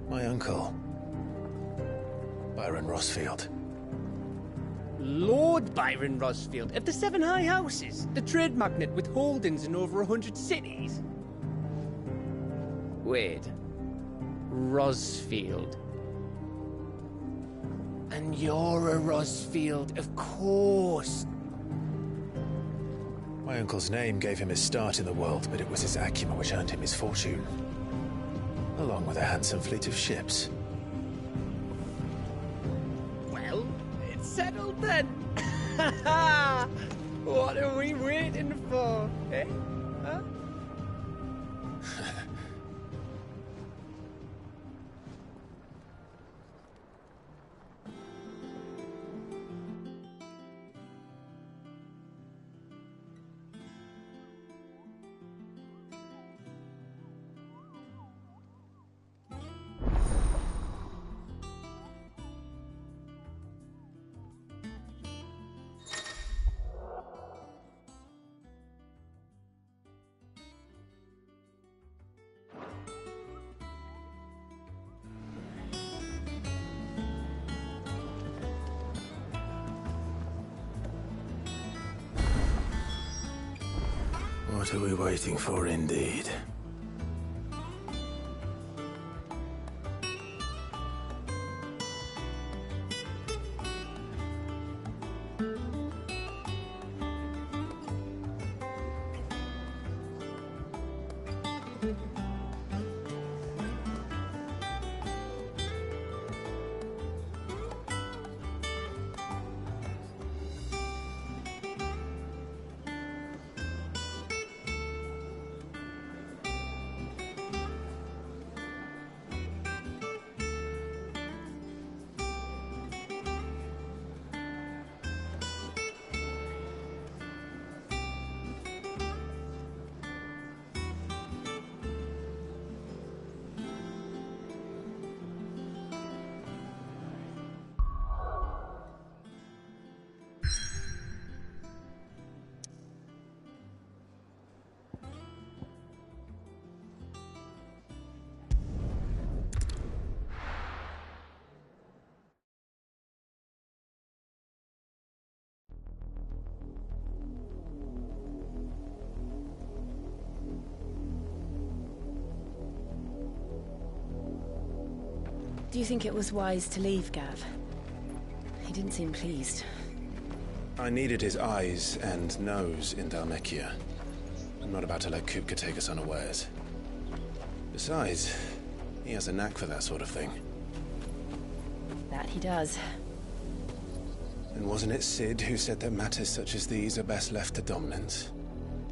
My uncle, Byron Rossfield. Lord Byron Rossfield of the Seven High Houses, the trade magnate with holdings in over 100 cities. Wait, Rossfield. And you're a Rossfield, of course. My uncle's name gave him his start in the world, but it was his acumen which earned him his fortune. Along with a handsome fleet of ships. Well, it's settled then. What are we waiting for, eh? Huh? What are we waiting for, indeed? Do you think it was wise to leave, Gav? He didn't seem pleased. I needed his eyes and nose in Dhalmekia. I'm not about to let Kupka take us unawares. Besides, he has a knack for that sort of thing. That he does. And wasn't it Sid who said that matters such as these are best left to dominance?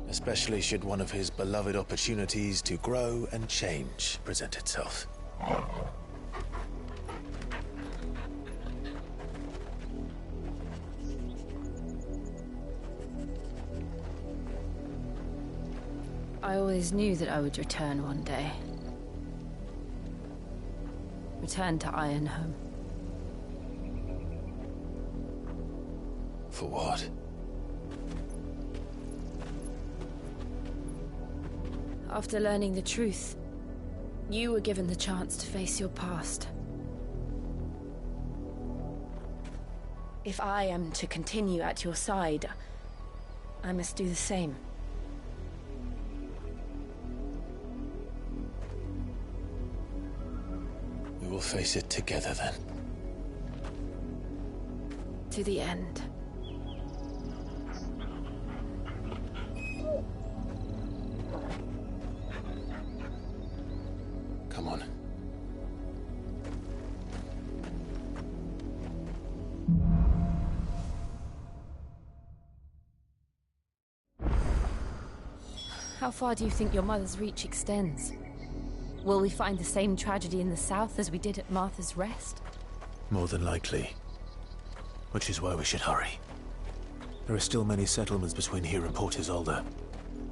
Especially should one of his beloved opportunities to grow and change present itself. I always knew that I would return one day. Return to Ironhome. For what? After learning the truth, you were given the chance to face your past. If I am to continue at your side, I must do the same. We will face it together then. To the end. Come on. How far do you think your mother's reach extends? Will we find the same tragedy in the south as we did at Martha's Rest? More than likely. Which is why we should hurry. There are still many settlements between here and Port Isolde.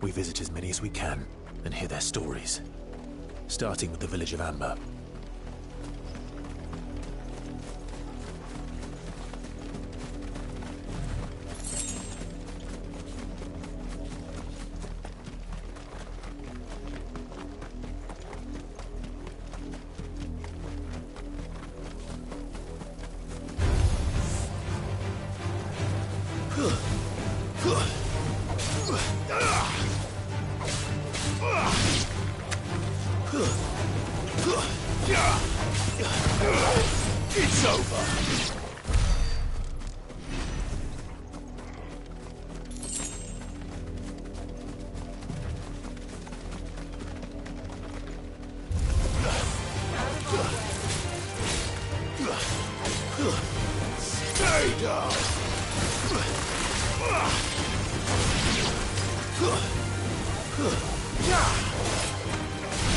We visit as many as we can and hear their stories. Starting with the village of Amber. It's over. Stay down.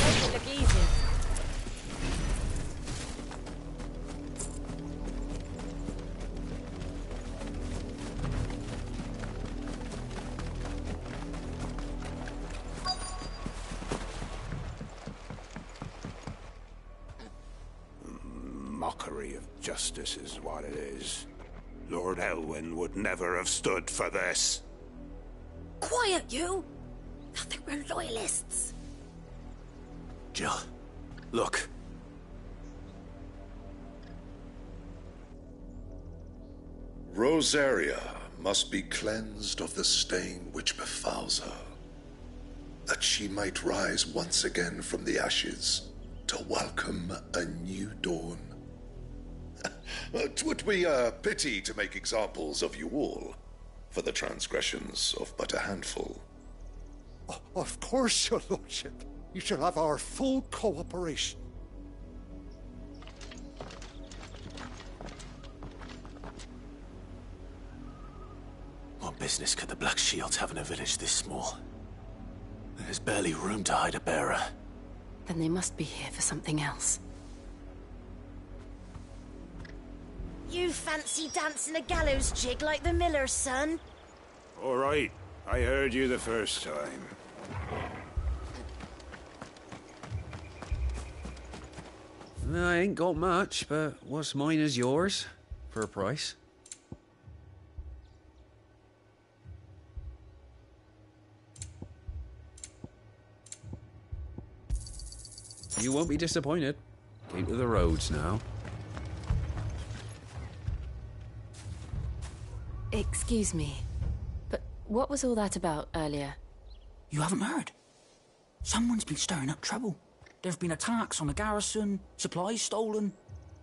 Make it look easy. Mockery of justice is what it is. Lord Elwyn would never have stood for this. Quiet, you! Thought they were loyalists. Jill, look. Rosaria must be cleansed of the stain which befouls her. that she might rise once again from the ashes to welcome a new dawn. It would be a pity to make examples of you all for the transgressions of but a handful. Of course, your lordship. You shall have our full cooperation. What business could the Black Shields have in a village this small? There's barely room to hide a bearer. Then they must be here for something else. You fancy dancing a gallows jig like the miller's son? All right, I heard you the first time. I ain't got much, but what's mine is yours, for a price. You won't be disappointed. Came to the roads now. Excuse me, but what was all that about earlier? You haven't heard? Someone's been stirring up trouble. There have been attacks on the garrison, supplies stolen.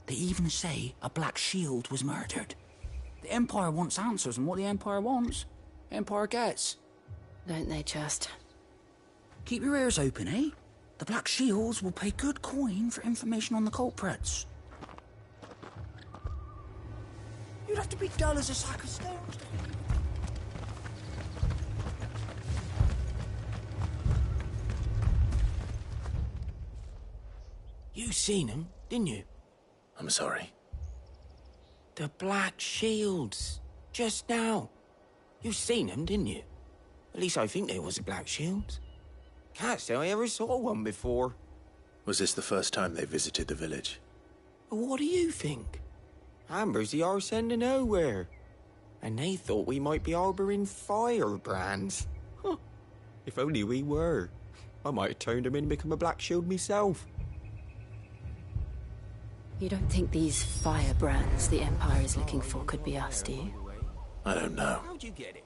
They even say a Black Shield was murdered. The Empire wants answers, and what the Empire wants, Empire gets. Don't they just? Keep your ears open, eh? The Black Shields will pay good coin for information on the culprits. You'd have to be dull as a sack of stones. You seen them, didn't you? I'm sorry. The Black Shields. Just now. You seen them, didn't you? At least I think there was a Black Shield. Can't say I ever saw one before. Was this the first time they visited the village? What do you think? Amber's the arse end of nowhere. And they thought we might be harbouring firebrands. Huh. If only we were. I might have turned them in and become a Black Shield myself. You don't think these firebrands the Empire is looking for could be us, do you? I don't know. How'd you get it?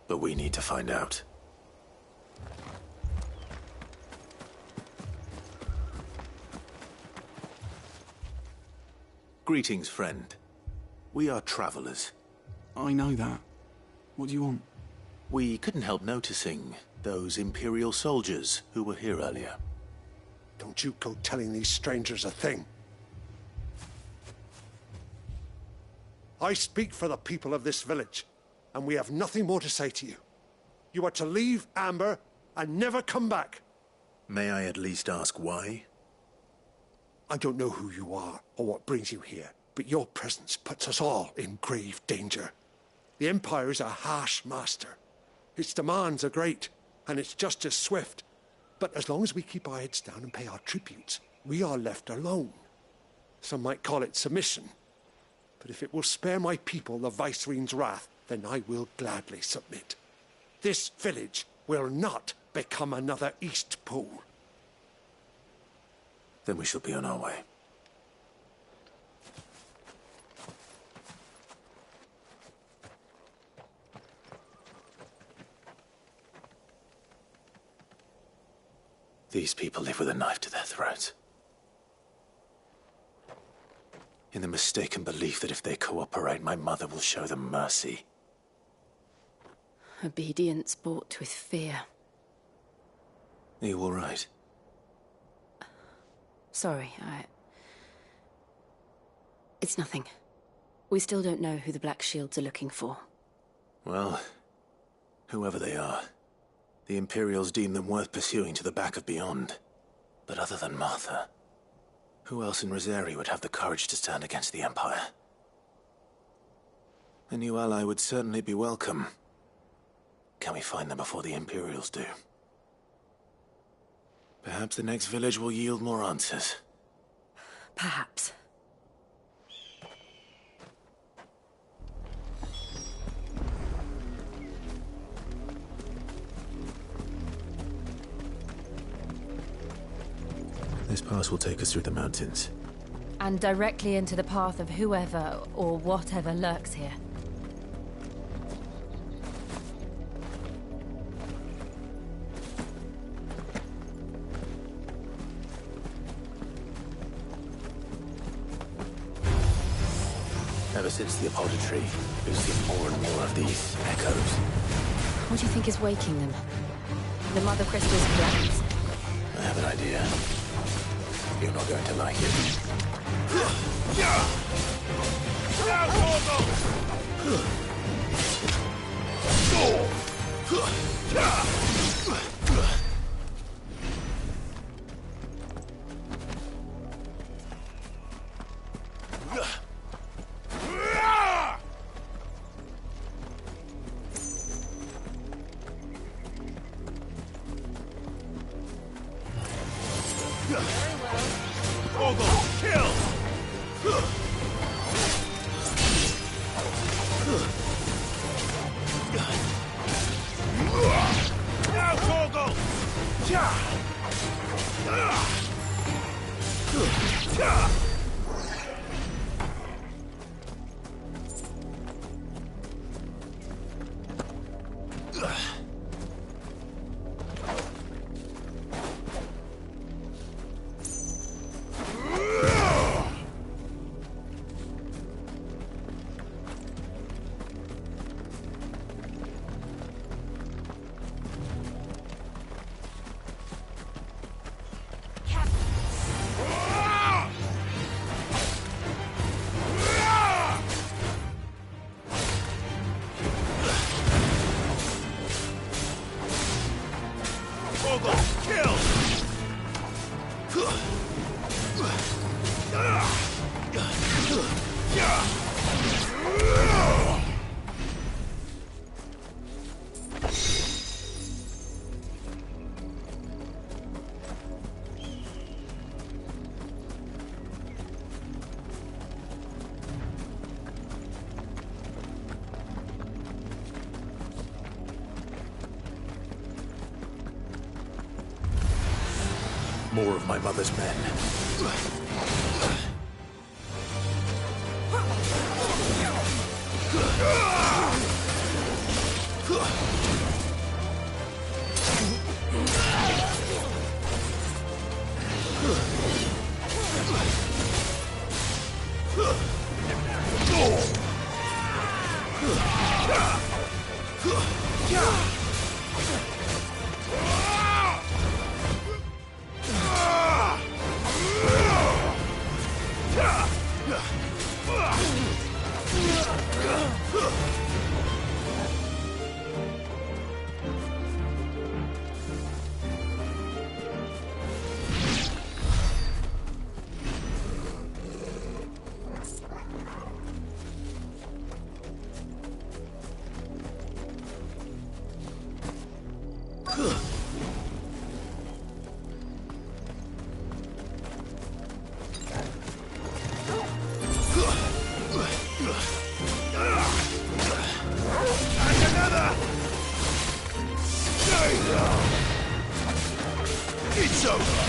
But we need to find out. Greetings, friend. We are travelers. I know that. What do you want? We couldn't help noticing those Imperial soldiers who were here earlier. Don't you go telling these strangers a thing. I speak for the people of this village, and we have nothing more to say to you. You are to leave Amber and never come back. May I at least ask why? I don't know who you are or what brings you here, but your presence puts us all in grave danger. The Empire is a harsh master. Its demands are great, and its justice swift. But as long as we keep our heads down and pay our tributes, we are left alone. Some might call it submission. But if it will spare my people the Viceroy's wrath, then I will gladly submit. This village will not become another East Pool. Then we shall be on our way. These people live with a knife to their throats. In the mistaken belief that if they cooperate, my mother will show them mercy. Obedience bought with fear. Are you all right? Sorry, It's nothing. We still don't know who the Black Shields are looking for. Well, whoever they are, the Imperials deem them worth pursuing to the back of beyond. But other than Martha, who else in Rosari would have the courage to stand against the Empire? A new ally would certainly be welcome. Can we find them before the Imperials do? Perhaps the next village will yield more answers. Perhaps. This pass will take us through the mountains. And directly into the path of whoever or whatever lurks here. Ever since the apothecary, we've seen more and more of these echoes. What do you think is waking them? The Mother Crystal's plans? I have an idea. You're not going to like it. More of my mother's men. It's over!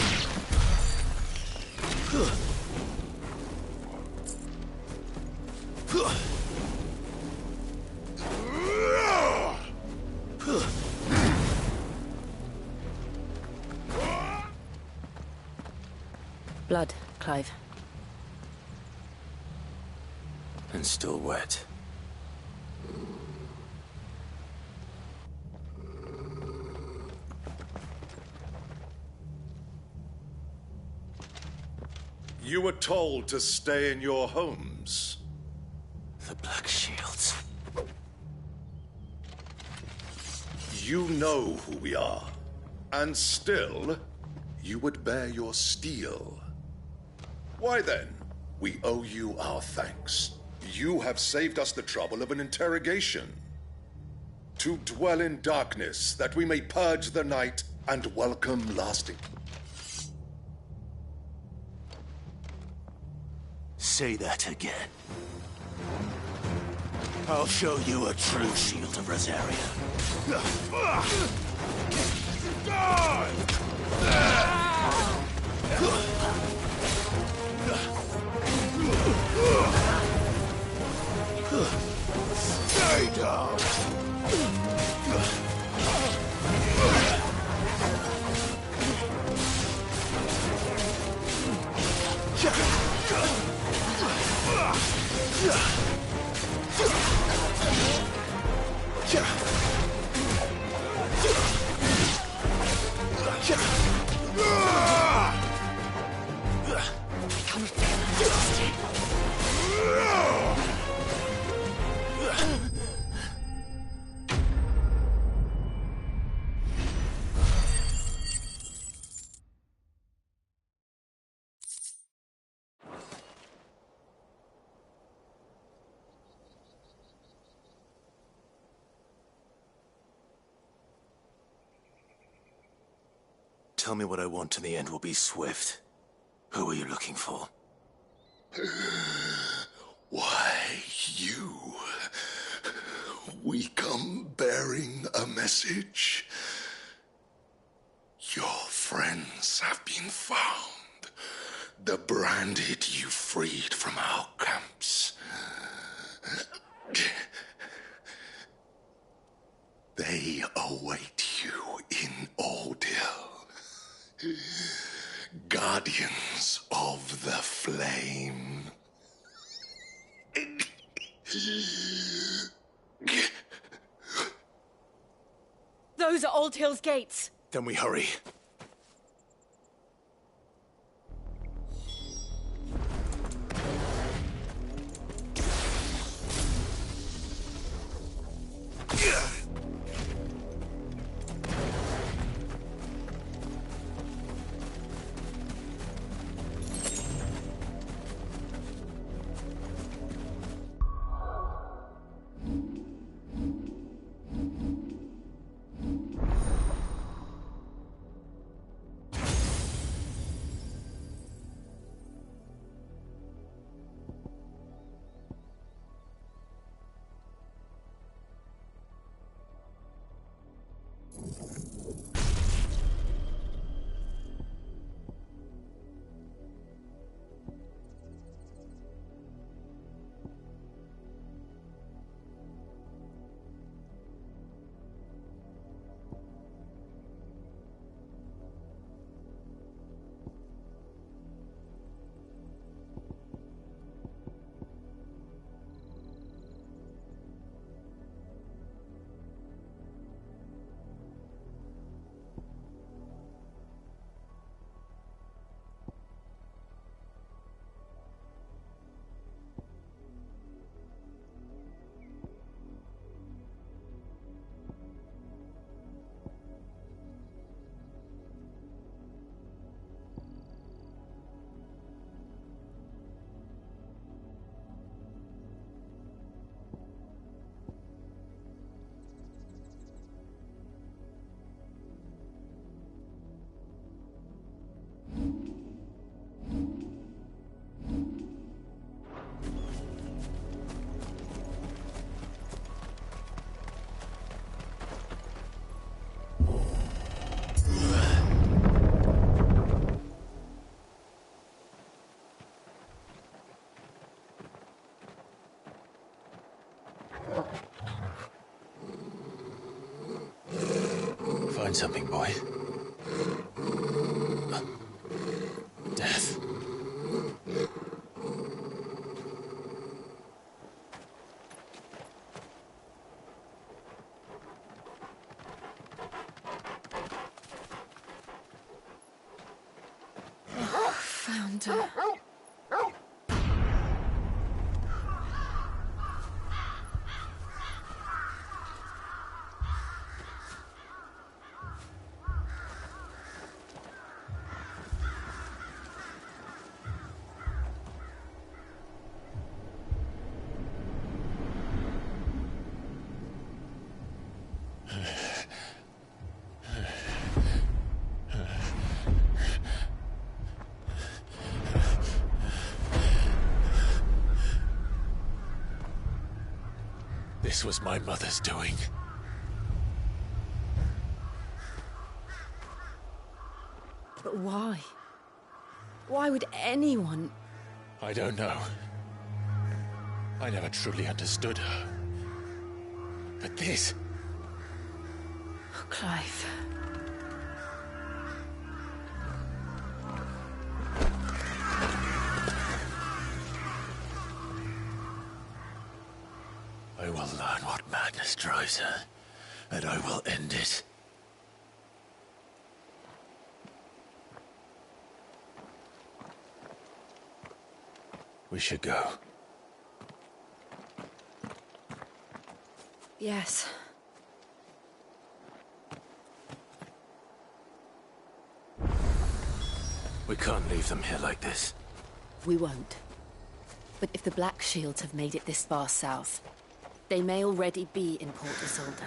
Blood, Clive. And still wet. You were told to stay in your homes. The Black Shields. You know who we are. And still, you would bear your steel. Why then, we owe you our thanks. You have saved us the trouble of an interrogation. To dwell in darkness, that we may purge the night and welcome lasting. Say that again. I'll show you a true shield of Rosaria. Stay down! tell me what I want and the end will be swift. Who are you looking for? Why, you. We come bearing a message. Your friends have been found. The branded you freed from our camps. They await you in Ordeal. Guardians of the Flame. Those are Old Hill's gates. Then we hurry. Find something, boy. Death. Found her. This was my mother's doing. But why? Why would anyone... I don't know. I never truly understood her. But this... Oh, Clive. I will learn what madness drives her, and I will end it. We should go. Yes. We can't leave them here like this. We won't. But if the Black Shields have made it this far south, they may already be in Port Isolde.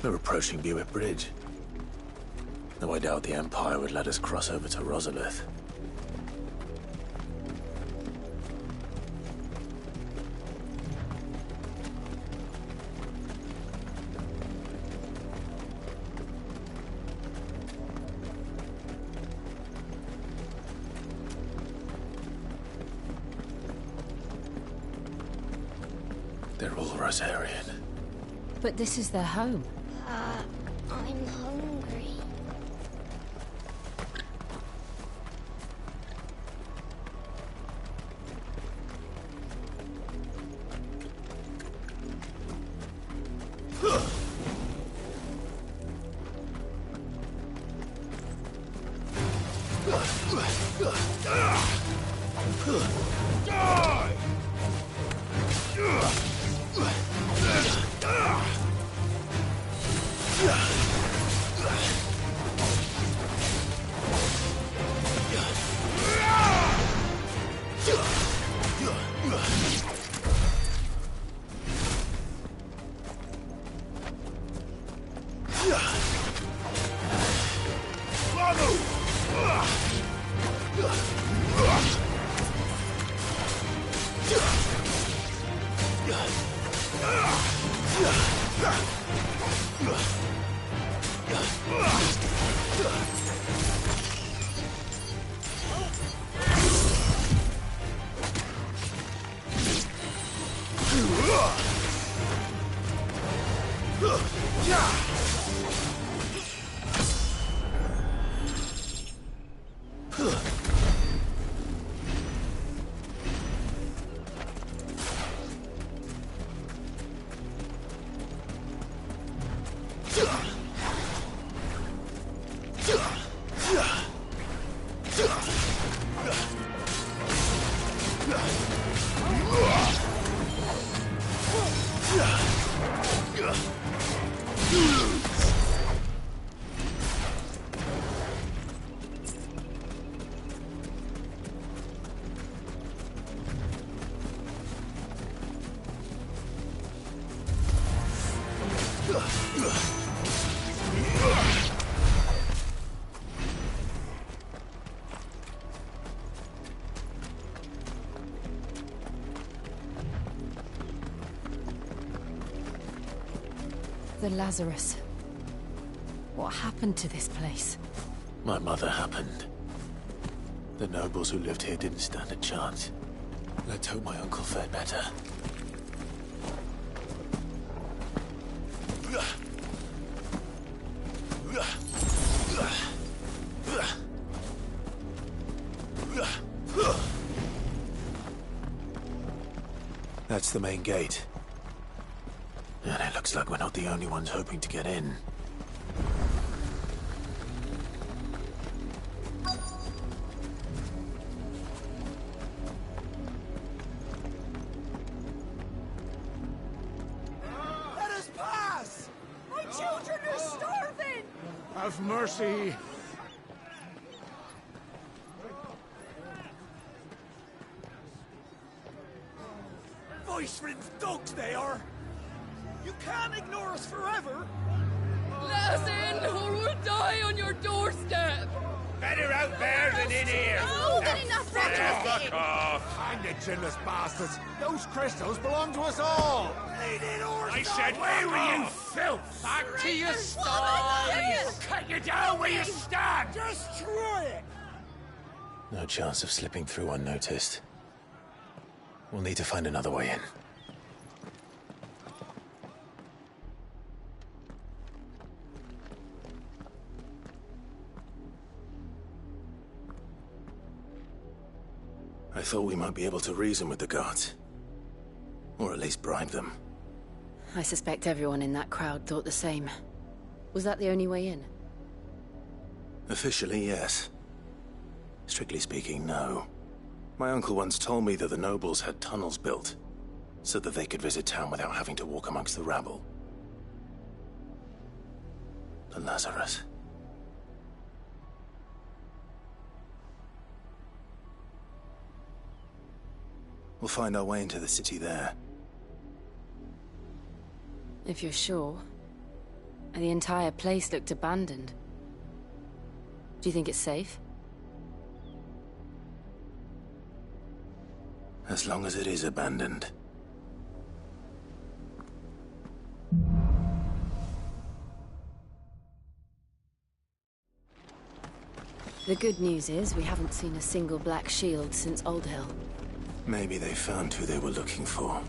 We're approaching Buick Bridge. Though I doubt the Empire would let us cross over to Rosalith. They're all Rosarian. But this is their home. I'm hungry. The Lazarus. What happened to this place? My mother happened. The nobles who lived here didn't stand a chance. Let's hope my uncle fared better. That's the main gate. And it looks like we're not the only ones hoping to get in. Let us pass! My children are starving! Have mercy. Voice-riddled dogs they are! You can't ignore us forever! Let us in, or we'll die on your doorstep! Better out there than in here. Oh, get enough Fuck off. Hang the chinless bastards. Those crystals belong to us all. I said, where were you, filth? Back to your sties. Cut you down where you stand. Just try it! No chance of slipping through unnoticed. We'll need to find another way in. I thought we might be able to reason with the guards. Or at least bribe them. I suspect everyone in that crowd thought the same. Was that the only way in? Officially, yes. Strictly speaking, no. My uncle once told me that the nobles had tunnels built, so that they could visit town without having to walk amongst the rabble. The Lazarus. We'll find our way into the city there. If you're sure. and the entire place looked abandoned. Do you think it's safe? As long as it is abandoned. The good news is we haven't seen a single black shield since Old Hill. Maybe they found who they were looking for.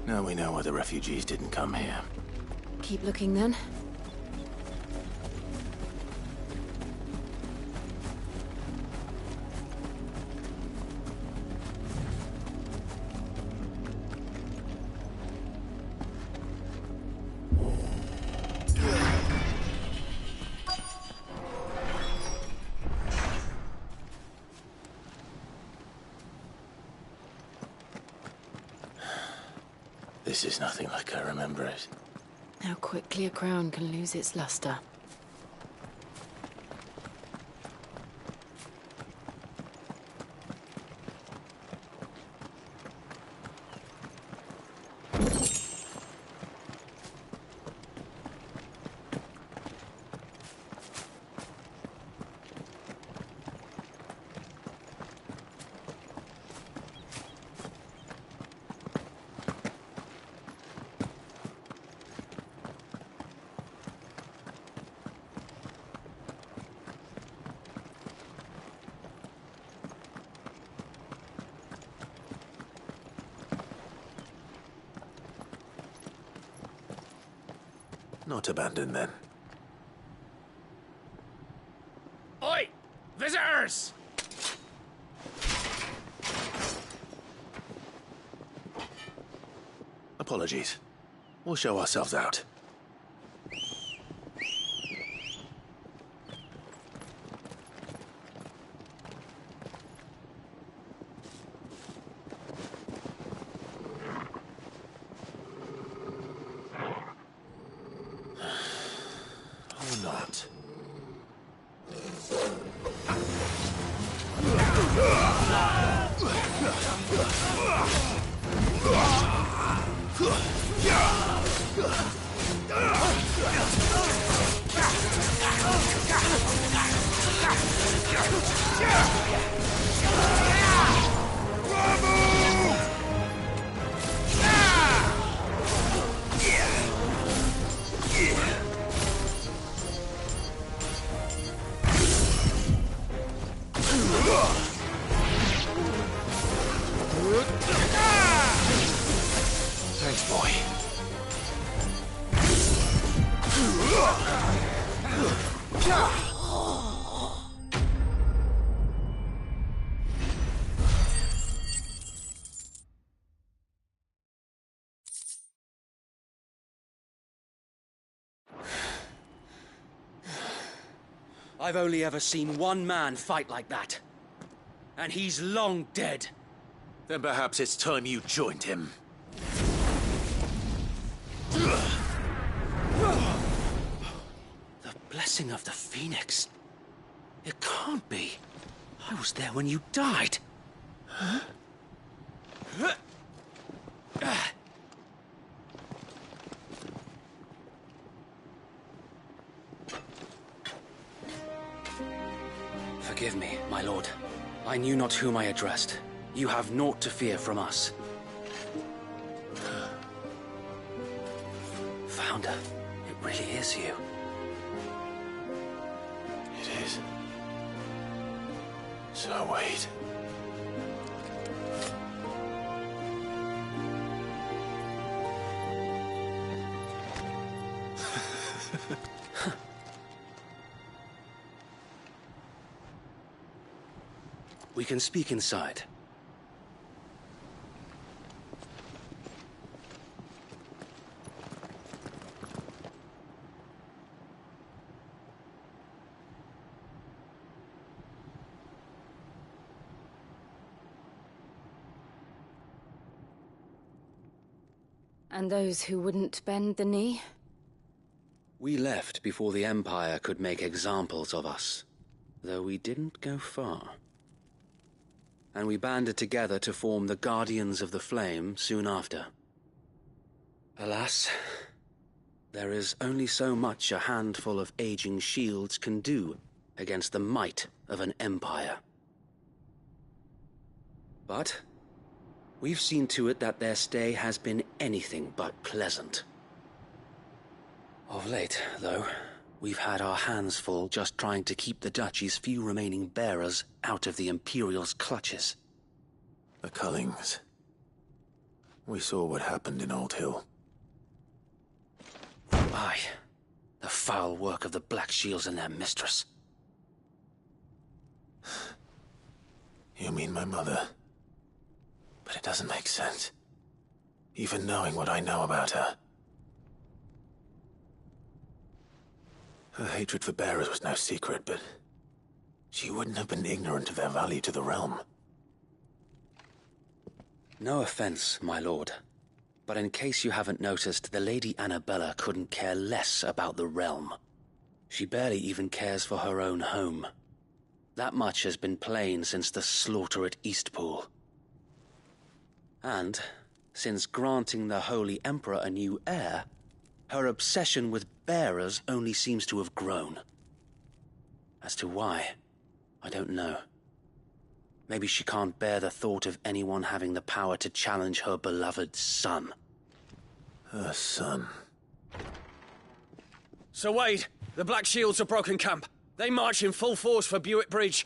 Now we know why the refugees didn't come here. Keep looking then. This is nothing like I remember it. How quickly a crown can lose its luster. Not abandoned, then. Oi! Visitors! Apologies. We'll show ourselves out. Or not. Thanks, boy. I've only ever seen one man fight like that. And he's long dead. Then perhaps it's time you joined him. The blessing of the Phoenix. It can't be. I was there when you died. Huh? Forgive me, my lord. I knew not whom I addressed. You have naught to fear from us. Founder, it really is you. It is. So wait. We can speak inside. And those who wouldn't bend the knee? We left before the Empire could make examples of us. though we didn't go far. And we banded together to form the Guardians of the Flame soon after. Alas, there is only so much a handful of aging shields can do against the might of an empire. But we've seen to it that their stay has been anything but pleasant. Of late, though, we've had our hands full just trying to keep the Duchy's few remaining bearers out of the Imperial's clutches. The Cullings. We saw what happened in Old Hill. Aye, the foul work of the Black Shields and their mistress. You mean my mother? But it doesn't make sense. Even knowing what I know about her. Her hatred for bearers was no secret, but she wouldn't have been ignorant of their value to the realm. No offense, my lord, but in case you haven't noticed, the Lady Annabella couldn't care less about the realm. She barely even cares for her own home. That much has been plain since the slaughter at Eastpool. And, since granting the Holy Emperor a new heir, her obsession with bearers only seems to have grown. As to why, I don't know. Maybe she can't bear the thought of anyone having the power to challenge her beloved son. Her son? Sir Wade, the Black Shields have broken camp. They march in full force for Buick Bridge.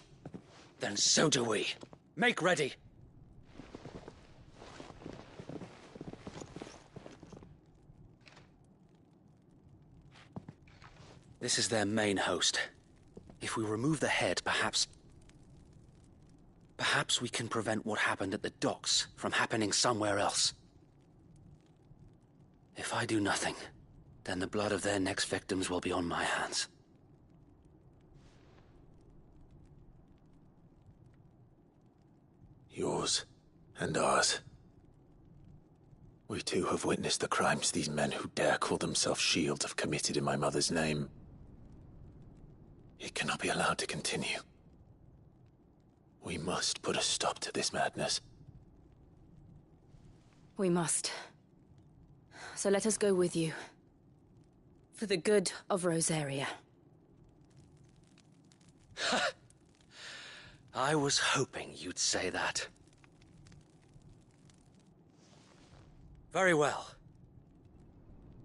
Then so do we. Make ready. This is their main host. If we remove the head, perhaps we can prevent what happened at the docks from happening somewhere else. If I do nothing, then the blood of their next victims will be on my hands. Yours and ours. We too have witnessed the crimes these men who dare call themselves shields have committed in my mother's name. It cannot be allowed to continue. We must put a stop to this madness. We must. So let us go with you. For the good of Rosaria. I was hoping you'd say that. Very well.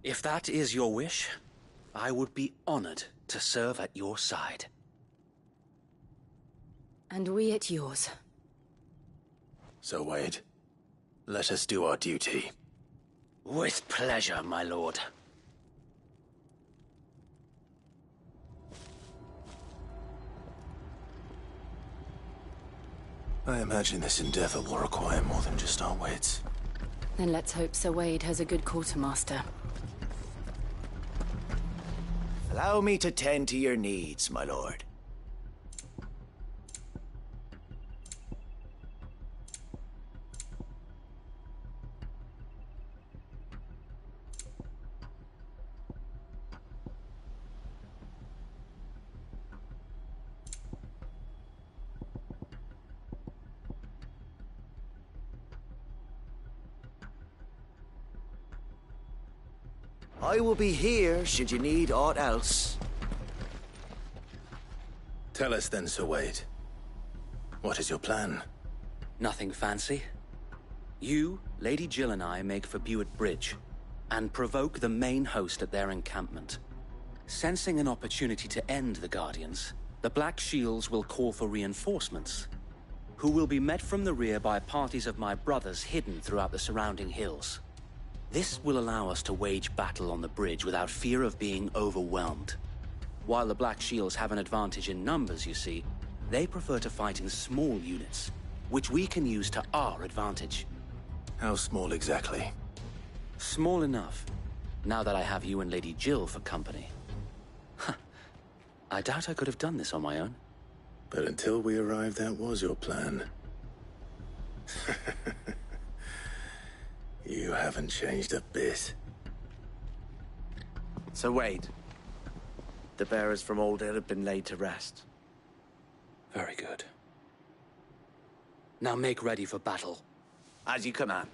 If that is your wish, I would be honored to serve at your side. And we at yours. So, Wade, let us do our duty. With pleasure, my lord. I imagine this endeavor will require more than just our wits. Then let's hope Sir Wade has a good quartermaster. Allow me to tend to your needs, my lord. I will be here should you need aught else. Tell us then, Sir Wade. What is your plan? Nothing fancy. You, Lady Jill and I make for Buick Bridge, and provoke the main host at their encampment. Sensing an opportunity to end the Guardians, the Black Shields will call for reinforcements, who will be met from the rear by parties of my brothers hidden throughout the surrounding hills. This will allow us to wage battle on the bridge without fear of being overwhelmed. While the Black Shields have an advantage in numbers, you see, they prefer to fight in small units, which we can use to our advantage. How small exactly? Small enough, now that I have you and Lady Jill for company. I doubt I could have done this on my own. But until we arrived, that was your plan. You haven't changed a bit. Sir Wade, the bearers from Old Hill have been laid to rest. Very good. Now make ready for battle. As you command.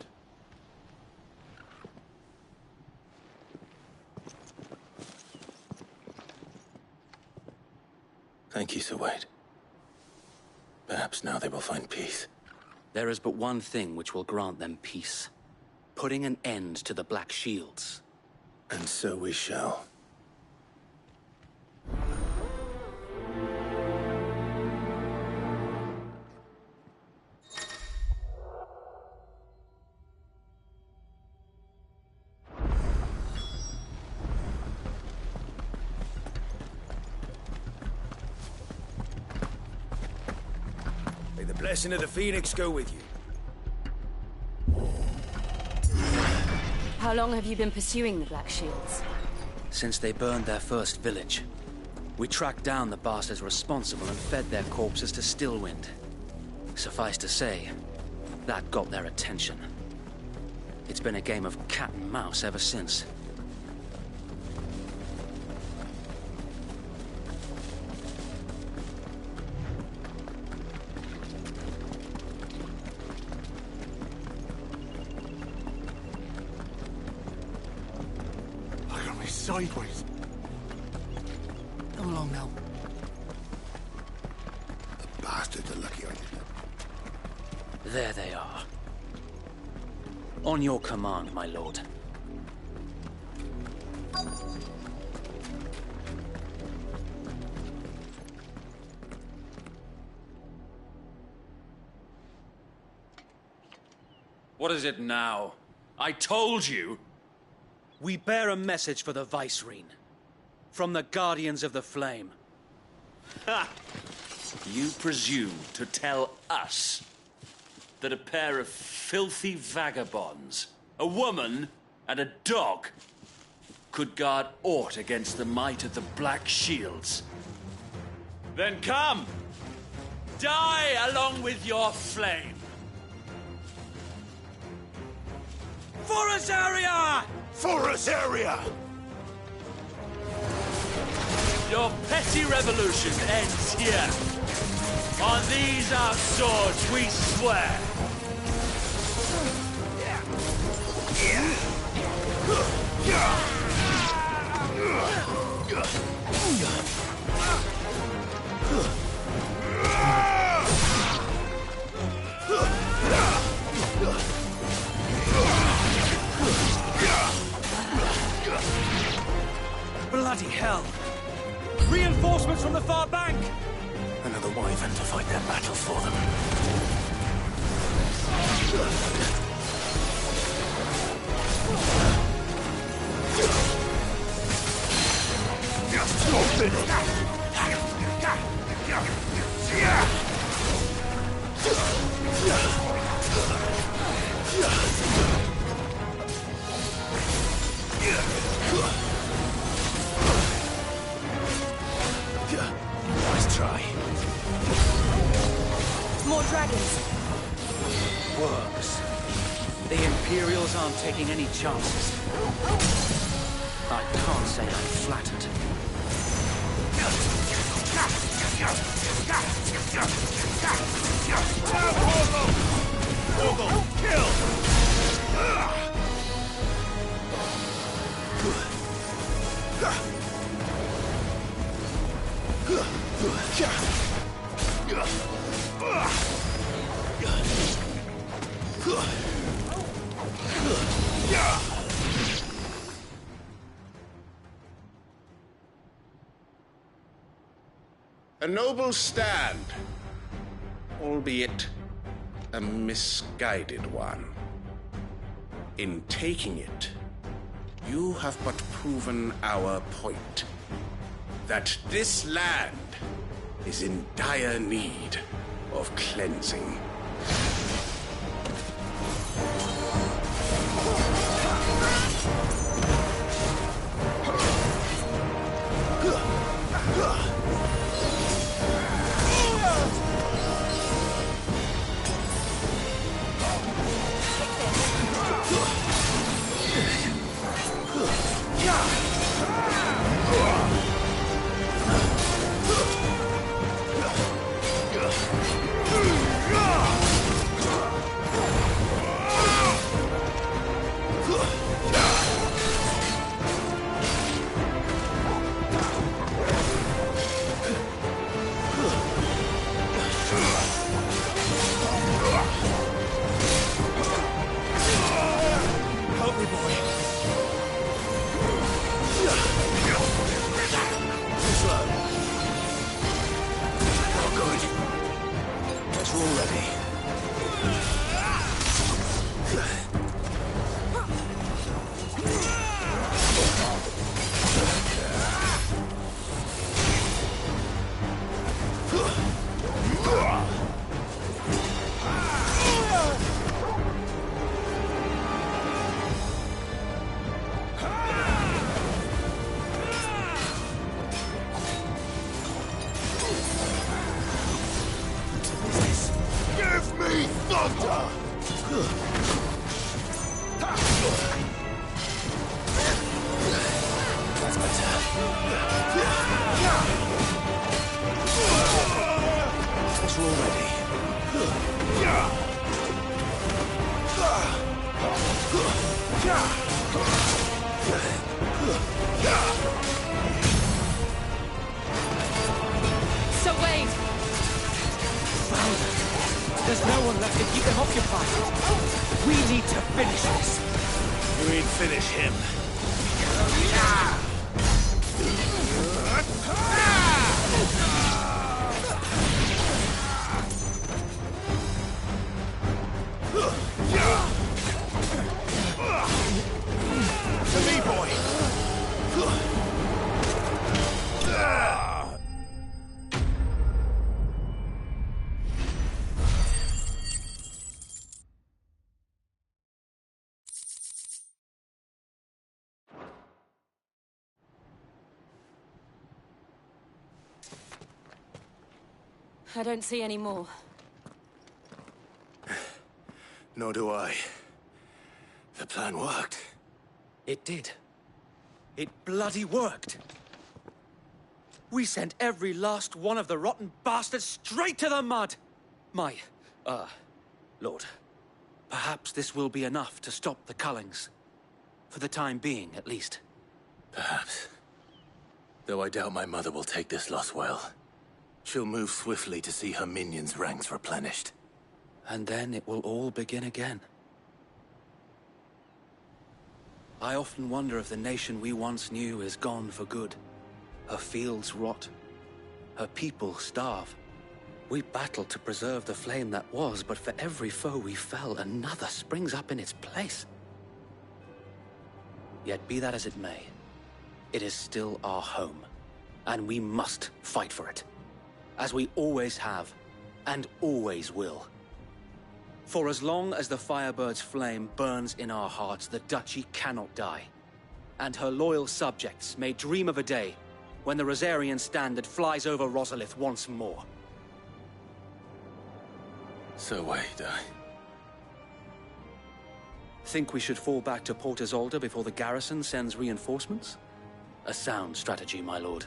Thank you, Sir Wade. Perhaps now they will find peace. There is but one thing which will grant them peace. Putting an end to the Black Shields. And so we shall. May the blessing of the Phoenix go with you. How long have you been pursuing the Black Shields? Since they burned their first village. We tracked down the bastards responsible and fed their corpses to Stillwind. Suffice to say, that got their attention. It's been a game of cat and mouse ever since. Sideways. Come along now. The bastards are lucky on you. There they are. On your command, my lord. What is it now? I told you! We bear a message for the Vicereine. From the Guardians of the Flame. Ha! You presume to tell us that a pair of filthy vagabonds, a woman and a dog, could guard aught against the might of the Black Shields? Then come! Die along with your flame! For us, area! For us, area! Your petty revolution ends here. On these our swords we swear. Bloody hell! Reinforcements from the far bank! Another wyvern to fight their battle for them. Nice try. More dragons. Works. The Imperials aren't taking any chances. I can't say I'm flattered. A noble stand, albeit a misguided one. In taking it, you have but proven our point. That this land is in dire need of cleansing. That's better. What's already? So Wade! There's no one left to keep them occupied. We need to finish this. You mean finish him? To me, boy! I don't see any more. Nor do I. The plan worked. It did. It bloody worked. We sent every last one of the rotten bastards straight to the mud! Lord, perhaps this will be enough to stop the Cullings. For the time being, at least. Perhaps. Though I doubt my mother will take this loss well. She'll move swiftly to see her minions' ranks replenished. And then it will all begin again. I often wonder if the nation we once knew is gone for good. Her fields rot. Her people starve. We battled to preserve the flame that was, but for every foe we fell, another springs up in its place. Yet be that as it may, it is still our home, and we must fight for it. As we always have, and always will. For as long as the Firebird's flame burns in our hearts, the Duchy cannot die. And her loyal subjects may dream of a day when the Rosarian standard flies over Rosalith once more. So wait, Think we should fall back to Port Isolde before the garrison sends reinforcements? A sound strategy, my lord.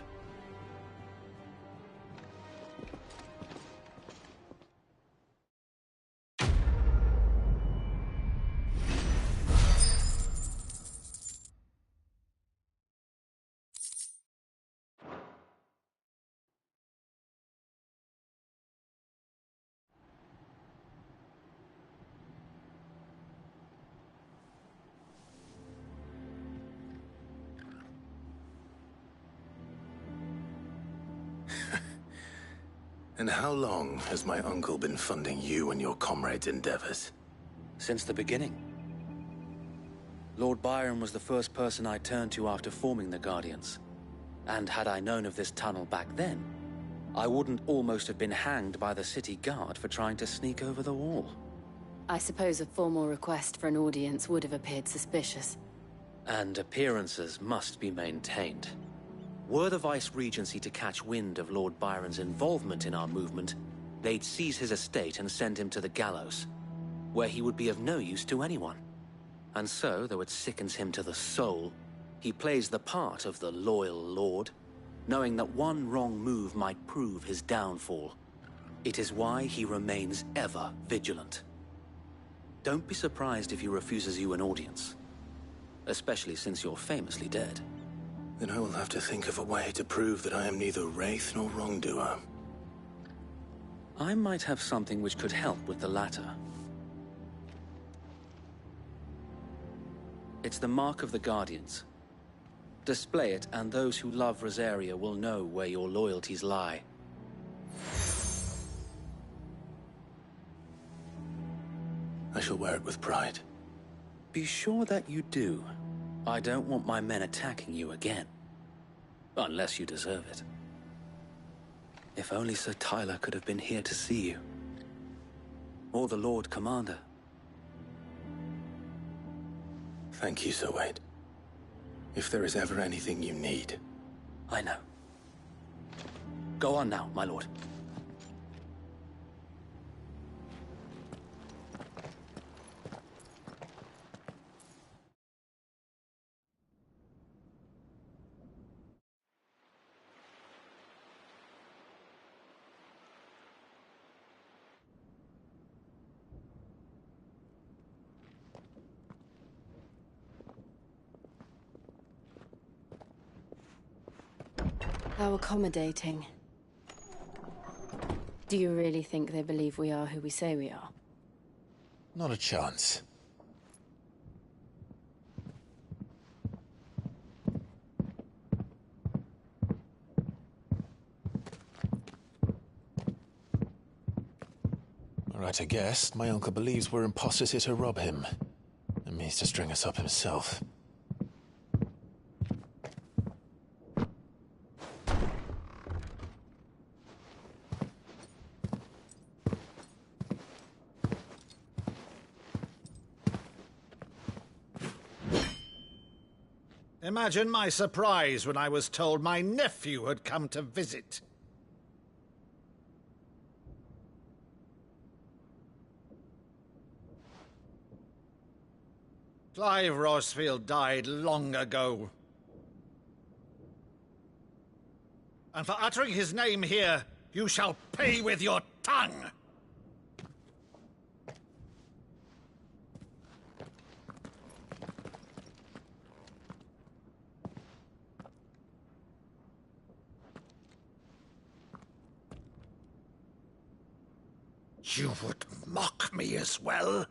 And how long has my uncle been funding you and your comrades' endeavors? Since the beginning. Lord Byron was the first person I turned to after forming the Guardians. And had I known of this tunnel back then, I wouldn't almost have been hanged by the city guard for trying to sneak over the wall. I suppose a formal request for an audience would have appeared suspicious. And appearances must be maintained. Were the Vice-Regency to catch wind of Lord Byron's involvement in our movement, they'd seize his estate and send him to the gallows, where he would be of no use to anyone. And so, though it sickens him to the soul, he plays the part of the loyal lord, knowing that one wrong move might prove his downfall. It is why he remains ever vigilant. Don't be surprised if he refuses you an audience, especially since you're famously dead. Then I will have to think of a way to prove that I am neither wraith nor wrongdoer. I might have something which could help with the latter. It's the mark of the Guardians. Display it, and those who love Rosaria will know where your loyalties lie. I shall wear it with pride. Be sure that you do. I don't want my men attacking you again. Unless you deserve it. If only Sir Tyler could have been here to see you. Or the Lord Commander. Thank you, Sir Wade. If there is ever anything you need. I know. Go on now, my lord. How accommodating. Do you really think they believe we are who we say we are? Not a chance. Right, I guess. My uncle believes we're imposters here to rob him. And means to string us up himself. Imagine my surprise when I was told my nephew had come to visit. Clive Rosfield died long ago. And for uttering his name here, you shall pay with your tongue! You would mock me as well?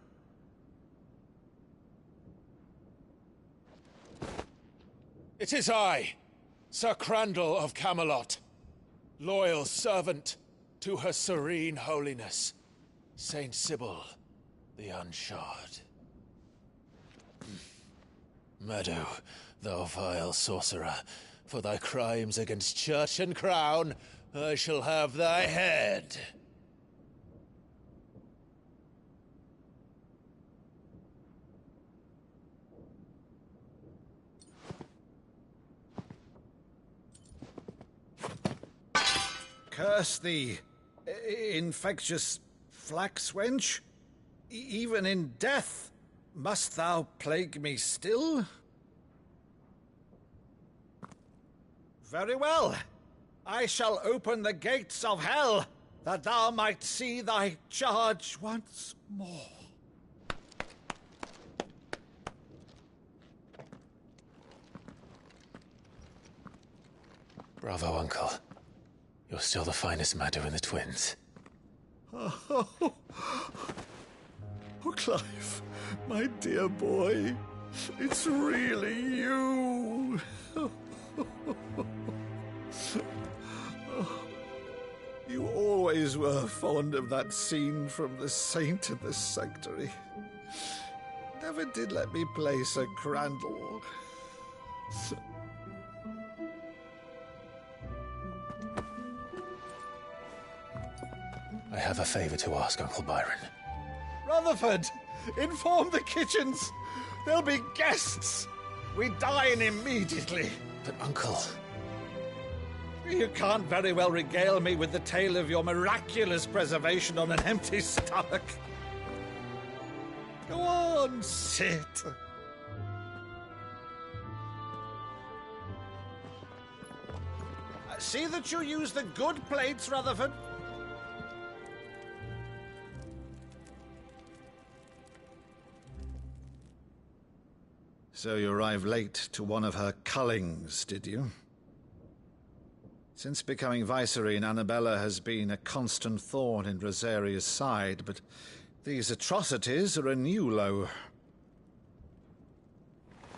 It is I, Sir Crandall of Camelot, loyal servant to Her Serene Holiness, Saint Sybil the Unshod. Meadow, thou vile sorcerer, for thy crimes against church and crown, I shall have thy head. Curse thee, infectious flax wench. Even in death, must thou plague me still? Very well. I shall open the gates of hell, that thou might see thy charge once more. Bravo, Uncle. You're still the finest Maddo in the twins. Oh, Clive, my dear boy, it's really you. You always were fond of that scene from The Saint in the Sanctuary. Never did let me play Sir Crandall. I have a favor to ask, Uncle Byron. Rutherford, inform the kitchens. There'll be guests. We dine immediately. But, Uncle... You can't very well regale me with the tale of your miraculous preservation on an empty stomach. Go on, sit. See that you use the good plates, Rutherford. So you arrived late to one of her cullings, did you? Since becoming Vicereine, Annabella has been a constant thorn in Rosaria's side, but these atrocities are a new low.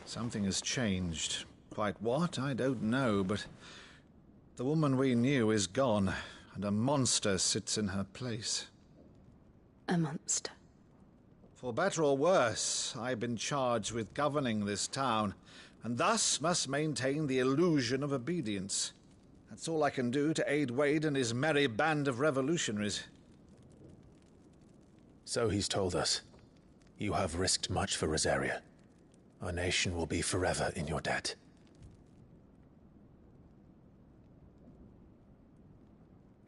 Something has changed. Quite what, I don't know, but the woman we knew is gone, and a monster sits in her place. A monster? For better or worse, I've been charged with governing this town, and thus must maintain the illusion of obedience. That's all I can do to aid Wade and his merry band of revolutionaries. So he's told us. You have risked much for Rosaria. Our nation will be forever in your debt.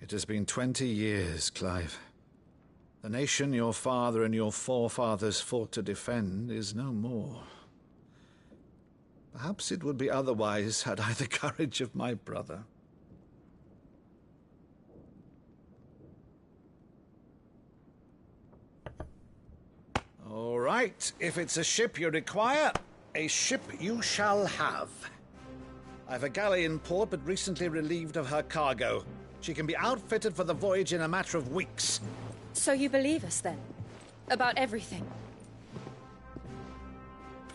It has been 20 years, Clive. The nation your father and your forefathers fought to defend is no more. Perhaps it would be otherwise had I the courage of my brother. All right, if it's a ship you require, a ship you shall have. I've a galley in port, but recently relieved of her cargo. She can be outfitted for the voyage in a matter of weeks. So you believe us, then? About everything?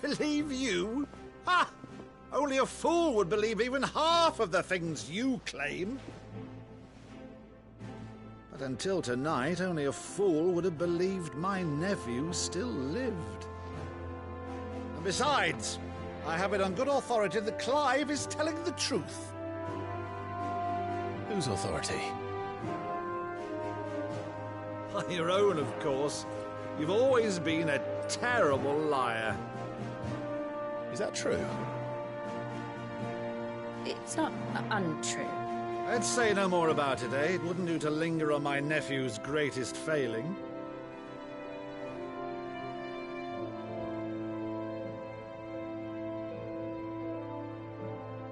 Believe you? Ha! Only a fool would believe even half of the things you claim. But until tonight, only a fool would have believed my nephew still lived. And besides, I have it on good authority that Clive is telling the truth. Whose authority? On your own, of course. You've always been a terrible liar. Is that true? It's not untrue. Let's say no more about it, eh? It wouldn't do to linger on my nephew's greatest failing.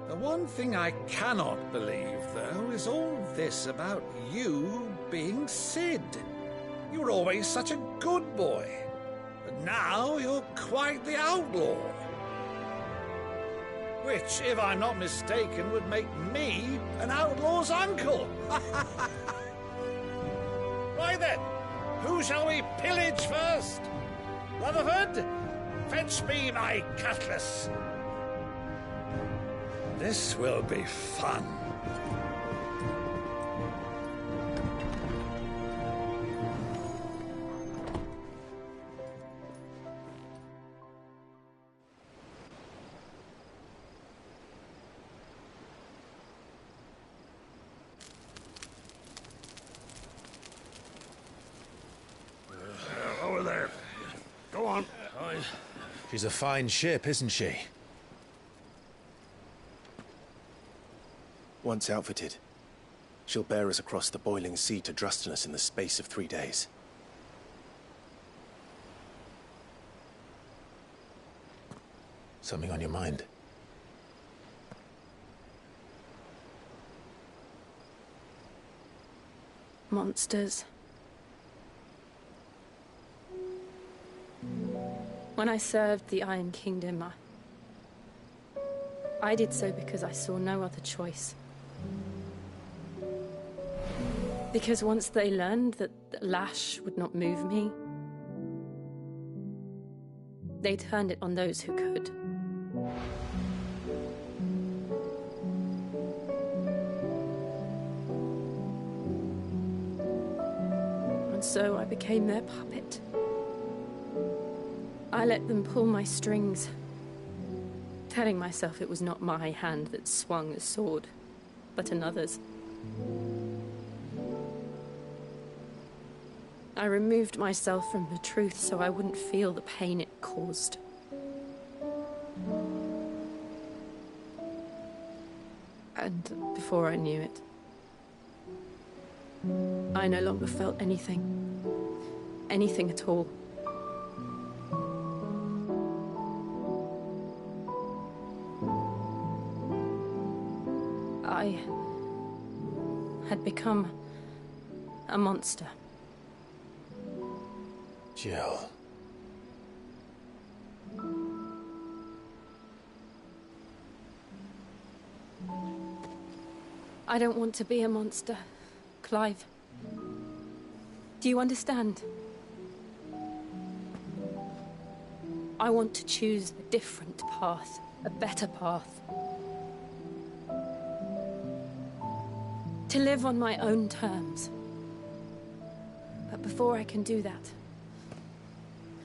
The one thing I cannot believe, though, is all this about you being Sid. You were always such a good boy, but now you're quite the outlaw. Which, if I'm not mistaken, would make me an outlaw's uncle. Right then, who shall we pillage first? Rutherford, fetch me my cutlass. This will be fun. Over there. Go on. She's a fine ship, isn't she? Once outfitted, she'll bear us across the boiling sea to Drustinus in the space of 3 days. Something on your mind? Monsters. When I served the Iron Kingdom, I did so because I saw no other choice. Because once they learned that the lash would not move me, they turned it on those who could. And so I became their puppet. I let them pull my strings, telling myself it was not my hand that swung the sword, but another's. I removed myself from the truth so I wouldn't feel the pain it caused. And before I knew it, I no longer felt anything. Anything at all. I had become a monster. Jill. I don't want to be a monster, Clive. Do you understand? I want to choose a different path, a better path. To live on my own terms. But before I can do that,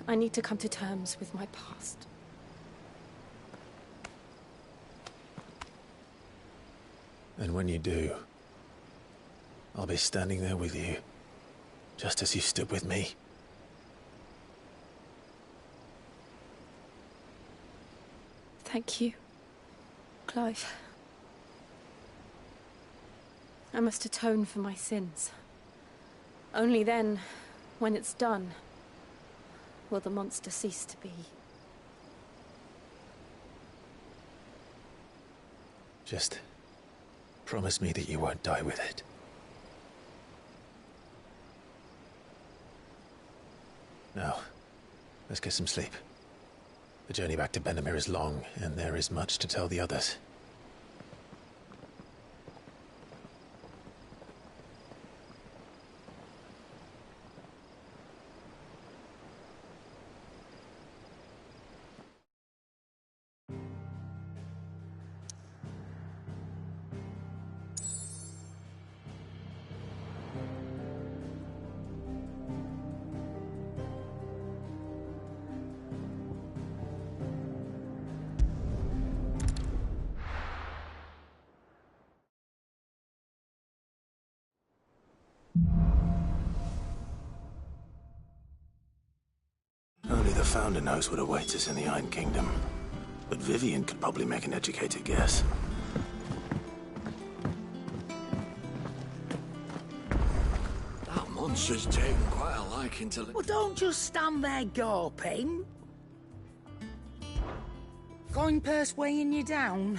I need to come to terms with my past. And when you do, I'll be standing there with you, just as you stood with me. Thank you, Clive. I must atone for my sins. Only then, when it's done, will the monster cease to be. Just promise me that you won't die with it. Now, let's get some sleep. The journey back to Benamir is long, and there is much to tell the others. Founder knows what awaits us in the Iron Kingdom, but Vivian could probably make an educated guess. That monster's taken quite a liking to... Well, don't just stand there gawping. Coin purse weighing you down.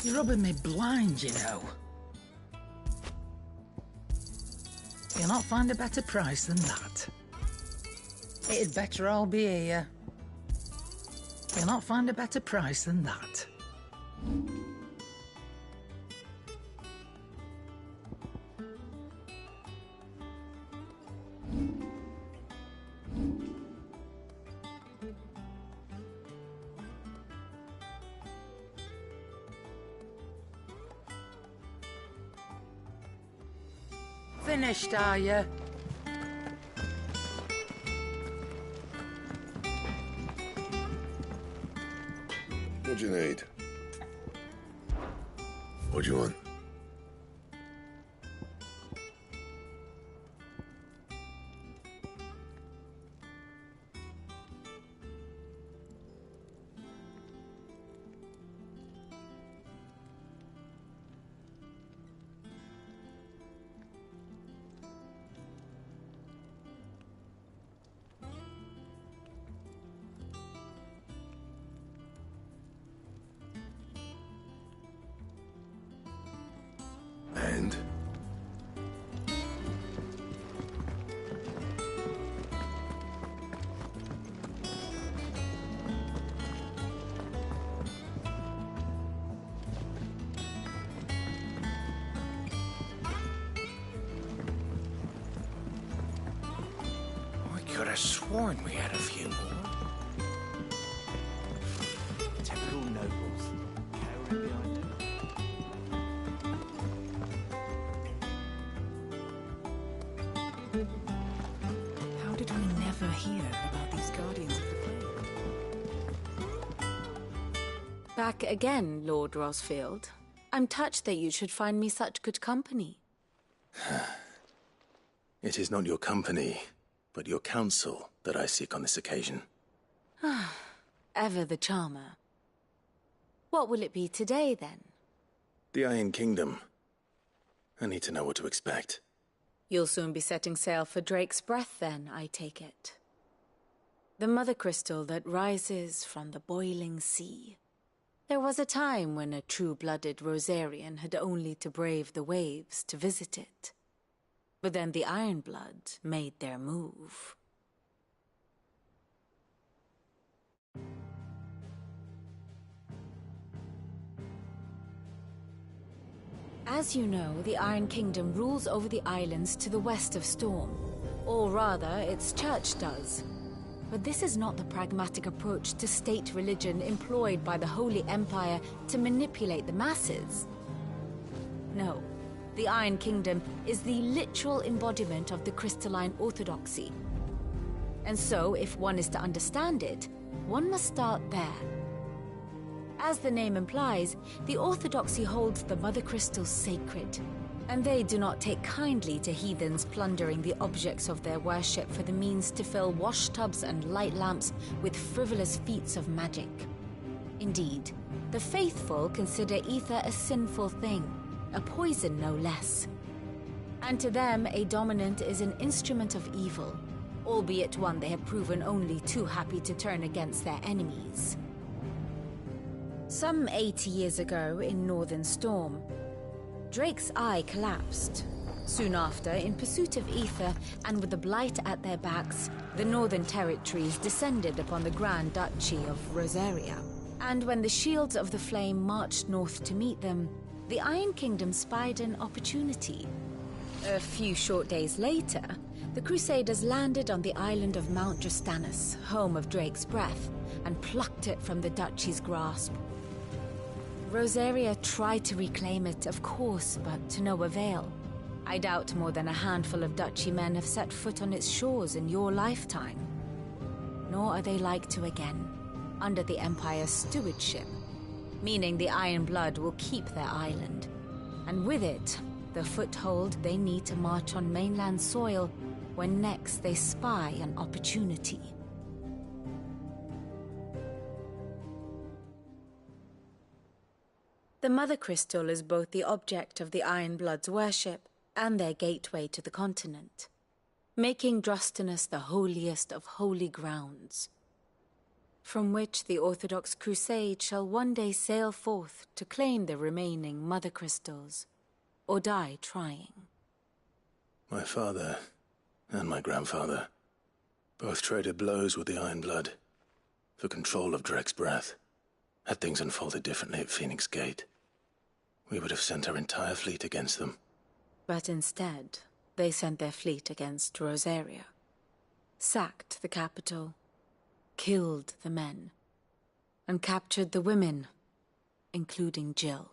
You're rubbing me blind, you know. You'll not find a better price than that. It'd better all be here. You'll not find a better price than that. Finished, are you? What do you need? What do you want? And? I could have sworn we had a few more. Typical nobles, cowering behind them. How did we never hear about these Guardians of the Flame? Back again, Lord Rosfield. I'm touched that you should find me such good company. It is not your company, but your counsel that I seek on this occasion. Ever the charmer. What will it be today, then? The Iron Kingdom. I need to know what to expect. You'll soon be setting sail for Drake's Breath, then, I take it. The mother crystal that rises from the boiling sea. There was a time when a true-blooded Rosarian had only to brave the waves to visit it. But then the Ironblood made their move. As you know, the Iron Kingdom rules over the islands to the west of Storm. Or rather, its church does. But this is not the pragmatic approach to state religion employed by the Holy Empire to manipulate the masses. No, the Iron Kingdom is the literal embodiment of the crystalline orthodoxy. And so, if one is to understand it, one must start there. As the name implies, the orthodoxy holds the Mother Crystals sacred, and they do not take kindly to heathens plundering the objects of their worship for the means to fill washtubs and light lamps with frivolous feats of magic. Indeed, the faithful consider ether a sinful thing, a poison no less. And to them, a dominant is an instrument of evil, albeit one they have proven only too happy to turn against their enemies. Some 80 years ago in Northern Storm, Drake's eye collapsed. Soon after, in pursuit of ether and with the blight at their backs, the Northern Territories descended upon the Grand Duchy of Rosaria. And when the Shields of the Flame marched north to meet them, the Iron Kingdom spied an opportunity. A few short days later, the Crusaders landed on the island of Mount Drastanus, home of Drake's Breath, and plucked it from the Duchy's grasp. Rosaria tried to reclaim it, of course, but to no avail. I doubt more than a handful of Duchy men have set foot on its shores in your lifetime. Nor are they like to again, under the Empire's stewardship, meaning the Iron Blood will keep their island. And with it, the foothold they need to march on mainland soil when next they spy an opportunity. The Mother Crystal is both the object of the Ironbloods' worship and their gateway to the continent, making Drostanus the holiest of holy grounds, from which the Orthodox Crusade shall one day sail forth to claim the remaining Mother Crystals, or die trying. My father and my grandfather both traded blows with the Ironblood for control of Drek's breath. Had things unfolded differently at Phoenix Gate, we would have sent our entire fleet against them. But instead, they sent their fleet against Rosaria, sacked the capital, killed the men, and captured the women, including Jill.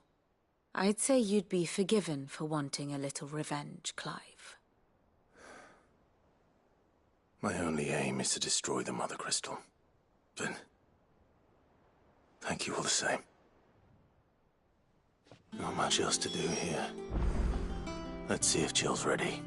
I'd say you'd be forgiven for wanting a little revenge, Clive. My only aim is to destroy the Mother Crystal. But thank you all the same. Not much else to do here. Let's see if Jill's ready.